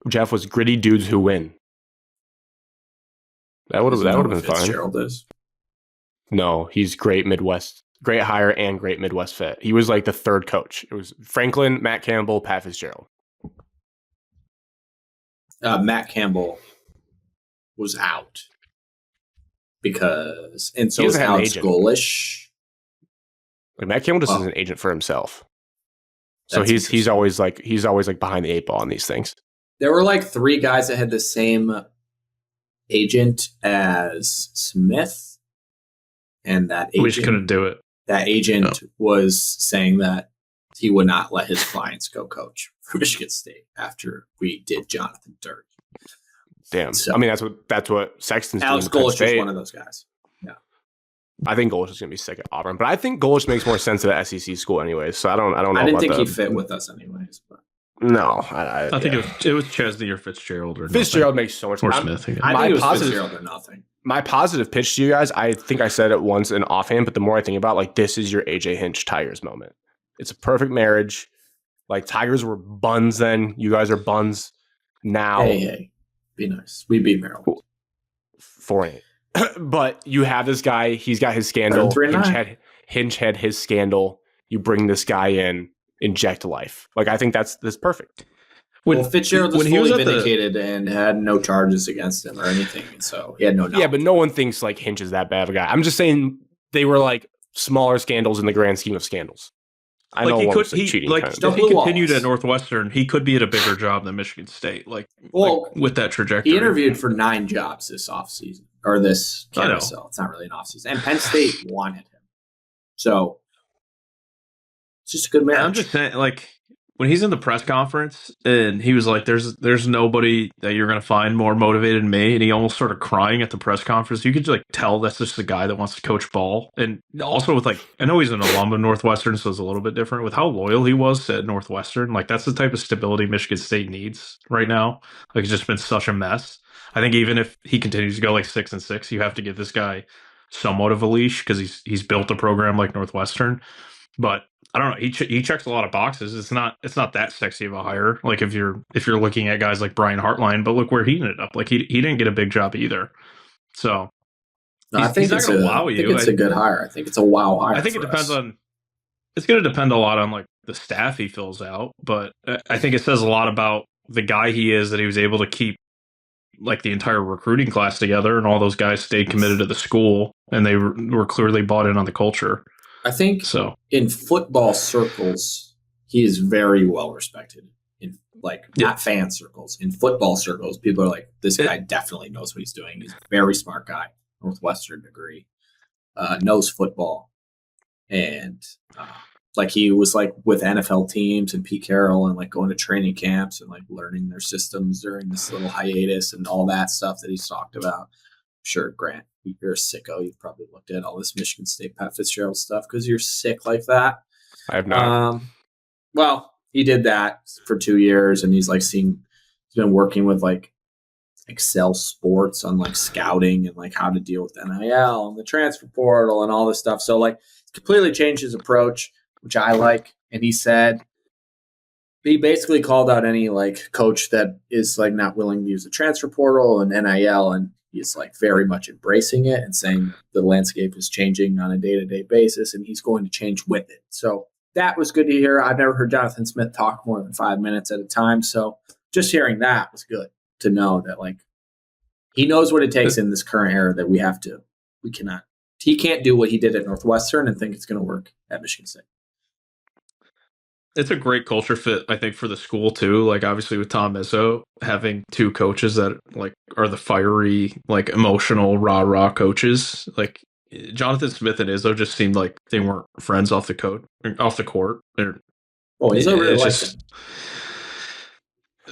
[SPEAKER 1] Jeff was gritty dudes who win. That would have been fun.
[SPEAKER 3] Fitzgerald is.
[SPEAKER 1] No, he's great hire and great Midwest fit. He was like the 3rd coach. It was Franklin, Matt Campbell, Pat Fitzgerald.
[SPEAKER 3] Matt Campbell was out because, and so was Alex Golish.
[SPEAKER 1] Like Matt Campbell just is an agent for himself. So he's always like behind the 8 ball on these things.
[SPEAKER 3] There were like 3 guys that had the same agent as Smith, and that agent
[SPEAKER 2] we just couldn't do it.
[SPEAKER 3] That agent was saying that he would not let his clients go coach for Michigan State after we did Jonathan dirty.
[SPEAKER 1] Damn. So, I mean, that's what Sexton's
[SPEAKER 3] Alex
[SPEAKER 1] doing.
[SPEAKER 3] Golish was one of those guys. Yeah.
[SPEAKER 1] I think Golish is going to be sick at Auburn, but I think Golish makes more sense at an SEC school anyways. So I don't know.
[SPEAKER 3] I didn't think he fit with us anyways. But.
[SPEAKER 1] No,
[SPEAKER 2] I think it was Chesney or Fitzgerald or
[SPEAKER 1] Fitzgerald
[SPEAKER 2] nothing.
[SPEAKER 1] makes so much
[SPEAKER 2] more
[SPEAKER 1] more
[SPEAKER 2] Smith.
[SPEAKER 3] I think it was Fitzgerald or nothing.
[SPEAKER 1] My positive pitch to you guys, I think I said it once in offhand, but the more I think about, like, this is your AJ Hinch Tigers moment. It's a perfect marriage. Like, Tigers were buns then. You guys are buns now.
[SPEAKER 3] Hey, be nice. We beat Maryland
[SPEAKER 1] 4-8. But you have this guy. He's got his scandal. Hinch had his scandal. You bring this guy in, inject life. Like, I think that's perfect.
[SPEAKER 3] Fitzgerald was fully vindicated and had no charges against him or anything, so he had no knowledge.
[SPEAKER 1] Yeah, but no one thinks like Hinch is that bad of a guy. I'm just saying they were like smaller scandals in the grand scheme of scandals. I know one was cheating.
[SPEAKER 2] Like, if he continued at Northwestern, he could be at a bigger job than Michigan State. Like with that trajectory.
[SPEAKER 3] He interviewed for 9 jobs this offseason, or this carousel. It's not really an offseason. And Penn State wanted him. So it's just a good match.
[SPEAKER 2] I'm just saying, like, when he's in the press conference and he was like, there's nobody that you're going to find more motivated than me. And he almost started crying at the press conference. You could like tell that's just the guy that wants to coach ball. And also with like, I know he's an alum of Northwestern, so it's a little bit different with how loyal he was at Northwestern. Like that's the type of stability Michigan State needs right now. Like it's just been such a mess. I think even if he continues to go like 6-6, you have to give this guy somewhat of a leash because he's built a program like Northwestern. But I don't know. He checks a lot of boxes. It's not that sexy of a hire. Like if you're looking at guys like Brian Hartline, but look where he ended up. Like he didn't get a big job either. So
[SPEAKER 3] I think it's a good hire. I think it's a wow hire.
[SPEAKER 2] I think it depends on. It's going to depend a lot on like the staff he fills out, but I think it says a lot about the guy he is that he was able to keep like the entire recruiting class together, and all those guys stayed committed to the school, and they were clearly bought in on the culture.
[SPEAKER 3] I think in football circles, he is very well respected. In not fan circles, in football circles, people are like, this guy definitely knows what he's doing. He's a very smart guy, Northwestern degree, knows football, and like he was like with NFL teams and Pete Carroll and like going to training camps and like learning their systems during this little hiatus and all that stuff that he's talked about. Sure, Grant, you're a sicko. You've probably looked at all this Michigan State Pat Fitzgerald stuff because you're sick like that.
[SPEAKER 1] I have not.
[SPEAKER 3] Well, he did that for 2 years, and he's been working with like Excel Sports on like scouting and like how to deal with NIL and the transfer portal and all this stuff. So like, it's completely changed his approach, which I like. And he basically called out any like coach that is like not willing to use the transfer portal and NIL, and he's like very much embracing it and saying the landscape is changing on a day-to-day basis and he's going to change with it. So that was good to hear. I've never heard Jonathan Smith talk more than 5 minutes at a time. So just hearing that was good to know that like he knows what it takes in this current era that he can't do what he did at Northwestern and think it's going to work at Michigan State.
[SPEAKER 2] It's a great culture fit, I think, for the school too. Like obviously with Tom Izzo, having 2 coaches that like are the fiery, like emotional, rah coaches. Like Jonathan Smith and Izzo just seemed like they weren't friends off the court.
[SPEAKER 3] Izzo really likes him.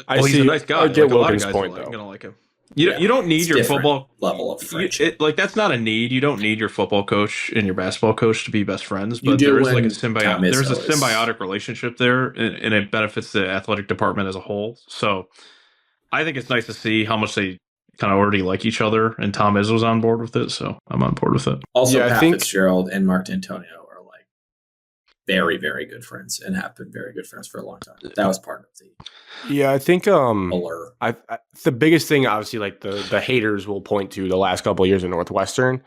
[SPEAKER 2] He's a nice guy.
[SPEAKER 1] I get
[SPEAKER 2] like,
[SPEAKER 1] Wilkins' point though.
[SPEAKER 2] Gonna like him. You don't need your football
[SPEAKER 3] level of friendship.
[SPEAKER 2] Like that's not a need. You don't need your football coach and your basketball coach to be best friends. But there is like a symbiotic relationship there, and it benefits the athletic department as a whole. So I think it's nice to see how much they kind of already like each other, and Tom Izzo's on board with it. So I'm on board with it.
[SPEAKER 3] Also, Pat Fitzgerald and Mark D'Antonio are like very, very good friends and have been very good friends for a long time. That was part of the.
[SPEAKER 1] Yeah, I think the biggest thing, obviously, like the haters will point to the last couple of years in Northwestern.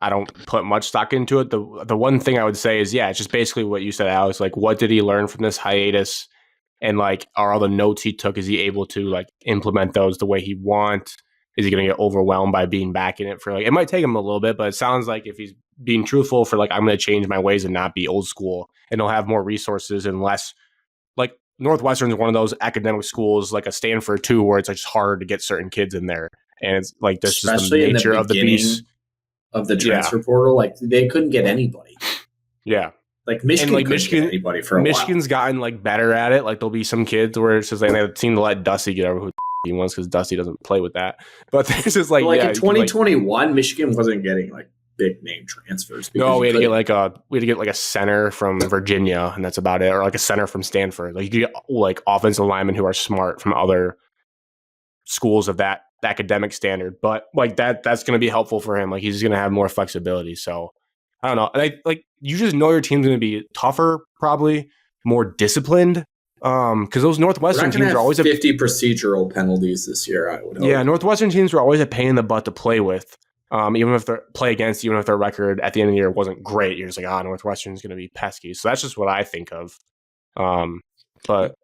[SPEAKER 1] I don't put much stock into it. The one thing I would say is, it's just basically what you said, Alex. Like, what did he learn from this hiatus? And like, are all the notes he took, is he able to like implement those the way he wants? Is he going to get overwhelmed by being back in it for like? It might take him a little bit, but it sounds like if he's being truthful for like, I'm going to change my ways and not be old school, and he'll have more resources and less like. Northwestern is one of those academic schools like a Stanford too, where it's just hard to get certain kids in there, and it's like that's just the nature of the beast
[SPEAKER 3] of the transfer portal. Like they couldn't get anybody.
[SPEAKER 1] Yeah,
[SPEAKER 3] like Michigan couldn't get anybody for a while.
[SPEAKER 1] Michigan's gotten like better at it. Like there'll be some kids where it's just like they seem to let Dusty get over who he wants because Dusty doesn't play with that. But there's just like
[SPEAKER 3] in 2021, Michigan wasn't getting like big name transfers.
[SPEAKER 1] No, we had to get like a center from Virginia, and that's about it, or like a center from Stanford. Like you get like offensive linemen who are smart from other schools of that academic standard, but like that's going to be helpful for him. Like he's going to have more flexibility. So I don't know. And you just know your team's going to be tougher, probably more disciplined. Because those Northwestern teams are always
[SPEAKER 3] 50 procedural penalties this year, I would hope.
[SPEAKER 1] Yeah, Northwestern teams were always a pain in the butt to play with. Even if their record at the end of the year wasn't great, you're just like, Northwestern's going to be pesky. So that's just what I think of. But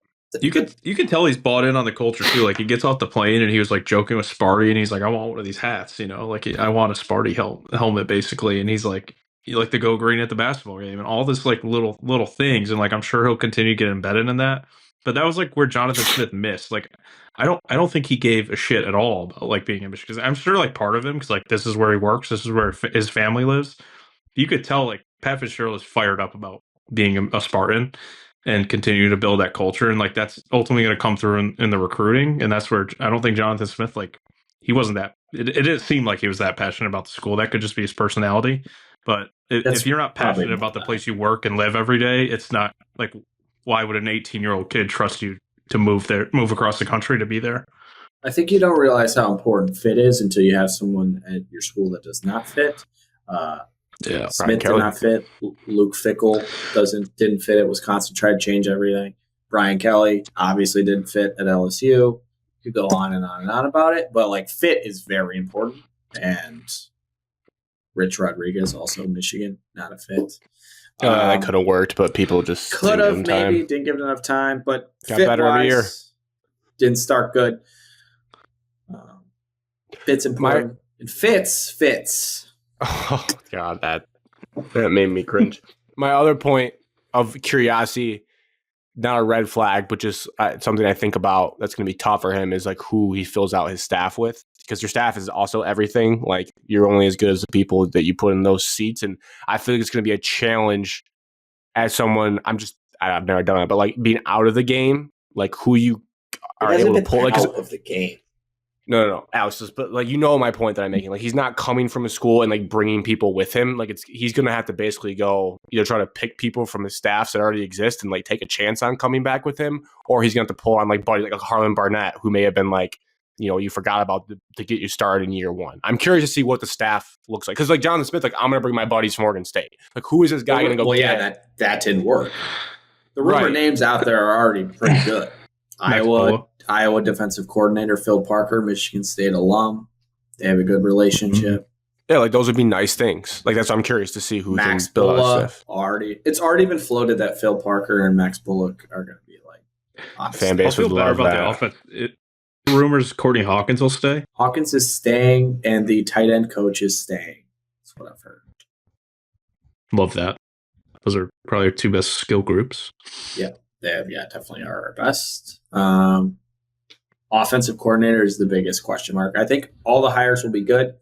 [SPEAKER 2] you could tell he's bought in on the culture too. Like he gets off the plane and he was like joking with Sparty, and he's like, I want one of these hats, like I want a Sparty helmet basically. And he's like, you like to go green at the basketball game and all this like little things. And like, I'm sure he'll continue to get embedded in that. But that was like where Jonathan Smith missed. Like, I don't think he gave a shit at all about like being in Michigan. Because I'm sure like part of him, because like this is where he works, this is where his family lives. You could tell like Pat Fitzgerald is fired up about being a Spartan and continue to build that culture. And like that's ultimately going to come through in the recruiting. And that's where I don't think Jonathan Smith, like he wasn't that, it didn't seem like he was that passionate about the school. That could just be his personality. But if you're not passionate about the place you work and live every day, it's not like, why would an 18-year-old kid trust you to move across the country to be there?
[SPEAKER 3] I think you don't realize how important fit is until you have someone at your school that does not fit. Smith did not fit. Luke Fickell didn't fit at Wisconsin. Tried to change everything. Brian Kelly obviously didn't fit at LSU. You could go on and on and on about it, but like fit is very important. And Rich Rodriguez, also Michigan, not a fit.
[SPEAKER 1] That could have worked, but people just
[SPEAKER 3] didn't give it enough time. But
[SPEAKER 1] got better every year.
[SPEAKER 3] Didn't start good. Fit's important. And Fitz.
[SPEAKER 1] Oh God, that made me cringe. My other point of curiosity, not a red flag, but just something I think about that's going to be tough for him is like who he fills out his staff with, because your staff is also everything. Like you're only as good as the people that you put in those seats, and I feel like it's going to be a challenge as someone. I've never done it, but like being out of the game, like who you are able to pull
[SPEAKER 3] out of the game.
[SPEAKER 1] No, Alex, but like my point that I'm making. Like he's not coming from a school and like bringing people with him. Like he's gonna have to basically go either try to pick people from his staffs that already exist and like take a chance on coming back with him, or he's gonna have to pull on like buddy like a Harlan Barnett who may have been like you forgot about to get you started in year one. I'm curious to see what the staff looks like, because like Jonathan Smith, like I'm gonna bring my buddies from Oregon State. Like who is this guy gonna go?
[SPEAKER 3] Well, yeah, that didn't work. The rumor names out there are already pretty good. Iowa defensive coordinator Phil Parker, Michigan State alum. They have a good relationship.
[SPEAKER 1] Yeah, like those would be nice things. Like that's why I'm curious to see who
[SPEAKER 3] Max
[SPEAKER 1] can build
[SPEAKER 3] stuff. It's already been floated that Phil Parker and Max Bullock are going to be like
[SPEAKER 1] fan base.
[SPEAKER 2] I'll feel better about the offense. Rumors Courtney Hawkins will stay.
[SPEAKER 3] Hawkins is staying, and the tight end coach is staying. That's what I've heard.
[SPEAKER 2] Love that. Those are probably our two best skill groups.
[SPEAKER 3] Yeah, definitely are our best. Offensive coordinator is the biggest question mark. I think all the hires will be good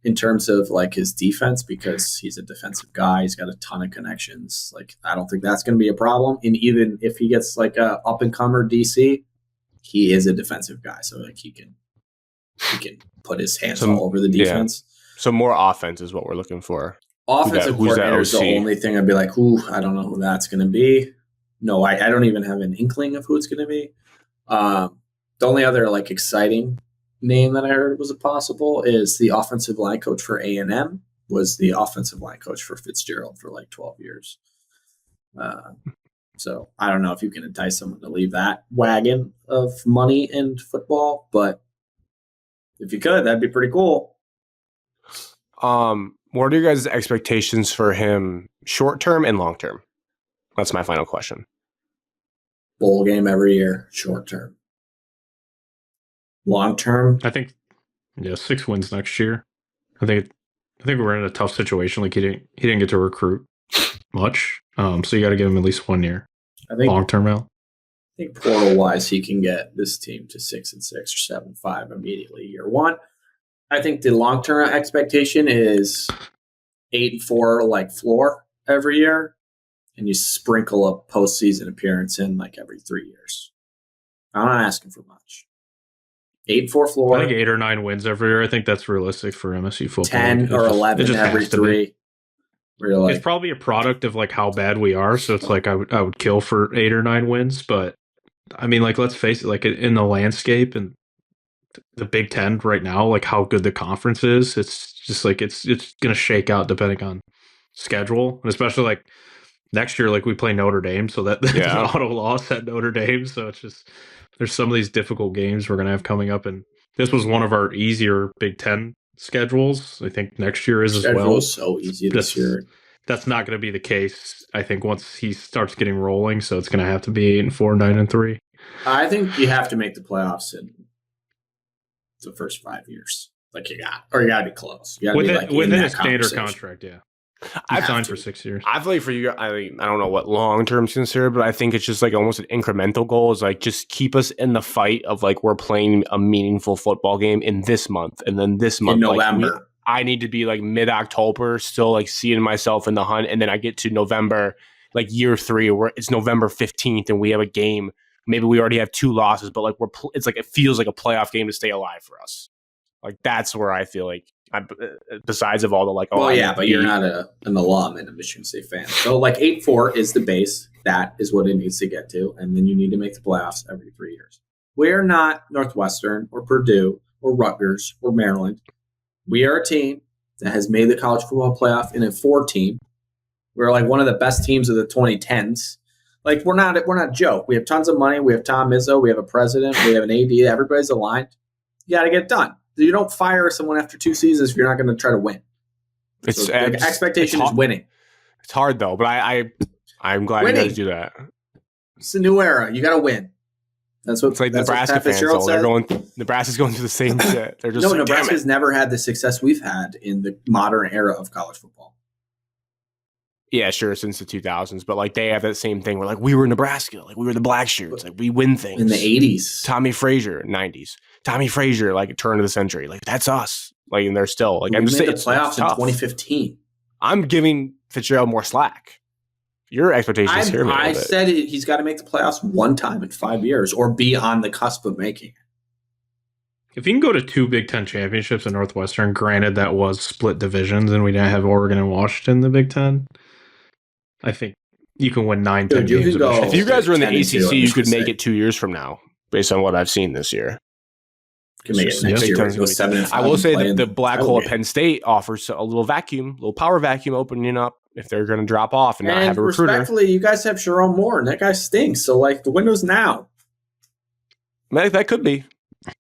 [SPEAKER 3] in terms of like his defense, because he's a defensive guy. He's got a ton of connections. Like I don't think that's going to be a problem. And even if he gets like a up and comer DC, he is a defensive guy, so like he can put his hands all over the defense.
[SPEAKER 1] Yeah. So more offense is what we're looking for.
[SPEAKER 3] Offensive coordinator is the only thing I'd be like, I don't know who that's going to be. No, I don't even have an inkling of who it's going to be. The only other like exciting name that I heard was possible is the offensive line coach for A&M was the offensive line coach for Fitzgerald for like 12 years. So I don't know if you can entice someone to leave that wagon of money in football, but if you could, that'd be pretty cool.
[SPEAKER 1] What are your guys' expectations for him short term and long term? That's my final question.
[SPEAKER 3] Bowl game every year, short term. Long term,
[SPEAKER 2] I think 6 wins next year. I think we're in a tough situation. Like he didn't get to recruit much, so you got to give him at least 1 year.
[SPEAKER 3] I think
[SPEAKER 2] long term out.
[SPEAKER 3] I think portal wise, he can get this team to 6-6 or 7-5 immediately year one. I think the long term expectation is 8-4 like floor every year, and you sprinkle a postseason appearance in like every 3 years. I'm not asking for much. 8-4
[SPEAKER 2] I
[SPEAKER 3] floor.
[SPEAKER 2] think 8 or 9 wins every year. I think that's realistic for MSU football.
[SPEAKER 3] 10 or 11 every 3.
[SPEAKER 2] It's probably a product of like how bad we are. So it's like I would kill for 8 or 9 wins, but I mean, like, let's face it, like in the landscape and the Big Ten right now, like how good the conference is, it's just like it's gonna shake out depending on schedule, and especially like next year, like we play Notre Dame, so that's an auto loss at Notre Dame. So it's just there's some of these difficult games we're gonna have coming up, and this was one of our easier Big Ten schedules. I think next year is as well.
[SPEAKER 3] Schedule is so easy this year.
[SPEAKER 2] That's not going to be the case, I think, once he starts getting rolling. So it's going to have to be 8-4, 9-3.
[SPEAKER 3] I think you have to make the playoffs in the first 5 years. Like you got to be close. You gotta be
[SPEAKER 2] within a standard contract, yeah. I've signed for 6 years.
[SPEAKER 1] I feel like for you, I don't know what long term is considered, but I think it's just like almost an incremental goal. Is like just keep us in the fight of like we're playing a meaningful football game in this month, and then this month
[SPEAKER 3] in November.
[SPEAKER 1] Like, I need to be like mid-October, still like seeing myself in the hunt, and then I get to November, like year 3, where it's November 15th, and we have a game. Maybe we already have 2 losses, but like it's like it feels like a playoff game to stay alive for us. Like that's where I feel like, besides of all the like,
[SPEAKER 3] but you're not an alum and a Michigan State fan, so like 8-4 is the base. That is what it needs to get to, and then you need to make the playoffs every 3 years. We're not Northwestern or Purdue or Rutgers or Maryland. We are a team that has made the college football playoff in a 4 team. We're like one of the best teams of the 2010s. Like we're not a joke. We have tons of money. We have Tom Izzo. We have a president. We have an AD. Everybody's aligned. You got to get it done. You don't fire someone after 2 seasons if you're not going to try to win. So the expectation is winning.
[SPEAKER 1] It's hard though, but I'm glad you guys do that.
[SPEAKER 3] It's a new era. You got to win. That's what
[SPEAKER 1] it's like Nebraska fans. Nebraska's going through the same shit. They're just
[SPEAKER 3] Nebraska's never had the success we've had in the modern era of college football.
[SPEAKER 1] Yeah, sure, since the 2000s, but like they have that same thing where like we were Nebraska, like we were the Black Shirts, like we win things
[SPEAKER 3] in the 80s.
[SPEAKER 1] Tommy Frazier, 90s. Tommy Frazier, like turn of the century, like that's us. Like, and they're still like I'm just saying,
[SPEAKER 3] the playoffs in 2015.
[SPEAKER 1] I'm giving Fitzgerald more slack. Your expectations here.
[SPEAKER 3] I said he's got to make the playoffs 1 time in 5 years or be on the cusp of making it.
[SPEAKER 2] If you can go to 2 Big Ten championships in Northwestern, granted that was split divisions and we didn't have Oregon and Washington in the Big Ten, I think you can win 9, 10 games.
[SPEAKER 1] If you guys were in the ACC, you could make it 2 years from now, based on what I've seen this year.
[SPEAKER 3] Can make it next year.
[SPEAKER 1] I will say that the black hole at Penn State offers a little power vacuum opening up if they're going to drop off and not have a recruiter.
[SPEAKER 3] Respectfully, you guys have Jerome Moore, and that guy stinks. So, like, the window's now.
[SPEAKER 1] That could be.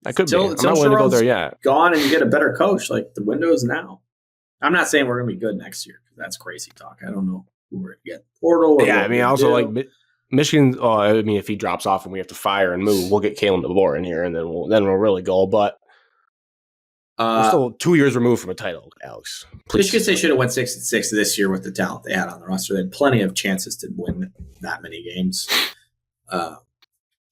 [SPEAKER 1] That could be. I'm not willing to go there yet.
[SPEAKER 3] Gone and you get a better coach. Like, the window's now. I'm not saying we're going to be good next year because that's crazy talk. I don't know who we're going to get. Portal.
[SPEAKER 1] Yeah, I mean, also like Michigan. I mean, if he drops off and we have to fire and move, we'll get Kalen DeBoer in here, and then we'll really go. But we're still 2 years removed from a title, Alex.
[SPEAKER 3] Michigan State should have went 6-6 this year with the talent they had on the roster. They had plenty of chances to win that many games.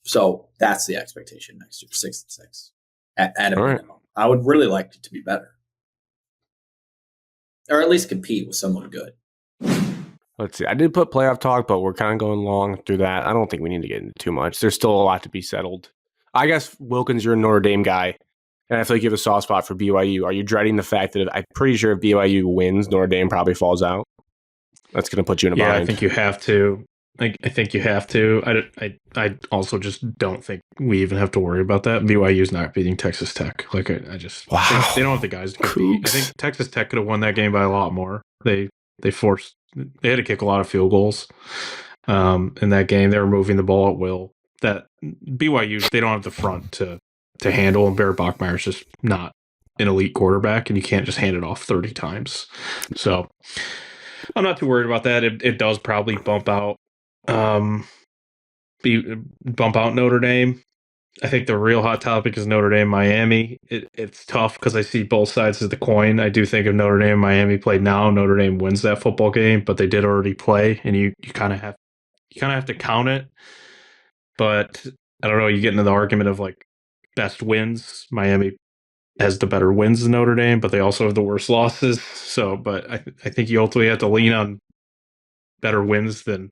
[SPEAKER 3] So that's the expectation next year, 6-6 at a minimum. Right. I would really like it to be better, or at least compete with someone good.
[SPEAKER 1] Let's see. I did put playoff talk, but we're kind of going long through that. I don't think we need to get into too much. There's still a lot to be settled. I guess, Wilkins, you're a Notre Dame guy, and I feel like you have a soft spot for BYU. Are you dreading the fact that I'm pretty sure if BYU wins, Notre Dame probably falls out? That's going to put you in a bind.
[SPEAKER 2] Yeah, I think you have to. I think you have to. I also just don't think we even have to worry about that. BYU's not beating Texas Tech. Like I just they don't have the guys to compete. I think Texas Tech could have won that game by a lot more. They had to kick a lot of field goals in that game. They were moving the ball at will. That BYU, they don't have the front to handle, and Barrett Bachmeier's just not an elite quarterback, and you can't just hand it off 30 times. So I'm not too worried about that. It does probably bump out Notre Dame. I think the real hot topic is Notre Dame Miami. It's tough because I see both sides of the coin. I do think if Notre Dame Miami played now, Notre Dame wins that football game, but they did already play, and you kind of have to count it. But I don't know. You get into the argument of like best wins. Miami has the better wins than Notre Dame, but they also have the worst losses. So, but I think you ultimately have to lean on better wins than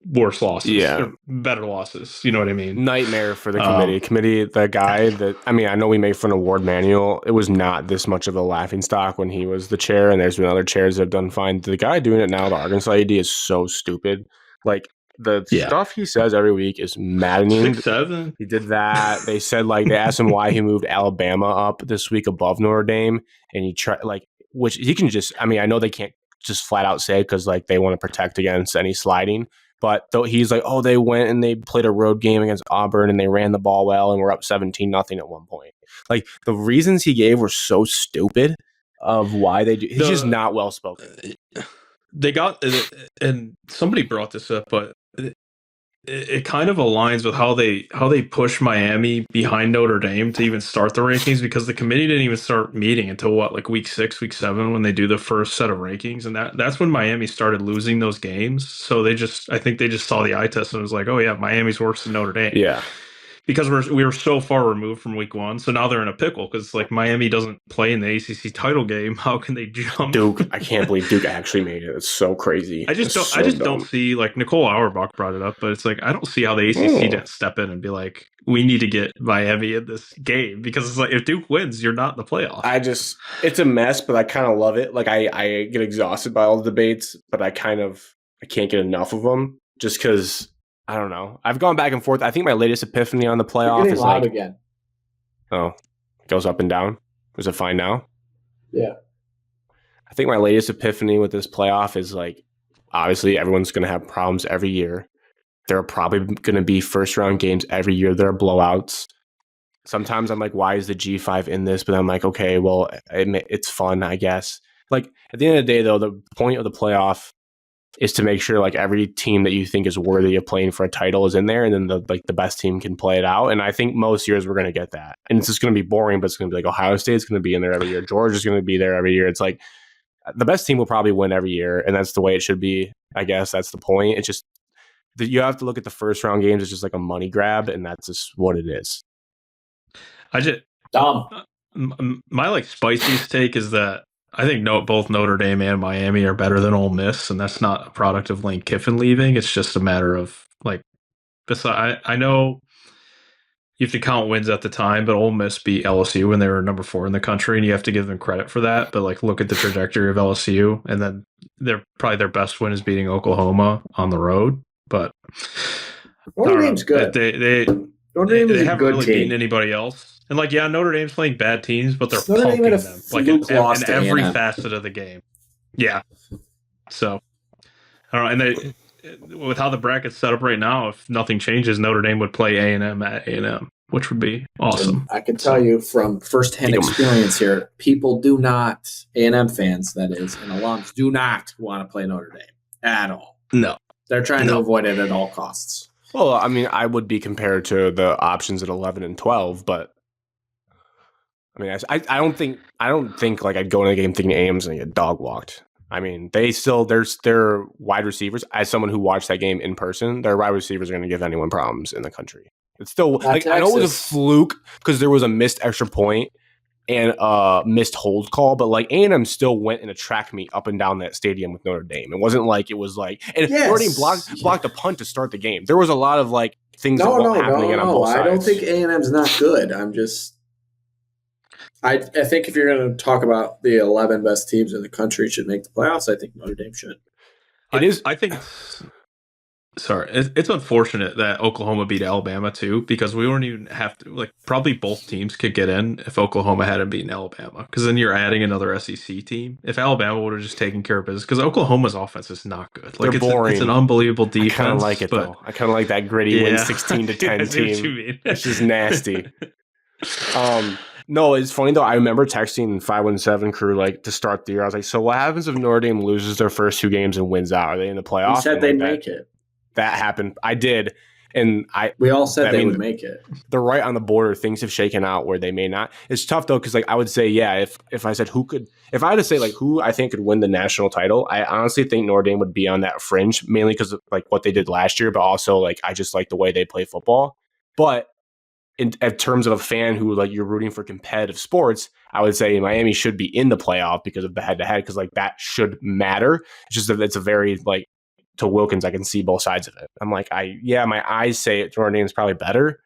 [SPEAKER 2] worse losses.
[SPEAKER 1] Yeah.
[SPEAKER 2] They're better losses. You know what I mean?
[SPEAKER 1] Nightmare for the committee. The guy that, I mean, I know we make fun of Ward Manuel. It was not this much of a laughing stock when he was the chair, and there's been other chairs that have done fine. The guy doing it now, the Arkansas AD, is so stupid. Like, the stuff he says every week is maddening.
[SPEAKER 2] 6'7".
[SPEAKER 1] He did that. They said, like, they asked him why he moved Alabama up this week above Notre Dame, and he tried, like, which he can just, I mean, I know they can't just flat out say because, like, they want to protect against any sliding. But though he's like, oh, they went and they played a road game against Auburn and they ran the ball well and were up 17-0 at one point. Like, the reasons he gave were so stupid of why they do. He's just not well spoken.
[SPEAKER 2] They got, and somebody brought this up, but it kind of aligns with how they push Miami behind Notre Dame to even start the rankings, because the committee didn't even start meeting until like week 6, week 7 when they do the first set of rankings, and that's when Miami started losing those games. So I think they just saw the eye test and was like, oh yeah, Miami's worse than Notre Dame.
[SPEAKER 1] Yeah.
[SPEAKER 2] Because we were so far removed from week 1, so now they're in a pickle because like Miami doesn't play in the ACC title game. How can they jump?
[SPEAKER 1] Duke, I can't believe Duke actually made it. It's so crazy.
[SPEAKER 2] I just don't see, like, Nicole Auerbach brought it up, but it's like I don't see how the ACC didn't step in and be like, we need to get Miami in this game, because it's like if Duke wins, you're not in the playoff.
[SPEAKER 1] It's a mess, but I kind of love it. Like, I get exhausted by all the debates, but I can't get enough of them just because. I don't know. I've gone back and forth. I think my latest epiphany on the playoff is
[SPEAKER 3] loud
[SPEAKER 1] like
[SPEAKER 3] again.
[SPEAKER 1] Oh, it goes up and down. Is it fine now?
[SPEAKER 3] Yeah.
[SPEAKER 1] I think my latest epiphany with this playoff is like, obviously everyone's going to have problems every year. There are probably going to be first round games every year. There are blowouts. Sometimes I'm like, why is the G5 in this? But I'm like, okay, well, it's fun, I guess. Like, at the end of the day, though, the point of the playoff is to make sure like every team that you think is worthy of playing for a title is in there, and then the best team can play it out. And I think most years we're going to get that. And it's just going to be boring, but it's going to be like Ohio State's going to be in there every year. Georgia's going to be there every year. It's like the best team will probably win every year, and that's the way it should be. I guess that's the point. It's just that you have to look at the first round games as just like a money grab, and that's just what it is.
[SPEAKER 2] My like spiciest take is that I think both Notre Dame and Miami are better than Ole Miss, and that's not a product of Lane Kiffin leaving. It's just a matter of like, I know you have to count wins at the time, but Ole Miss beat LSU when they were number 4 in the country, and you have to give them credit for that. But like, look at the trajectory of LSU, and then their best win is beating Oklahoma on the road. But
[SPEAKER 3] Notre Dame's good.
[SPEAKER 2] They haven't really beaten anybody else. And like, yeah, Notre Dame's playing bad teams, but they're punking them like in every facet of the game. Yeah. So I don't know. And with how the bracket's set up right now, if nothing changes, Notre Dame would play A&M at A&M, which would be awesome.
[SPEAKER 3] I can tell you from firsthand experience here, people do not, A&M fans, that is, and alums do not want to play Notre Dame at all.
[SPEAKER 2] No.
[SPEAKER 3] They're trying to avoid it at all costs.
[SPEAKER 1] Well, I mean, I would be compared to the options at 11 and 12, but I mean, I don't think like I'd go in a game thinking A&M's going to get dog walked. I mean, their wide receivers, as someone who watched that game in person, their wide receivers are going to give anyone problems in the country. It's still like, I know it was a fluke because there was a missed extra point and a missed hold call, but like A&M still went in a track meet up and down that stadium with Notre Dame. It wasn't like it was like, and Notre Dame blocked a punt to start the game. There was a lot of like things happening on both sides.
[SPEAKER 3] I don't think A&M's not good. I think if you're going to talk about the 11 best teams in the country should make the playoffs, I think Notre Dame should.
[SPEAKER 2] I think. Sorry, it's unfortunate that Oklahoma beat Alabama too, because we wouldn't even have to, like, probably both teams could get in if Oklahoma hadn't beaten Alabama, because then you're adding another SEC team. If Alabama would have just taken care of business, because Oklahoma's offense is not good. Like, it's an unbelievable defense.
[SPEAKER 1] I kind of like it though. I kind of like that gritty win 16-10 team. It's just nasty. No, it's funny though. I remember texting 517 crew like to start the year. I was like, so what happens if Notre Dame loses their first 2 games and wins out? Are they in the playoffs?
[SPEAKER 3] You said they'd make it.
[SPEAKER 1] That happened. I did. And
[SPEAKER 3] we all said they would make it.
[SPEAKER 1] They're right on the border. Things have shaken out where they may not. It's tough though, because like I would say, yeah, if I said if I had to say like who I think could win the national title, I honestly think Notre Dame would be on that fringe, mainly because of like what they did last year, but also like I just like the way they play football. But in terms of a fan who like you're rooting for competitive sports, I would say Miami should be in the playoff because of the head-to-head, because like that should matter. It's just that it's a very like to Wilkins, I can see both sides of it. I'm like, my eyes say Notre Dame's probably better,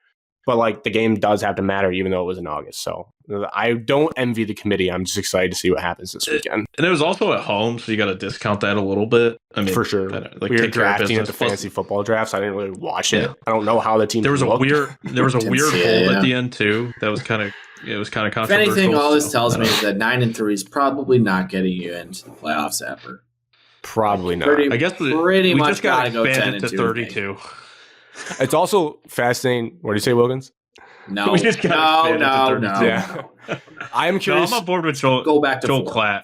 [SPEAKER 1] but like the game does have to matter, even though it was in August. So I don't envy the committee. I'm just excited to see what happens this weekend.
[SPEAKER 2] And it was also at home, so you got to discount that a little bit. I mean,
[SPEAKER 1] for sure.
[SPEAKER 2] Like,
[SPEAKER 1] we were drafting at the fantasy football drafts. I didn't really watch it. I don't know how the team.
[SPEAKER 2] There was
[SPEAKER 1] looked.
[SPEAKER 2] There was a weird hold at the end too. That was kind of. It was kind of controversial.
[SPEAKER 3] If anything, all this tells me is that 9-3 is probably not getting you into the playoffs ever.
[SPEAKER 1] Probably not.
[SPEAKER 2] I guess
[SPEAKER 3] we
[SPEAKER 2] much
[SPEAKER 3] just got to go 10
[SPEAKER 2] to 32.
[SPEAKER 1] It's also fascinating. What do you say, Wilkins?
[SPEAKER 3] No,
[SPEAKER 2] we just got
[SPEAKER 3] no.
[SPEAKER 1] Yeah. I am curious.
[SPEAKER 2] I'm on board with Joel.
[SPEAKER 3] Go back to
[SPEAKER 2] Joel Klatt.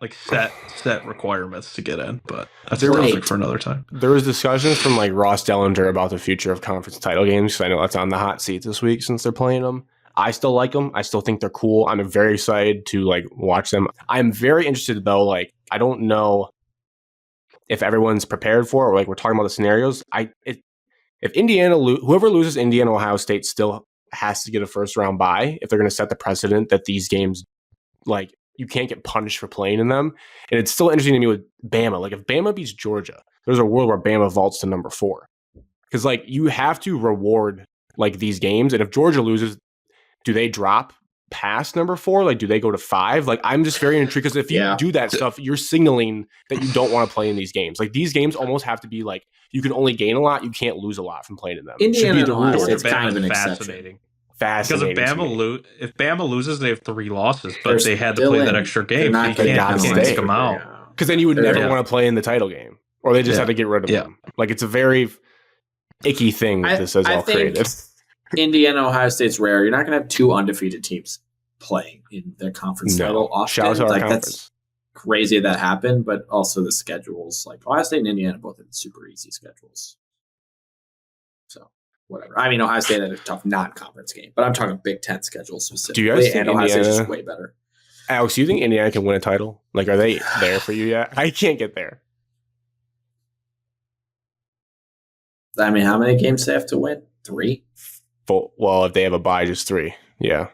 [SPEAKER 2] Like set requirements to get in, but that's for another time.
[SPEAKER 1] There was discussions from like Ross Dellinger about the future of conference title games. Because I know that's on the hot seat this week since they're playing them. I still like them. I still think they're cool. I'm very excited to like watch them. I'm very interested though. Like I don't know if everyone's prepared for it, or like we're talking about the scenarios. If Indiana whoever loses Indiana, Ohio State still has to get a first round bye if they're going to set the precedent that these games like. You can't get punished for playing in them. And it's still interesting to me with Bama. Like if Bama beats Georgia, there's a world where Bama vaults to number 4. Because like you have to reward like these games. And if Georgia loses, do they drop past number 4? Like do they go to 5? Like I'm just very intrigued because if you do that stuff, you're signaling that you don't want to play in these games. Like these games almost have to be like you can only gain a lot, you can't lose a lot from playing in them.
[SPEAKER 3] Indiana and Ohio State's kind of an
[SPEAKER 2] fascinating.
[SPEAKER 1] Because
[SPEAKER 2] if Bama loses, they have 3 losses, but they had to play that extra game.
[SPEAKER 1] You can't take them out. Because then you would never want to play in the title game, or they just have to get rid of them. Like it's a very icky thing that this is all created.
[SPEAKER 3] Indiana, Ohio State's rare. You're not going to have 2 undefeated teams playing in their conference title often.
[SPEAKER 1] Shout out to our conference.
[SPEAKER 3] That's crazy that happened, but also the schedules. Like Ohio State and Indiana both had super easy schedules. So. Whatever. I mean, Ohio State had a tough non-conference game, but I'm talking Big Ten schedule specifically.
[SPEAKER 1] Do you guys think
[SPEAKER 3] Ohio
[SPEAKER 1] Indiana,
[SPEAKER 3] State's just way better?
[SPEAKER 1] Alex, do you think Indiana can win a title? Like, are they there for you yet? I can't get there.
[SPEAKER 3] I mean, how many games do they have to win? 3?
[SPEAKER 1] Well, if they have a bye, just 3. Yeah.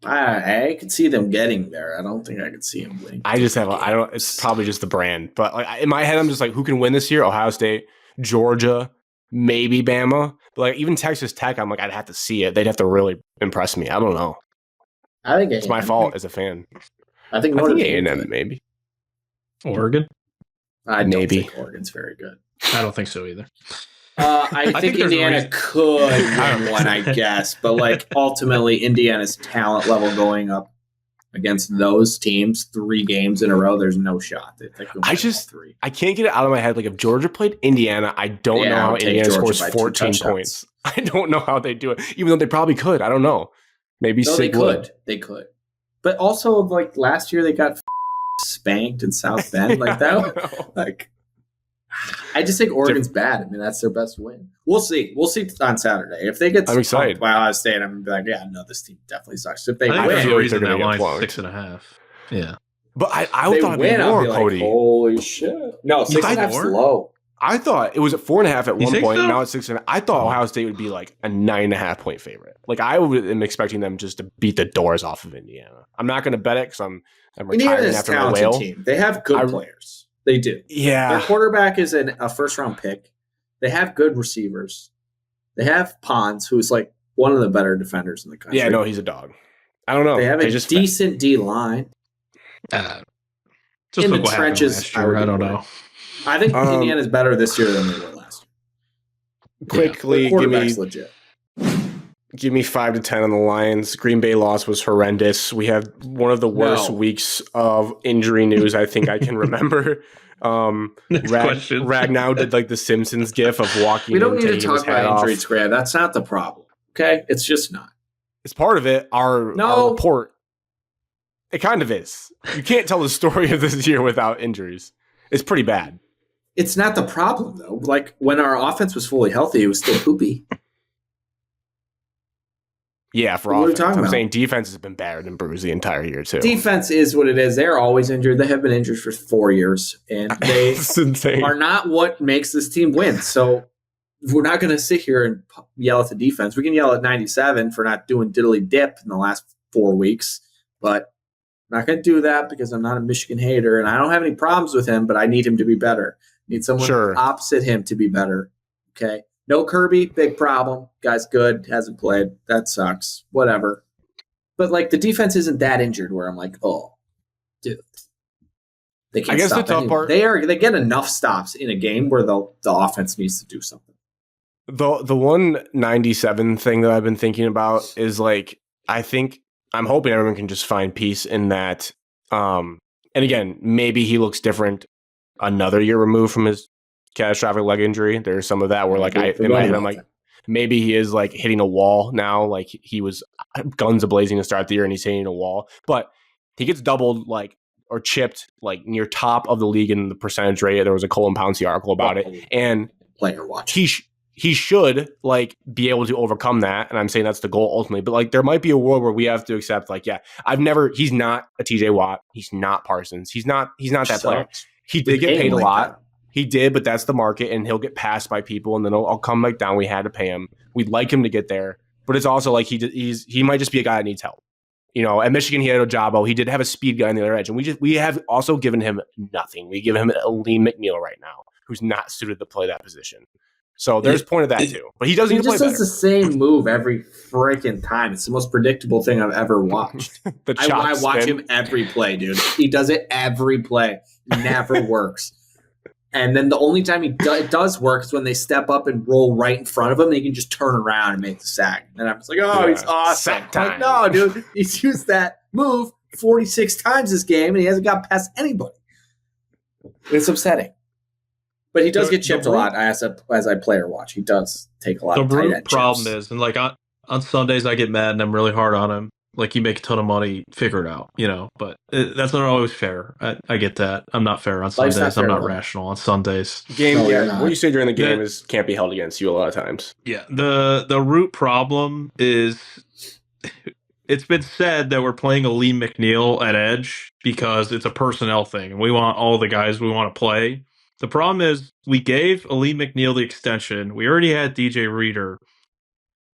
[SPEAKER 3] I could see them getting there. I don't think I could see them winning.
[SPEAKER 1] It's probably just the brand. But like in my head, I'm just like, who can win this year? Ohio State, Georgia, maybe Bama. But like even Texas Tech, I'm like, I'd have to see it. They'd have to really impress me. I don't know.
[SPEAKER 3] I think
[SPEAKER 1] it's my fault as a fan.
[SPEAKER 3] I think
[SPEAKER 1] A&M maybe.
[SPEAKER 2] Oregon?
[SPEAKER 3] I don't think Oregon's very good.
[SPEAKER 2] I don't think so either.
[SPEAKER 3] I think Indiana could win one, I guess. But like ultimately, Indiana's talent level going up against those teams 3 games in a row, there's no shot.
[SPEAKER 1] I can't get it out of my head. Like if Georgia played Indiana, I don't know how Indiana scores 14 points. I don't know how they do it, even though they probably could. I don't know. Maybe
[SPEAKER 3] they could. But also, like last year, they got spanked in South Bend like that. Like, I just think Oregon's bad. I mean, that's their best win. We'll see. We'll see on Saturday. If they get
[SPEAKER 1] I'm excited
[SPEAKER 3] by Ohio State, I'm gonna be like, yeah, no, this team definitely sucks. If they
[SPEAKER 2] win,
[SPEAKER 3] I
[SPEAKER 2] feel like they're going to get 6.5. Yeah,
[SPEAKER 1] but I thought it'd be more, Cody.
[SPEAKER 3] Like, holy shit! No, 6.5 is low.
[SPEAKER 1] I thought it was at 4.5 at one point. So? Now it's 6.5. I thought Ohio State would be like a 9.5 point favorite. Like I am expecting them just to beat the doors off of Indiana. I'm not going to bet it because I'm retiring after my whale.
[SPEAKER 3] Team. They have good players. They do.
[SPEAKER 1] Yeah.
[SPEAKER 3] Their quarterback is a first round pick. They have good receivers. They have Pons, who's like one of the better defenders in the country.
[SPEAKER 1] Yeah, no, he's a dog. I don't know.
[SPEAKER 3] They have a decent D line.
[SPEAKER 2] Just in the trenches. I don't know.
[SPEAKER 3] I think Indiana's better this year than they were last year.
[SPEAKER 1] Quickly,
[SPEAKER 3] legit.
[SPEAKER 1] Give me 5 to 10 on the Lions. Green Bay loss was horrendous. We have one of the worst weeks of injury news I think I can remember. Ragnow did like the Simpsons gif of walking.
[SPEAKER 3] We don't need to talk about injuries, Grant. That's not the problem. Okay, it's just not.
[SPEAKER 1] It's part of it. Our report. It kind of is. You can't tell the story of this year without injuries. It's pretty bad.
[SPEAKER 3] It's not the problem though. Like when our offense was fully healthy, it was still poopy.
[SPEAKER 1] Yeah, for offense. I'm saying defense has been battered and bruised the entire year too.
[SPEAKER 3] Defense is what it is. They're always injured. They have been injured for 4 years, and they are not what makes this team win. So we're not going to sit here and yell at the defense. We can yell at 97 for not doing diddly dip in the last 4 weeks, but I'm not going to do that because I'm not a Michigan hater, and I don't have any problems with him, but I need him to be better. I need someone opposite him to be better. Okay. No Kirby, big problem. Guy's good, hasn't played. That sucks. Whatever. But like the defense isn't that injured where I'm like, oh, dude. They can't stop anyone. They get enough stops in a game where the offense needs to do something.
[SPEAKER 1] The 197 thing that I've been thinking about is like, I'm hoping everyone can just find peace in that. And again, maybe he looks different another year removed from his catastrophic leg injury. There's some of that where like in my head I'm like, maybe he is like hitting a wall now. Like he was guns a-blazing to start the year and he's hitting a wall. But he gets doubled like or chipped like near top of the league in the percentage rate. There was a Colin Pouncey article about it. And
[SPEAKER 3] player watch.
[SPEAKER 1] He should like be able to overcome that. And I'm saying that's the goal ultimately. But like there might be a world where we have to accept like, yeah, he's not a TJ Watt. He's not Parsons. He's not that player. He did get paid a lot. He did, but that's the market and he'll get passed by people and then I'll come back down. We had to pay him. We'd like him to get there, but it's also like he might just be a guy that needs help. You know, at Michigan, he had Ojabo. He did have a speed guy on the other edge. And we have also given him nothing. We give him a Lee McNeil right now, who's not suited to play that position. So there's a point of that too. But he doesn't need to play better. He just does
[SPEAKER 3] the same move every freaking time. It's the most predictable thing I've ever watched. I watch him every play, dude. He does it every play. Never works. And then the only time it does work is when they step up and roll right in front of him. They can just turn around and make the sack. And I'm just like, he's awesome. Like, no, dude, he's used that move 46 times this game, and he hasn't got past anybody. It's upsetting. But he does get chipped a lot as I player watch. He does take a lot of tight end chips.
[SPEAKER 2] The problem is, and like on Sundays I get mad and I'm really hard on him. Like, you make a ton of money, figure it out, you know. But that's not always fair. I get that. I'm not fair on Sundays. I'm not rational on Sundays.
[SPEAKER 1] What you say during the game can't be held against you a lot of times.
[SPEAKER 2] Yeah. The root problem is it's been said that we're playing a Lee McNeil at edge because it's a personnel thing. And we want all the guys we want to play. The problem is we gave Lee McNeil the extension. We already had DJ Reader.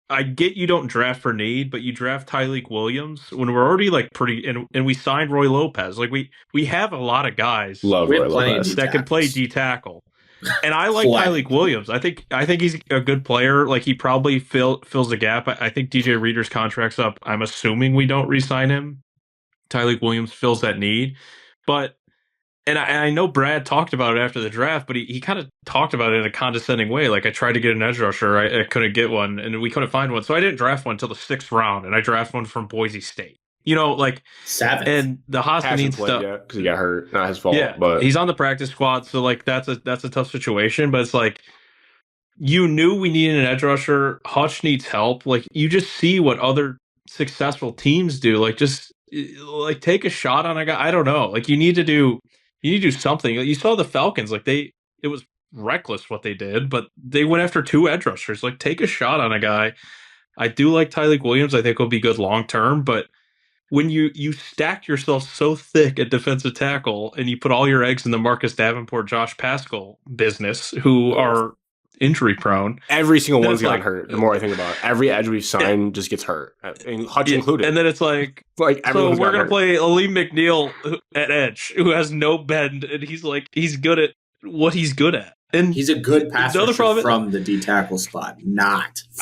[SPEAKER 2] I get you don't draft for need, but you draft Tyleik Williams when we're already like pretty, and we signed Roy Lopez. Like we have a lot of guys that can play D tackle, and I like Tyleik Williams. I think he's a good player. Like he probably fills the gap. I think DJ Reader's contract's up. I'm assuming we don't re-sign him. Tyleik Williams fills that need, but. And I know Brad talked about it after the draft, but he kind of talked about it in a condescending way. Like, I tried to get an edge rusher, I couldn't get one, and we couldn't find one. So I didn't draft one until the 6th round, and I drafted one from Boise State. You know, like
[SPEAKER 3] 7th.
[SPEAKER 2] And the Hoskins stuff
[SPEAKER 1] because he got hurt, not his fault.
[SPEAKER 2] Yeah, but he's on the practice squad, so like that's a tough situation. But it's like you knew we needed an edge rusher. Hutch needs help. Like you just see what other successful teams do. Like just like take a shot on a guy. I don't know. Like you need to do something. You saw the Falcons, like it was reckless what they did, but they went after 2 edge rushers. Like, take a shot on a guy. I do like Tyleik Williams. I think he'll be good long term, but when you stack yourself so thick at defensive tackle and you put all your eggs in the Marcus Davenport, Josh Paschal business, who are injury prone.
[SPEAKER 1] Every single one's gotten hurt. The more I think about it, every edge we've signed just gets hurt, and Hutch included.
[SPEAKER 2] And then it's like so we're gonna play Lee McNeil at edge, who has no bend, and he's good at what he's good at. And
[SPEAKER 3] he's a good pass rusher from the D tackle spot.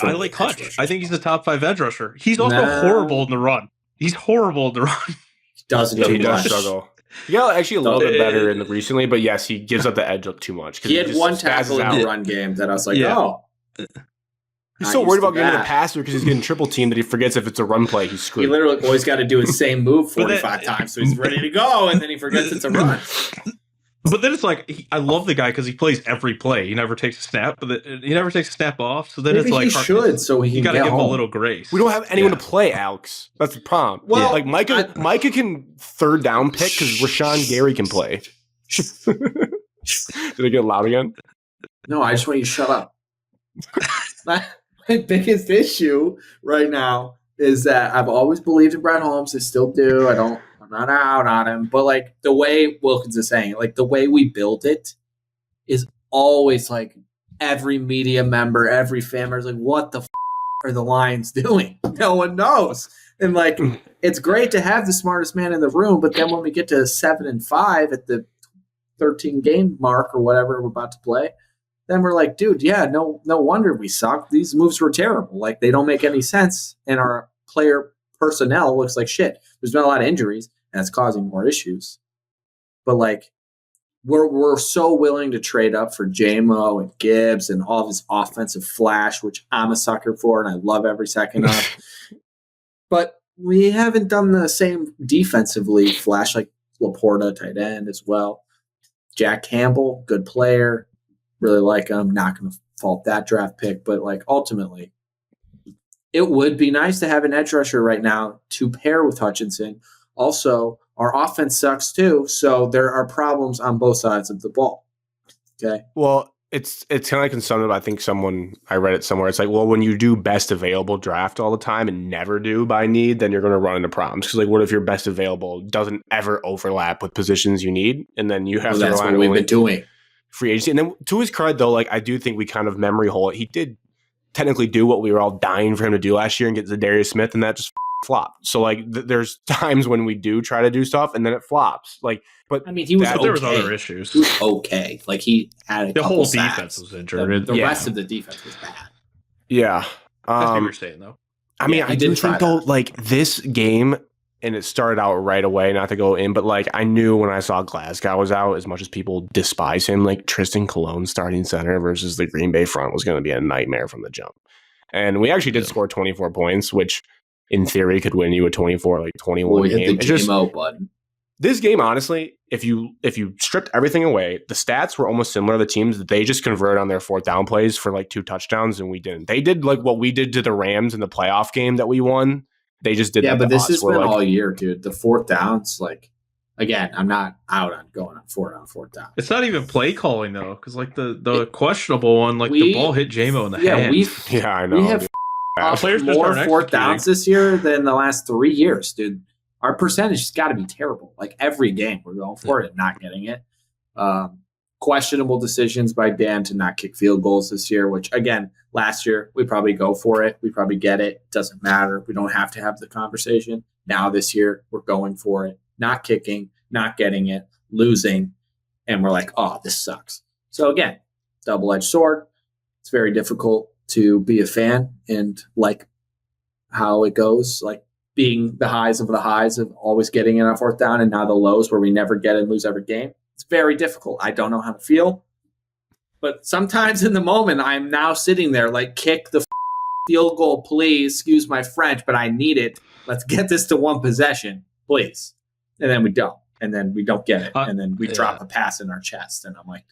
[SPEAKER 3] I
[SPEAKER 2] like Hutch. I think he's a top 5 edge rusher. He's also horrible in the run. He's horrible in the run.
[SPEAKER 3] He
[SPEAKER 1] does struggle. He got actually a little bit better recently, but yes, he gives up the edge up too much.
[SPEAKER 3] He had one tackle in the run game that I was like,
[SPEAKER 1] He's so worried about getting the passer because he's getting triple teamed that he forgets if it's a run play, he's screwed.
[SPEAKER 3] He literally always got to do his same move 45 times, so he's ready to go, and then he forgets it's a run.
[SPEAKER 2] But then it's like, I love the guy because he plays every play. He never takes a snap, but he never takes a snap off. So then
[SPEAKER 3] maybe
[SPEAKER 2] it's like,
[SPEAKER 3] you
[SPEAKER 2] got to give him a little grace.
[SPEAKER 1] We don't have anyone to play, Alex. That's the problem. Well, like Micah can third down pick because Rashawn Gary can play. Did I get loud again?
[SPEAKER 3] No, I just want you to shut up. My biggest issue right now is that I've always believed in Brad Holmes. I still do. I'm not out on him, but like the way Wilkins is saying, like the way we build it is always like every media member, every fan member is like, what the are the Lions doing? No one knows. And like, it's great to have the smartest man in the room, but then when we get to 7-5 at the 13 game mark or whatever we're about to play, then we're like, dude, yeah, no wonder we suck. These moves were terrible. Like, they don't make any sense, and our player personnel looks like shit. There's been a lot of injuries, and it's causing more issues. But like, we're so willing to trade up for JMO and Gibbs and all of his offensive flash, which I'm a sucker for, and I love every second of. But we haven't done the same defensively flash, like Laporta, tight end as well. Jack Campbell, good player. Really like him. Not going to fault that draft pick. But like, ultimately, it would be nice to have an edge rusher right now to pair with Hutchinson. Also, our offense sucks too, so there are problems on both sides of the ball. Okay.
[SPEAKER 1] Well, it's kind of like in some of, I think I read it somewhere. It's like, well, when you do best available draft all the time and never do by need, then you're going to run into problems. Because like, what if your best available doesn't ever overlap with positions you need, and then you have to
[SPEAKER 3] that's
[SPEAKER 1] rely
[SPEAKER 3] what
[SPEAKER 1] on
[SPEAKER 3] we've been doing.
[SPEAKER 1] Free agency. And then to his credit, though, like I do think we kind of memory hole it. He did technically do what we were all dying for him to do last year and get Zadarius Smith, and that just flopped. So like, there's times when we do try to do stuff and then it flops. Like, but
[SPEAKER 3] I mean, he was.
[SPEAKER 2] There was other issues.
[SPEAKER 3] He was okay. Like he had
[SPEAKER 2] the whole
[SPEAKER 3] sacks.
[SPEAKER 2] Defense was injured.
[SPEAKER 3] The rest of the defense was bad.
[SPEAKER 1] Yeah,
[SPEAKER 2] that's what you were saying though.
[SPEAKER 1] I mean, I do think though, like this game, and it started out right away. Not to go in, but like I knew when I saw Glasgow was out, as much as people despise him, like Tristan Colon starting center versus the Green Bay front was going to be a nightmare from the jump. And we actually did score 24 points, which in theory could win you a 24, like 21 game.
[SPEAKER 3] It's just button.
[SPEAKER 1] This game, honestly, if you stripped everything away, the stats were almost similar to the teams. That they just converted on their fourth down plays for like 2 touchdowns, and we didn't. They did like what we did to the Rams in the playoff game that we won. They just did.
[SPEAKER 3] Yeah,
[SPEAKER 1] that
[SPEAKER 3] but
[SPEAKER 1] to
[SPEAKER 3] this
[SPEAKER 1] us.
[SPEAKER 3] has been
[SPEAKER 1] like,
[SPEAKER 3] all year, dude. The fourth downs, like, again, I'm not out on going on fourth down.
[SPEAKER 2] It's not even play calling though, because like the questionable one, like the ball hit JMO in the hands.
[SPEAKER 1] I know.
[SPEAKER 3] We have
[SPEAKER 2] players
[SPEAKER 3] more fourth downs this year than the last 3 years, dude. Our percentage has got to be terrible. Like every game, we're going for it and not getting it. Questionable decisions by Dan to not kick field goals this year, which again, last year we probably go for it. We probably get it. Doesn't matter. We don't have to have the conversation. Now this year we're going for it. Not kicking, not getting it, losing. And we're like, oh, this sucks. So again, double-edged sword. It's very difficult to be a fan and like how it goes, like being the highs of always getting in on fourth down and now the lows where we never get and lose every game. It's very difficult. I don't know how to feel. But sometimes in the moment, I'm now sitting there like, kick the field goal, please. Excuse my French, but I need it. Let's get this to one possession, please. And then we don't. And then we don't get it. And then we drop a pass in our chest. And I'm like,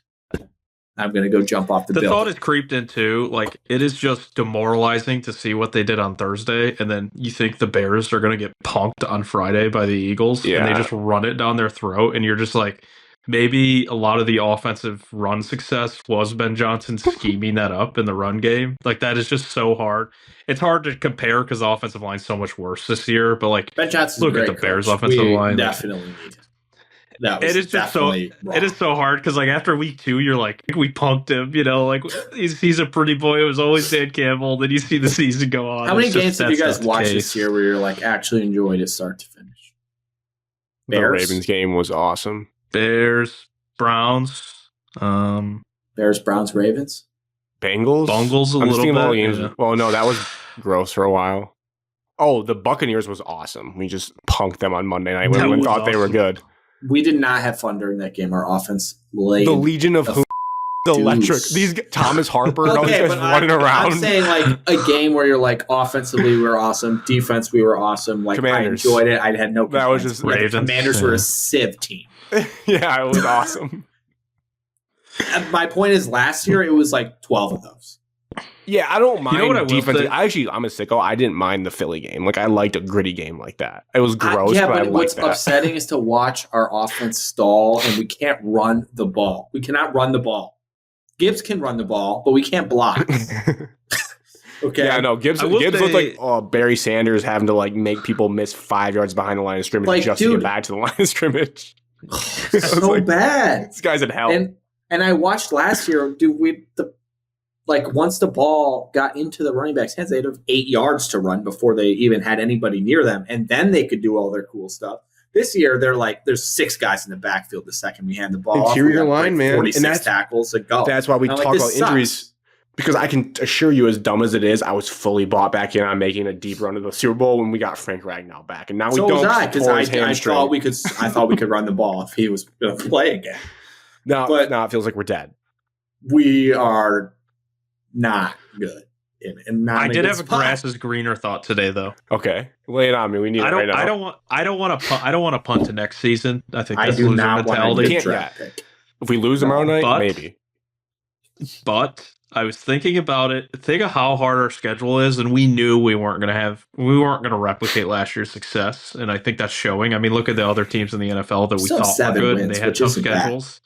[SPEAKER 3] I'm going to go jump off the building.
[SPEAKER 2] The thought has creeped into, like, it is just demoralizing to see what they did on Thursday, and then you think the Bears are going to get punked on Friday by the Eagles, and they just run it down their throat, and you're just like, maybe a lot of the offensive run success was Ben Johnson scheming that up in the run game. Like, that is just so hard. It's hard to compare because the offensive line's so much worse this year, but, like,
[SPEAKER 3] Ben Johnson's
[SPEAKER 2] look at the Bears' offensive line.
[SPEAKER 3] Definitely need it.
[SPEAKER 2] It is just so wrong. It is so hard because like after week 2 you're like we punked him, you know, like he's a pretty boy. It was always Dan Campbell. Then you see the season go on.
[SPEAKER 3] How many games have you guys watched this year where you're like actually enjoyed it start to finish?
[SPEAKER 1] Bears? The Ravens game was awesome.
[SPEAKER 2] Bears, Browns,
[SPEAKER 3] Ravens,
[SPEAKER 2] Bengals a little bit.
[SPEAKER 1] Yeah. Well, no, that was gross for a while. Oh, the Buccaneers was awesome. We just punked them on Monday night when we thought they were good.
[SPEAKER 3] We did not have fun during that game. Our offense laid
[SPEAKER 1] the Legion of the electric. These Thomas Harper and all these guys running around.
[SPEAKER 3] I'm saying like a game where you're like offensively we were awesome, defense we were awesome. Like
[SPEAKER 1] Commanders.
[SPEAKER 3] I enjoyed it. I had no.
[SPEAKER 1] That was just
[SPEAKER 3] Ravens. The Commanders were a sieve team.
[SPEAKER 1] Yeah, it was awesome.
[SPEAKER 3] My point is, last year it was like 12 of those.
[SPEAKER 1] Yeah, I don't mind.
[SPEAKER 2] You know what
[SPEAKER 1] defense. I'm a sicko. I didn't mind the Philly game. Like I liked a gritty game like that. It was gross, but I liked
[SPEAKER 3] what's
[SPEAKER 1] that.
[SPEAKER 3] upsetting is to watch our offense stall and we can't run the ball. We cannot run the ball. Gibbs can run the ball, but we can't block. Okay.
[SPEAKER 1] Yeah, no. Gibbs looked like Barry Sanders having to like make people miss 5 yards behind the line of scrimmage to get back to the line of scrimmage.
[SPEAKER 3] So bad.
[SPEAKER 1] This guy's in hell.
[SPEAKER 3] And I watched last year, dude. like once the ball got into the running back's hands, they'd have 8 yards to run before they even had anybody near them, and then they could do all their cool stuff. This year, they're like, there's 6 guys in the backfield the second we hand the ball
[SPEAKER 1] interior
[SPEAKER 3] off.
[SPEAKER 1] line, man.
[SPEAKER 3] 46 tackles to go.
[SPEAKER 1] That's why we talk about injuries, because I can assure you, as dumb as it is, I was fully bought back in on making a deep run to the Super Bowl when we got Frank Ragnow back, and now we don't.
[SPEAKER 3] Because I thought we could run the ball if he was going to play again.
[SPEAKER 1] Now it feels like we're dead.
[SPEAKER 3] We are not good. And not
[SPEAKER 2] I did have a grass is greener thought today, though.
[SPEAKER 1] Okay, lay it on me. We need it right now.
[SPEAKER 2] I don't want to punt to next season. I think that's
[SPEAKER 3] I do
[SPEAKER 2] losing
[SPEAKER 3] not
[SPEAKER 2] mentality.
[SPEAKER 1] If we lose tomorrow night, maybe.
[SPEAKER 2] But I was thinking about it. Think of how hard our schedule is, and we knew we weren't going to replicate last year's success, and I think that's showing. I mean, look at the other teams in the NFL that we thought were good, and they had tough schedules.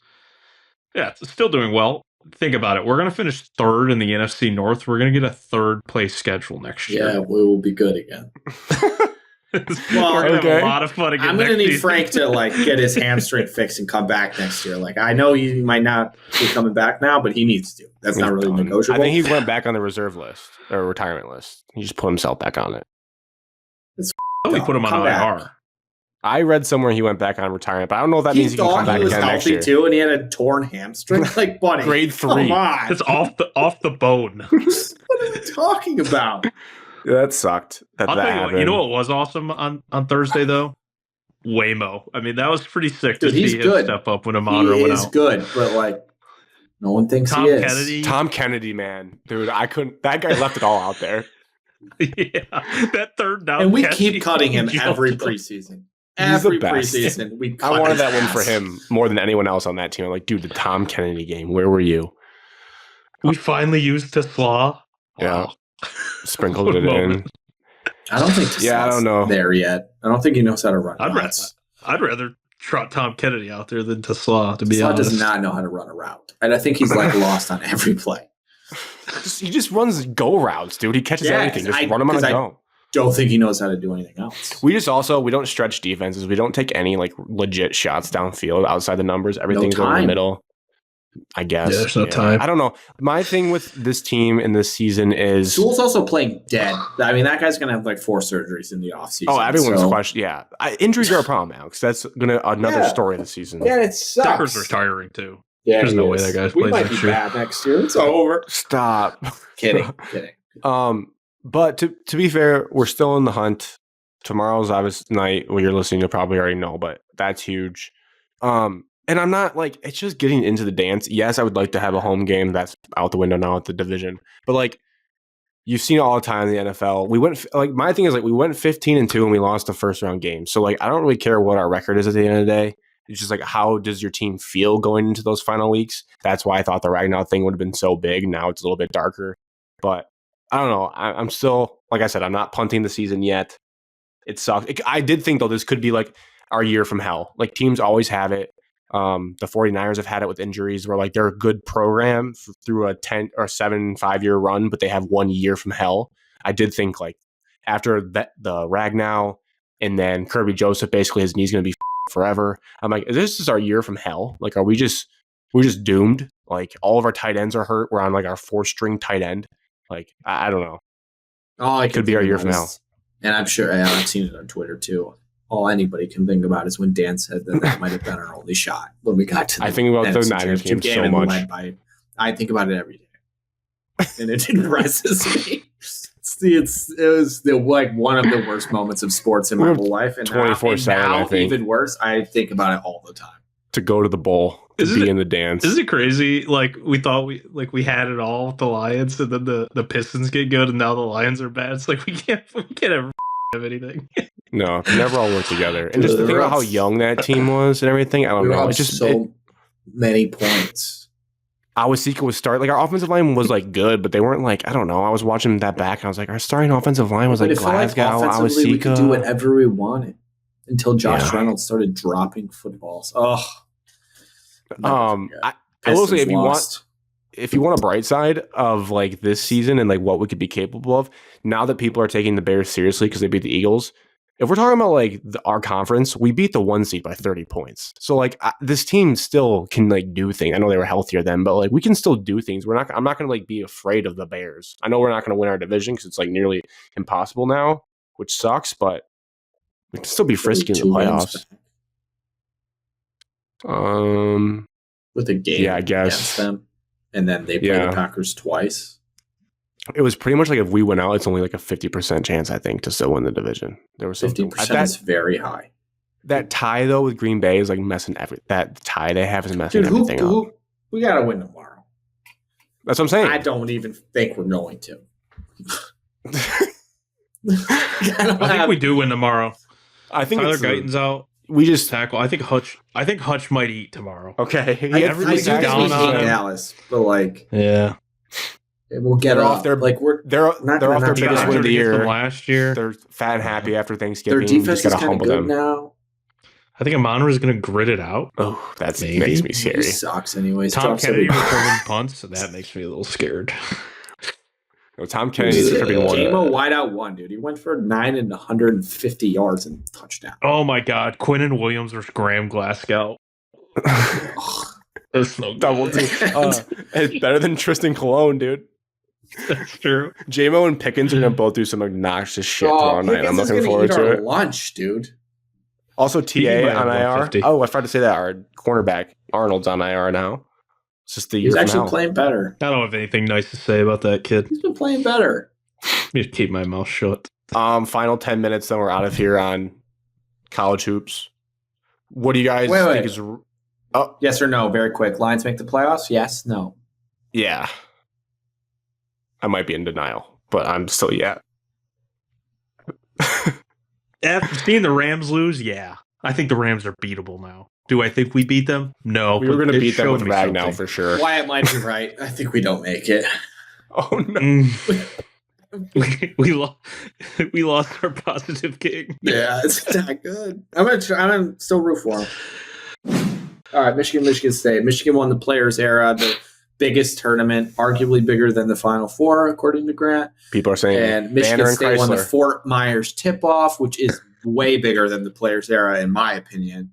[SPEAKER 2] Yeah, it's still doing well. Think about it. We're going to finish 3rd in the NFC North. We're going to get a 3rd place schedule next year.
[SPEAKER 3] Yeah, we will be good again.
[SPEAKER 2] We're going to have a lot of fun again.
[SPEAKER 3] I'm going to need Frank to get his hamstring fixed and come back next year. I know he might not be coming back now, but he needs to. That's not really negotiable.
[SPEAKER 1] I think he went back on the reserve list or retirement list. He just put himself back on it.
[SPEAKER 2] We put him on IR.
[SPEAKER 1] I read somewhere he went back on retirement, but I don't know if that means he can come back again next year.
[SPEAKER 3] Too, and he had a torn hamstring. Buddy,
[SPEAKER 1] grade 3.
[SPEAKER 3] Come on.
[SPEAKER 2] It's off the bone.
[SPEAKER 3] What are we talking about?
[SPEAKER 1] Yeah, that sucked. I'll tell
[SPEAKER 2] you know what was awesome on Thursday though? Waymo. I mean, that was pretty sick to see him step up when Amon went out.
[SPEAKER 3] He's good, but no one thinks he is.
[SPEAKER 1] Tom Kennedy, man, dude, I couldn't. That guy left it all out there.
[SPEAKER 2] Yeah, that third down,
[SPEAKER 3] and we keep cutting him every preseason. Every preseason, we cut
[SPEAKER 1] I wanted that win for him more than anyone else on that team. I'm like, dude, the Tom Kennedy game, where were you?
[SPEAKER 2] We finally used Tesla.
[SPEAKER 1] Yeah, sprinkled it in.
[SPEAKER 3] I don't think Tesla's
[SPEAKER 1] I don't know
[SPEAKER 3] there yet. I don't think he knows how to run.
[SPEAKER 2] I'd rather trot Tom Kennedy out there than Tesla. To be honest,
[SPEAKER 3] Tesla does not know how to run a route, and I think he's lost on every play.
[SPEAKER 1] He just runs go routes, dude. He catches everything. Just run him on a go.
[SPEAKER 3] Don't think he knows how to do anything else.
[SPEAKER 1] We don't stretch defenses. We don't take any legit shots downfield outside the numbers. Everything's over the middle. I guess.
[SPEAKER 2] Yeah, there's no time.
[SPEAKER 1] I don't know. My thing with this team in this season is
[SPEAKER 3] Sewell's also playing dead. I mean, that guy's gonna have 4 surgeries in the offseason.
[SPEAKER 1] Oh, everyone's question. Yeah, injuries are a problem, Alex. That's another story of the season.
[SPEAKER 3] Yeah, it sucks.
[SPEAKER 2] Tucker's retiring too.
[SPEAKER 3] Yeah,
[SPEAKER 2] there's no way that guy's plays next year.
[SPEAKER 3] We might be bad next year. It's over.
[SPEAKER 1] Stop.
[SPEAKER 3] Kidding.
[SPEAKER 1] But to be fair, we're still in the hunt. Tomorrow's obvious night. When you're listening, you'll probably already know, but that's huge. And I'm not it's just getting into the dance. Yes, I would like to have a home game. That's out the window now at the division. But you've seen it all the time in the NFL. We went my thing is we went 15-2 and we lost the first round game. So I don't really care what our record is at the end of the day. It's just how does your team feel going into those final weeks? That's why I thought the Ragnow thing would have been so big. Now it's a little bit darker. But I don't know. I'm still, like I said, I'm not punting the season yet. It sucks. I did think, though, this could be our year from hell. Teams always have it. The 49ers have had it with injuries where they're a good program through a 10 or 5-year run, but they have 1 year from hell. I did think after the Ragnow and then Kirby Joseph, basically his knee's going to be forever. I'm this is our year from hell. Are we're just doomed? All of our tight ends are hurt. We're on our 4th-string tight end. I don't know.
[SPEAKER 3] Oh,
[SPEAKER 1] it could be our year from hell.
[SPEAKER 3] And I'm sure I've seen it on Twitter too. All anybody can think about is when Dan said that might have been our only shot when we got to.
[SPEAKER 1] I think about the Niners game so much.
[SPEAKER 3] I think about it every day, and it impresses me. It was one of the worst moments of sports in my whole life, and
[SPEAKER 1] 24/7. I think
[SPEAKER 3] even worse. I think about it all the time.
[SPEAKER 1] To go to the bowl, be in the dance.
[SPEAKER 2] Isn't it crazy? We thought we had it all with the Lions, and then the Pistons get good, and now the Lions are bad. It's we can't ever have anything.
[SPEAKER 1] No, never all work together. And just think about how young that team was and everything. I don't know. It's just
[SPEAKER 3] many points.
[SPEAKER 1] Awasika was starting. Our offensive line was good, but they weren't I don't know. I was watching that back, and I was our starting offensive line was Glasgow, Awasika.
[SPEAKER 3] We could do whatever we wanted until Josh Reynolds started dropping footballs. Oh.
[SPEAKER 1] I will say if you want a bright side of this season and what we could be capable of, now that people are taking the Bears seriously because they beat the Eagles, if we're talking about like our conference, we beat the 1 seed by 30 points. So like this team still can like do things. I know they were healthier then, but like we can still do things. I'm not going to like be afraid of the Bears. I know we're not going to win our division because it's like nearly impossible now, which sucks, but we can still be frisky in the playoffs.
[SPEAKER 3] With a game,
[SPEAKER 1] yeah, I guess
[SPEAKER 3] against them, and then they play the Packers twice.
[SPEAKER 1] It was pretty much like if we went out, it's only like a 50% chance, I think, to still win the division. There was
[SPEAKER 3] 50% is very high.
[SPEAKER 1] That tie though with Green Bay is like messing that tie they have is messing everything up.
[SPEAKER 3] We gotta win tomorrow.
[SPEAKER 1] That's what I'm saying.
[SPEAKER 3] I don't even think we're going to. I
[SPEAKER 2] think we do win tomorrow.
[SPEAKER 1] I think
[SPEAKER 2] Tyler Guyton's out.
[SPEAKER 1] We just
[SPEAKER 2] tackle. I think Hutch might eat tomorrow.
[SPEAKER 1] Okay,
[SPEAKER 3] everybody's down on Dallas, but like,
[SPEAKER 2] yeah,
[SPEAKER 3] we'll get off their like
[SPEAKER 1] they're off their biggest win of the year
[SPEAKER 2] last year.
[SPEAKER 1] They're fat and happy after Thanksgiving.
[SPEAKER 3] Their defense is kind of good now.
[SPEAKER 2] I think Amon-Ra is going to grit it out.
[SPEAKER 1] Oh, that makes me scary.
[SPEAKER 3] He sucks anyways.
[SPEAKER 2] Tom Kennedy returning punts, so that makes me a little scared.
[SPEAKER 1] No, Tom Kennedy's tripping one.
[SPEAKER 3] J-Mo wide out one, dude. He went for 9 and 150 yards and touchdown.
[SPEAKER 2] Oh my God, Quinnen Williams versus Graham Glasgow. That's no
[SPEAKER 1] double team. It's better than Tristan Colon, dude.
[SPEAKER 2] That's true.
[SPEAKER 1] J-Mo and Pickens are gonna both do some obnoxious shit tomorrow night. I'm looking forward to it.
[SPEAKER 3] Lunch, dude.
[SPEAKER 1] Also, TA on IR. Oh, I forgot to say that. Our cornerback Arnold's on IR now. It's just the year.
[SPEAKER 3] He's actually playing better.
[SPEAKER 2] I don't have anything nice to say about that kid.
[SPEAKER 3] He's been playing better.
[SPEAKER 2] Just keep my mouth shut.
[SPEAKER 1] Final 10 minutes, then we're out of here on college hoops. What do you guys think is? Oh,
[SPEAKER 3] yes or no? Very quick. Lions make the playoffs? Yes. No.
[SPEAKER 1] Yeah. I might be in denial, but I'm still
[SPEAKER 2] After seeing the Rams lose, yeah, I think the Rams are beatable now. Do I think we beat them? No.
[SPEAKER 1] We were going to beat them with Ragnow for sure.
[SPEAKER 3] Wyatt might be right. I think we don't make it.
[SPEAKER 1] Oh, no.
[SPEAKER 2] we lost our positive king.
[SPEAKER 3] Yeah, it's not good. I'm gonna still root for him. All right, Michigan State. Michigan won the Players Era, the biggest tournament, arguably bigger than the Final Four, according to Grant.
[SPEAKER 1] People are saying.
[SPEAKER 3] And Michigan State won the Fort Myers Tip-Off, which is way bigger than the Players Era, in my opinion.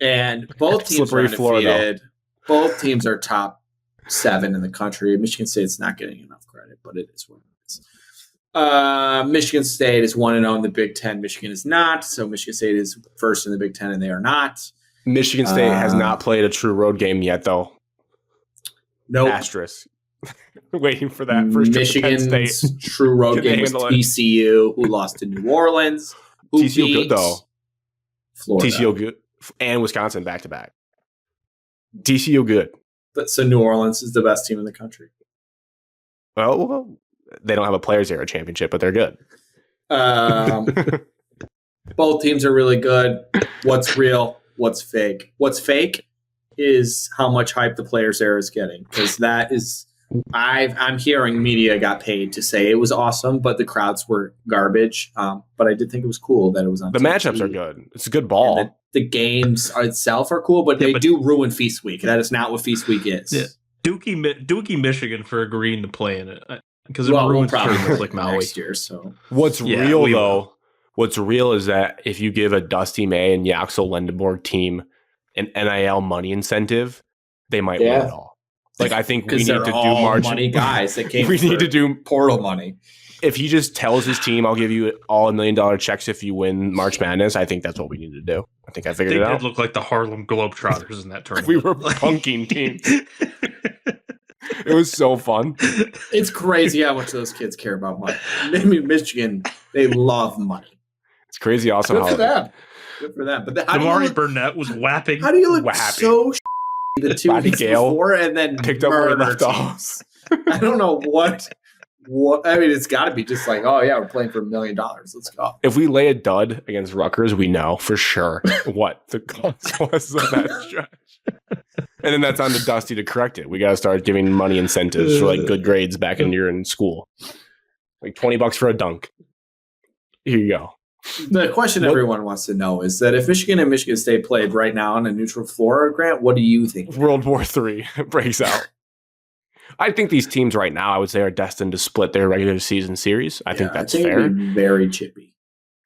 [SPEAKER 3] And both teams are undefeated. Both teams are top 7 in the country. Michigan State's not getting enough credit, but it is what it is. Michigan State is 1-0 in the Big Ten. Michigan is not. So Michigan State is first in the Big Ten, and they are not.
[SPEAKER 1] Michigan State has not played a true road game yet, though.
[SPEAKER 3] Nope.
[SPEAKER 1] Asterisk. Waiting for that first
[SPEAKER 3] Michigan's true road game was TCU, who lost to New Orleans.
[SPEAKER 1] TCU good, though.
[SPEAKER 3] Florida.
[SPEAKER 1] TCU good. And Wisconsin back-to-back. TCU good.
[SPEAKER 3] So New Orleans is the best team in the country.
[SPEAKER 1] Well, they don't have a Players Era championship, but they're good.
[SPEAKER 3] Both teams are really good. What's real? What's fake? What's fake is how much hype the Players Era is getting, because that is I'm hearing media got paid to say it was awesome, but the crowds were garbage. But I did think it was cool that it was on
[SPEAKER 1] the TV. Matchups are good. It's a good ball.
[SPEAKER 3] The games itself are cool, but they do ruin Feast Week. That is not what Feast Week is.
[SPEAKER 2] Yeah. Dookie, Michigan for agreeing to play in it, because it ruins tournaments like Maui
[SPEAKER 3] next year. So
[SPEAKER 1] what's real though? What's real is that if you give a Dusty May and Yaxel Lendenborg team an NIL money incentive, they might win it all. Like, I think we need to do
[SPEAKER 3] money guys that came.
[SPEAKER 1] We need to do
[SPEAKER 3] portal money.
[SPEAKER 1] If he just tells his team, "I'll give you all $1 million checks if you win March Madness," I think that's what we need to do. I think I figured it out.
[SPEAKER 2] They did look like the Harlem Globetrotters in that tournament.
[SPEAKER 1] We were punking teams. It was so fun.
[SPEAKER 3] It's crazy how much those kids care about money. Maybe Michigan, they love money.
[SPEAKER 1] It's crazy awesome.
[SPEAKER 3] Good for them. Good for them. But
[SPEAKER 2] Amari Burnett was whapping.
[SPEAKER 3] How do you look so the 2 weeks before and then
[SPEAKER 1] picked up where left off?
[SPEAKER 3] I don't know what. I mean, it's got to be just like, oh yeah, we're playing for $1 million. Let's go.
[SPEAKER 1] If we lay a dud against Rutgers, we know for sure what the cost was of that stretch. And then that's on to Dusty to correct it. We got to start giving money incentives for like good grades back when you're in school, like $20 for a dunk. Here you go.
[SPEAKER 3] The question everyone wants to know is that if Michigan and Michigan State played right now on a neutral floor, Grant, what do you think?
[SPEAKER 1] World War III breaks out. I think these teams right now, I would say, are destined to split their regular season series. I think that's fair.
[SPEAKER 3] Very chippy.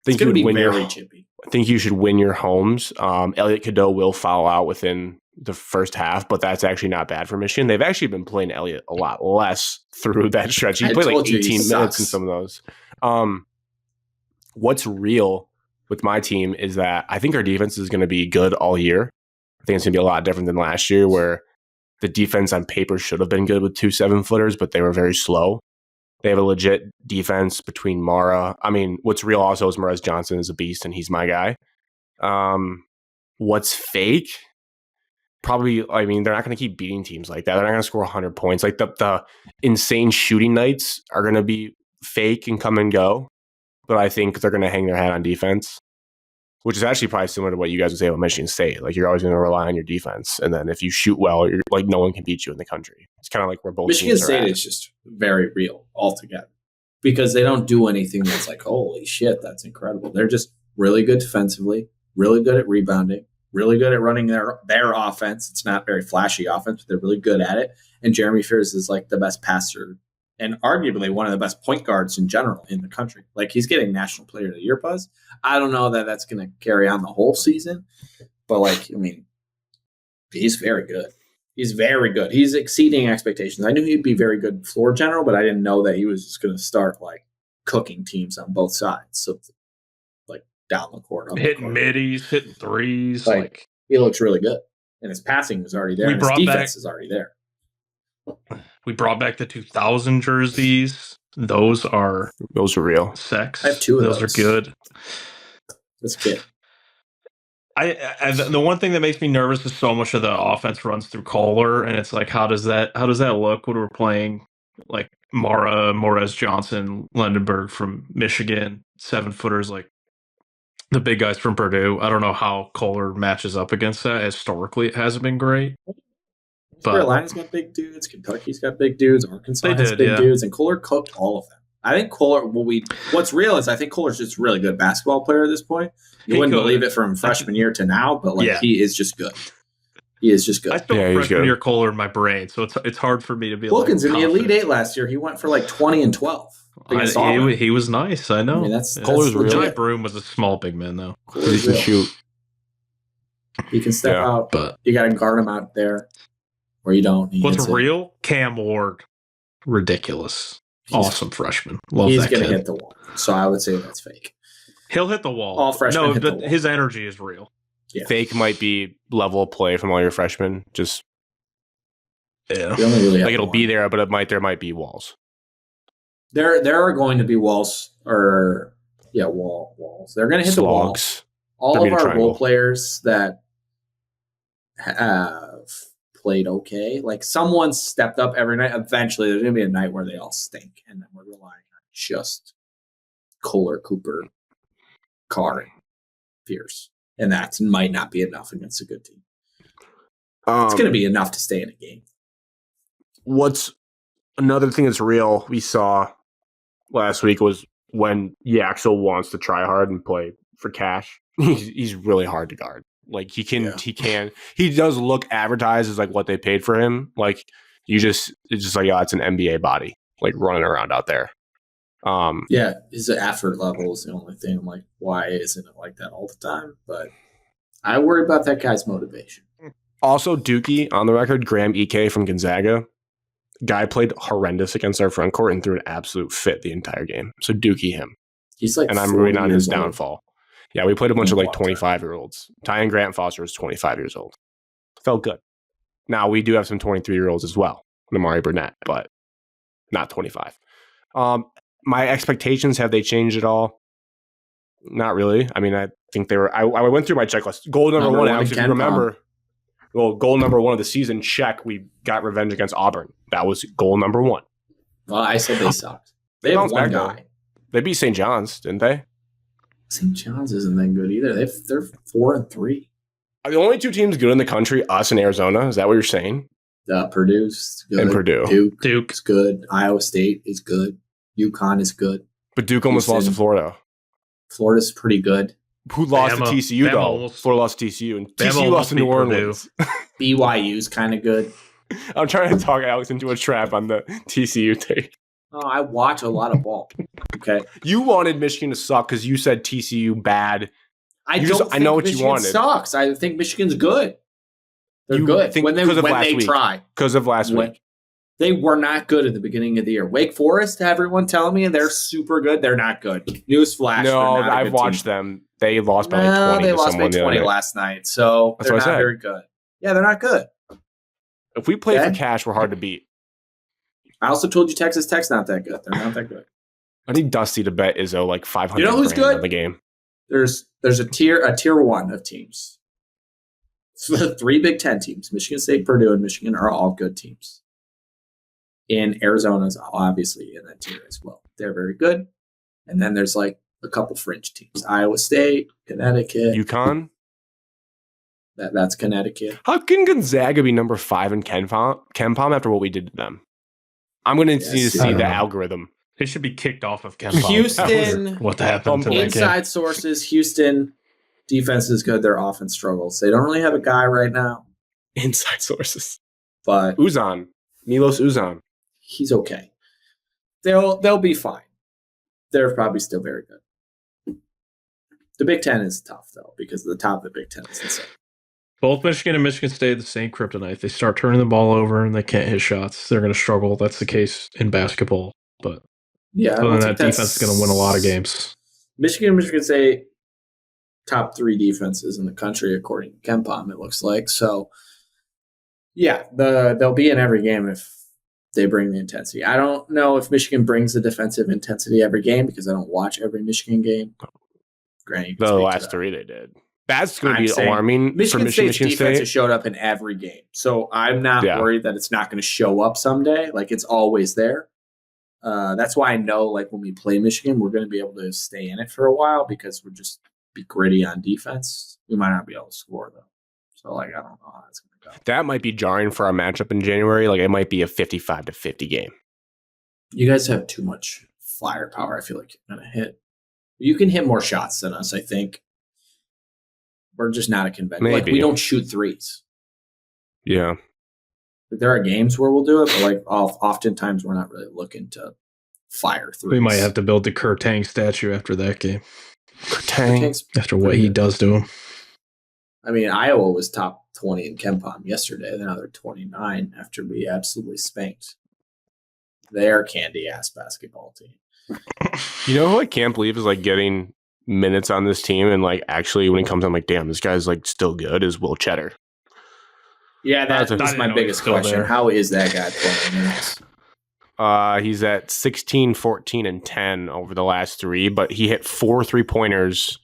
[SPEAKER 3] It's going to be very chippy.
[SPEAKER 1] I think you should win your homes. Elliot Cadeau will foul out within the first half, but that's actually not bad for Michigan. They've actually been playing Elliot a lot less through that stretch. He played like 18 minutes in some of those. What's real with my team is that I think our defense is going to be good all year. I think it's going to be a lot different than last year, where the defense on paper should have been good with 2 7-footers, but they were very slow. They have a legit defense between Mara. I mean, what's real also is Morez Johnson is a beast, and he's my guy. What's fake? Probably, I mean, they're not going to keep beating teams like that. They're not going to score 100 points. Like the insane shooting nights are going to be fake and come and go. But I think they're going to hang their hat on defense, which is actually probably similar to what you guys would say about Michigan State. Like, you're always going to rely on your defense. And then if you shoot well, you're like, no one can beat you in the country. It's kind of like where both
[SPEAKER 3] Michigan State is just very real altogether, because they don't do anything that's like, holy shit, that's incredible. They're just really good defensively, really good at rebounding, really good at running their offense. It's not very flashy offense, but they're really good at it. And Jeremy Fears is like the best passer and arguably one of the best point guards in general in the country. Like, he's getting National Player of the Year buzz. I don't know that that's going to carry on the whole season, but like, I mean, he's very good. He's very good. He's exceeding expectations. I knew he'd be very good floor general, but I didn't know that he was just going to start like cooking teams on both sides. So like down the court,
[SPEAKER 2] hitting middies, hitting threes.
[SPEAKER 3] Like, he looks really good, and his passing was already there. His defense is already there.
[SPEAKER 2] We brought back the 2000 jerseys. Those are
[SPEAKER 1] real.
[SPEAKER 2] Sex.
[SPEAKER 3] I have 2 of those.
[SPEAKER 2] Those are good.
[SPEAKER 3] That's good.
[SPEAKER 2] The one thing that makes me nervous is so much of the offense runs through Kohler, and it's like, how does that look when we're playing like Mara, Morez Johnson, Lendenberg from Michigan, 7-footers like the big guys from Purdue? I don't know how Kohler matches up against that. Historically, it hasn't been great.
[SPEAKER 3] But Carolina's got big dudes. Kentucky's got big dudes. Arkansas has big dudes, and Kohler cooked all of them. I think Kohler. What's real is I think Kohler's just a really good basketball player at this point. You wouldn't believe it from freshman year to now, but like he is just good. He is just good.
[SPEAKER 2] I still freshman year Kohler in my brain, so it's hard for me to be.
[SPEAKER 3] Wilkins in the Elite Eight last year, he went for like 20 and 12.
[SPEAKER 2] He was nice. I know.
[SPEAKER 3] I mean, that's
[SPEAKER 2] Kohler's real. Jai Broom was a small big man though.
[SPEAKER 1] He can shoot.
[SPEAKER 3] He can step out, but you got to guard him out there. Or you don't.
[SPEAKER 2] What's real? Cam Ward. Ridiculous. Awesome freshman. Love
[SPEAKER 3] he's
[SPEAKER 2] that
[SPEAKER 3] going
[SPEAKER 2] kid.
[SPEAKER 3] to hit the wall. So I would say that's fake.
[SPEAKER 2] He'll hit the wall.
[SPEAKER 3] All freshmen hit the wall.
[SPEAKER 2] His energy is real.
[SPEAKER 1] Yeah. Fake might be level of play from all your freshmen. Just
[SPEAKER 3] really
[SPEAKER 1] like it'll be there, but there might be walls.
[SPEAKER 3] There are going to be walls walls. They're going to hit
[SPEAKER 1] Slugs.
[SPEAKER 3] The wall. All of our role players that have played okay. Like, someone stepped up every night. Eventually, there's going to be a night where they all stink, and then we're relying on just Kohler, Cooper, Carr, and Pierce. And that might not be enough against a good team. It's going to be enough to stay in a game.
[SPEAKER 1] What's another thing that's real we saw last week was when Yaxel wants to try hard and play for cash. He's really hard to guard. Like, he does look advertised as like what they paid for him. Like, it's just like, it's an NBA body, like running around out there.
[SPEAKER 3] His effort level is the only thing. I'm like, why isn't it like that all the time? But I worry about that guy's motivation.
[SPEAKER 1] Also, Dookie, on the record, Graham Ike from Gonzaga. Guy played horrendous against our front court and threw an absolute fit the entire game. So Dookie him.
[SPEAKER 3] He's like,
[SPEAKER 1] and I'm rooting on his downfall. Yeah, we played a bunch of like 25-year-olds. Tyan Grant Foster is 25 years old. Felt good. Now, we do have some 23-year-olds as well. Amari Burnett, but not 25. My expectations, have they changed at all? Not really. I mean, I think they were. I went through my checklist. Goal number one, Alex, if you remember. Well, goal number one of the season, check. We got revenge against Auburn. That was goal number one.
[SPEAKER 3] Well, I said they sucked. They have one guy.
[SPEAKER 1] They beat St. John's, didn't they?
[SPEAKER 3] St. John's isn't that good either. They're 4-3.
[SPEAKER 1] Are the only 2 teams good in the country, us and Arizona? Is that what you're saying?
[SPEAKER 3] Purdue's good.
[SPEAKER 1] And Purdue.
[SPEAKER 3] Duke is good. Iowa State is good. UConn is good.
[SPEAKER 1] But Duke almost lost to Florida.
[SPEAKER 3] Florida's pretty good.
[SPEAKER 1] Who lost to TCU, though? Florida lost to TCU. And TCU lost to New Orleans.
[SPEAKER 3] BYU's kind of good.
[SPEAKER 1] I'm trying to talk Alex into a trap on the TCU take.
[SPEAKER 3] Oh, I watch a lot of ball. Okay.
[SPEAKER 1] You wanted Michigan to suck because you said TCU bad.
[SPEAKER 3] I know what Michigan you wanted. Sucks. I think Michigan's good. They're good when they try.
[SPEAKER 1] Because of last week.
[SPEAKER 3] They were not good at the beginning of the year. Wake Forest, everyone telling me they're super good. They're not good. Newsflash.
[SPEAKER 1] No, I've watched them. They lost by 20.
[SPEAKER 3] They lost by 20 last night. So they're not very good. Yeah, they're not good.
[SPEAKER 1] If we play for cash, we're hard to beat.
[SPEAKER 3] I also told you Texas Tech's not that good. They're not that good.
[SPEAKER 1] I need Dusty to bet Izzo like 500.
[SPEAKER 3] You know who's good
[SPEAKER 1] on the game?
[SPEAKER 3] There's a tier 1 of teams. So the 3 Big Ten teams, Michigan State, Purdue, and Michigan, are all good teams. And Arizona's obviously in that tier as well. They're very good. And then there's like a couple fringe teams. Iowa State, Connecticut.
[SPEAKER 1] UConn?
[SPEAKER 3] That's Connecticut.
[SPEAKER 1] How can Gonzaga be number 5 in KenPom after what we did to them? I'm going to need to see the algorithm.
[SPEAKER 2] They should be kicked off of KenPom.
[SPEAKER 3] Houston.
[SPEAKER 2] What happened to
[SPEAKER 3] inside sources, Houston defense is good. Their offense struggles. They don't really have a guy right now.
[SPEAKER 1] Inside sources.
[SPEAKER 3] But
[SPEAKER 1] Uzan. Milos Uzan.
[SPEAKER 3] He's okay. They'll be fine. They're probably still very good. The Big Ten is tough, though, because the top of the Big Ten is insane.
[SPEAKER 2] Both Michigan and Michigan State the same kryptonite. They start turning the ball over and they can't hit shots. They're going to struggle. That's the case in basketball. But other than that, defense is going to win a lot of games.
[SPEAKER 3] Michigan and Michigan State, top 3 defenses in the country, according to KenPom, it looks like. So, yeah, they'll be in every game if they bring the intensity. I don't know if Michigan brings the defensive intensity every game because I don't watch every Michigan game. Granted,
[SPEAKER 1] the last 3 they did. That's going to be alarming for Michigan
[SPEAKER 3] State's defense has showed up in every game. So I'm not worried that it's not going to show up someday. Like, it's always there. That's why I know, like, when we play Michigan, we're going to be able to stay in it for a while because we're just be gritty on defense. We might not be able to score, though. So, like, I don't know how that's going to go.
[SPEAKER 1] That might be jarring for our matchup in January. Like, it might be a 55-50 game.
[SPEAKER 3] You guys have too much firepower. I feel like you're going to hit. You can hit more shots than us, I think. We're just not a convention. Like, we don't shoot threes.
[SPEAKER 1] Yeah.
[SPEAKER 3] There are games where we'll do it, but like oftentimes we're not really looking to fire threes.
[SPEAKER 2] We might have to build the Kurtang statue after that game.
[SPEAKER 1] Kurtang.
[SPEAKER 2] After what he does to him.
[SPEAKER 3] I mean, Iowa was top 20 in KenPom yesterday. Now they're 29 after we absolutely spanked their candy-ass basketball team.
[SPEAKER 1] You know who I can't believe is like getting minutes on this team and like actually when it comes, I'm like, damn, this guy's like still good, is Will Cheddar.
[SPEAKER 3] Yeah, that's my biggest question. How is that guy playing minutes?
[SPEAKER 1] He's at 16, 14, and 10 over the last 3, but he hit 4 3-pointers,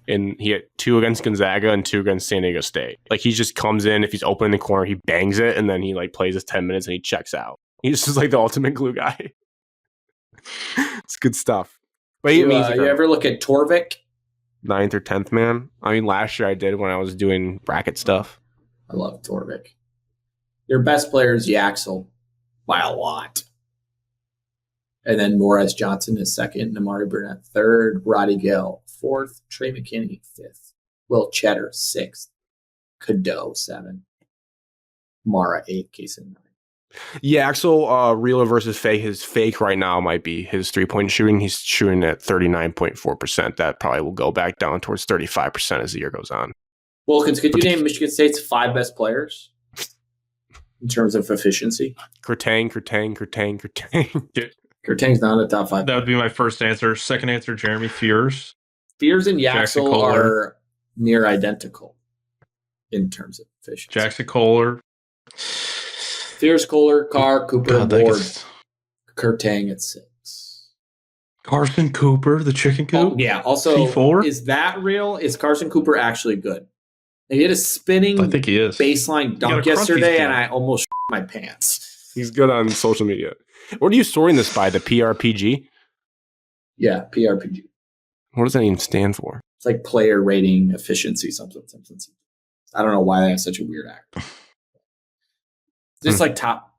[SPEAKER 1] and he hit 2 against Gonzaga and 2 against San Diego State. Like, he just comes in, if he's open in the corner, he bangs it, and then he like plays his 10 minutes and he checks out. He's just like the ultimate glue guy. It's good stuff. But
[SPEAKER 3] you ever look at Torvik?
[SPEAKER 1] 9th or 10th man? I mean, last year I did when I was doing bracket stuff.
[SPEAKER 3] I love Torvik. Your best player is Yaxel by a lot. And then Morris Johnson is 2nd, Amari Burnett 3rd, Roddy Gale 4th, Trey McKinney 5th, Will Cheddar 6th, Cadeau 7th, Mara 8th, Kaysen 9th.
[SPEAKER 1] Yeah, Axel, real versus fake. His fake right now might be his 3-point shooting. He's shooting at 39.4%. That probably will go back down towards 35% as the year goes on.
[SPEAKER 3] Wilkins, could you name Michigan State's 5 best players in terms of efficiency?
[SPEAKER 1] Kurtang.
[SPEAKER 3] Kurtang's not a top 5.
[SPEAKER 2] That would be my first answer. Second answer, Jeremy Fears.
[SPEAKER 3] Fears and Yaxel are near identical in terms of efficiency.
[SPEAKER 2] Jackson Kohler.
[SPEAKER 3] Fears, Kohler, Carr, Cooper, Ward. Kurtang at 6.
[SPEAKER 2] Carson Cooper, the chicken coop?
[SPEAKER 3] Oh, yeah. Also,
[SPEAKER 2] P4?
[SPEAKER 3] Is that real? Is Carson Cooper actually good? He had a spinning
[SPEAKER 2] I think he is.
[SPEAKER 3] baseline dunk yesterday, and I almost my pants.
[SPEAKER 1] He's good on social media. What are you storing this by? The PRPG?
[SPEAKER 3] Yeah, PRPG.
[SPEAKER 1] What does that even stand for?
[SPEAKER 3] It's like player rating efficiency, something. I don't know why they have such a weird act. Just like top,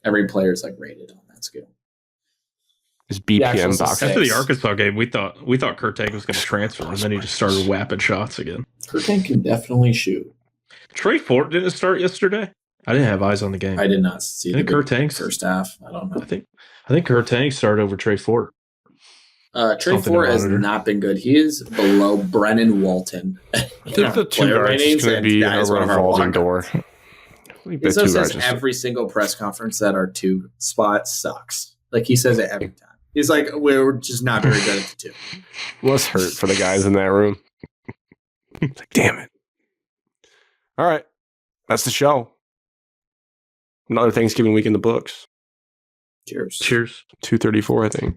[SPEAKER 3] every player's like rated on that scale.
[SPEAKER 1] His BPM box.
[SPEAKER 2] After the Arkansas game, we thought Kurtang was going to transfer, and then he just started whapping shots again.
[SPEAKER 3] Kurtang can definitely shoot.
[SPEAKER 2] Trey Fort didn't start yesterday. I didn't have eyes on the game.
[SPEAKER 3] I did not see the
[SPEAKER 2] Kurtanks
[SPEAKER 3] first half. I don't know.
[SPEAKER 2] I think Kurtanks started over Trey Fort.
[SPEAKER 3] Trey Ford has not been good. He is below Brennan Walton.
[SPEAKER 1] I think the two guards is going to be a revolving door.
[SPEAKER 3] He says every single press conference that our 2 spot sucks. Like, he says it every time. He's like, we're just not very good at the 2.
[SPEAKER 1] Must hurt for the guys in that room. Like, damn it. All right. That's the show. Another Thanksgiving week in the books.
[SPEAKER 3] Cheers.
[SPEAKER 1] 234, I think.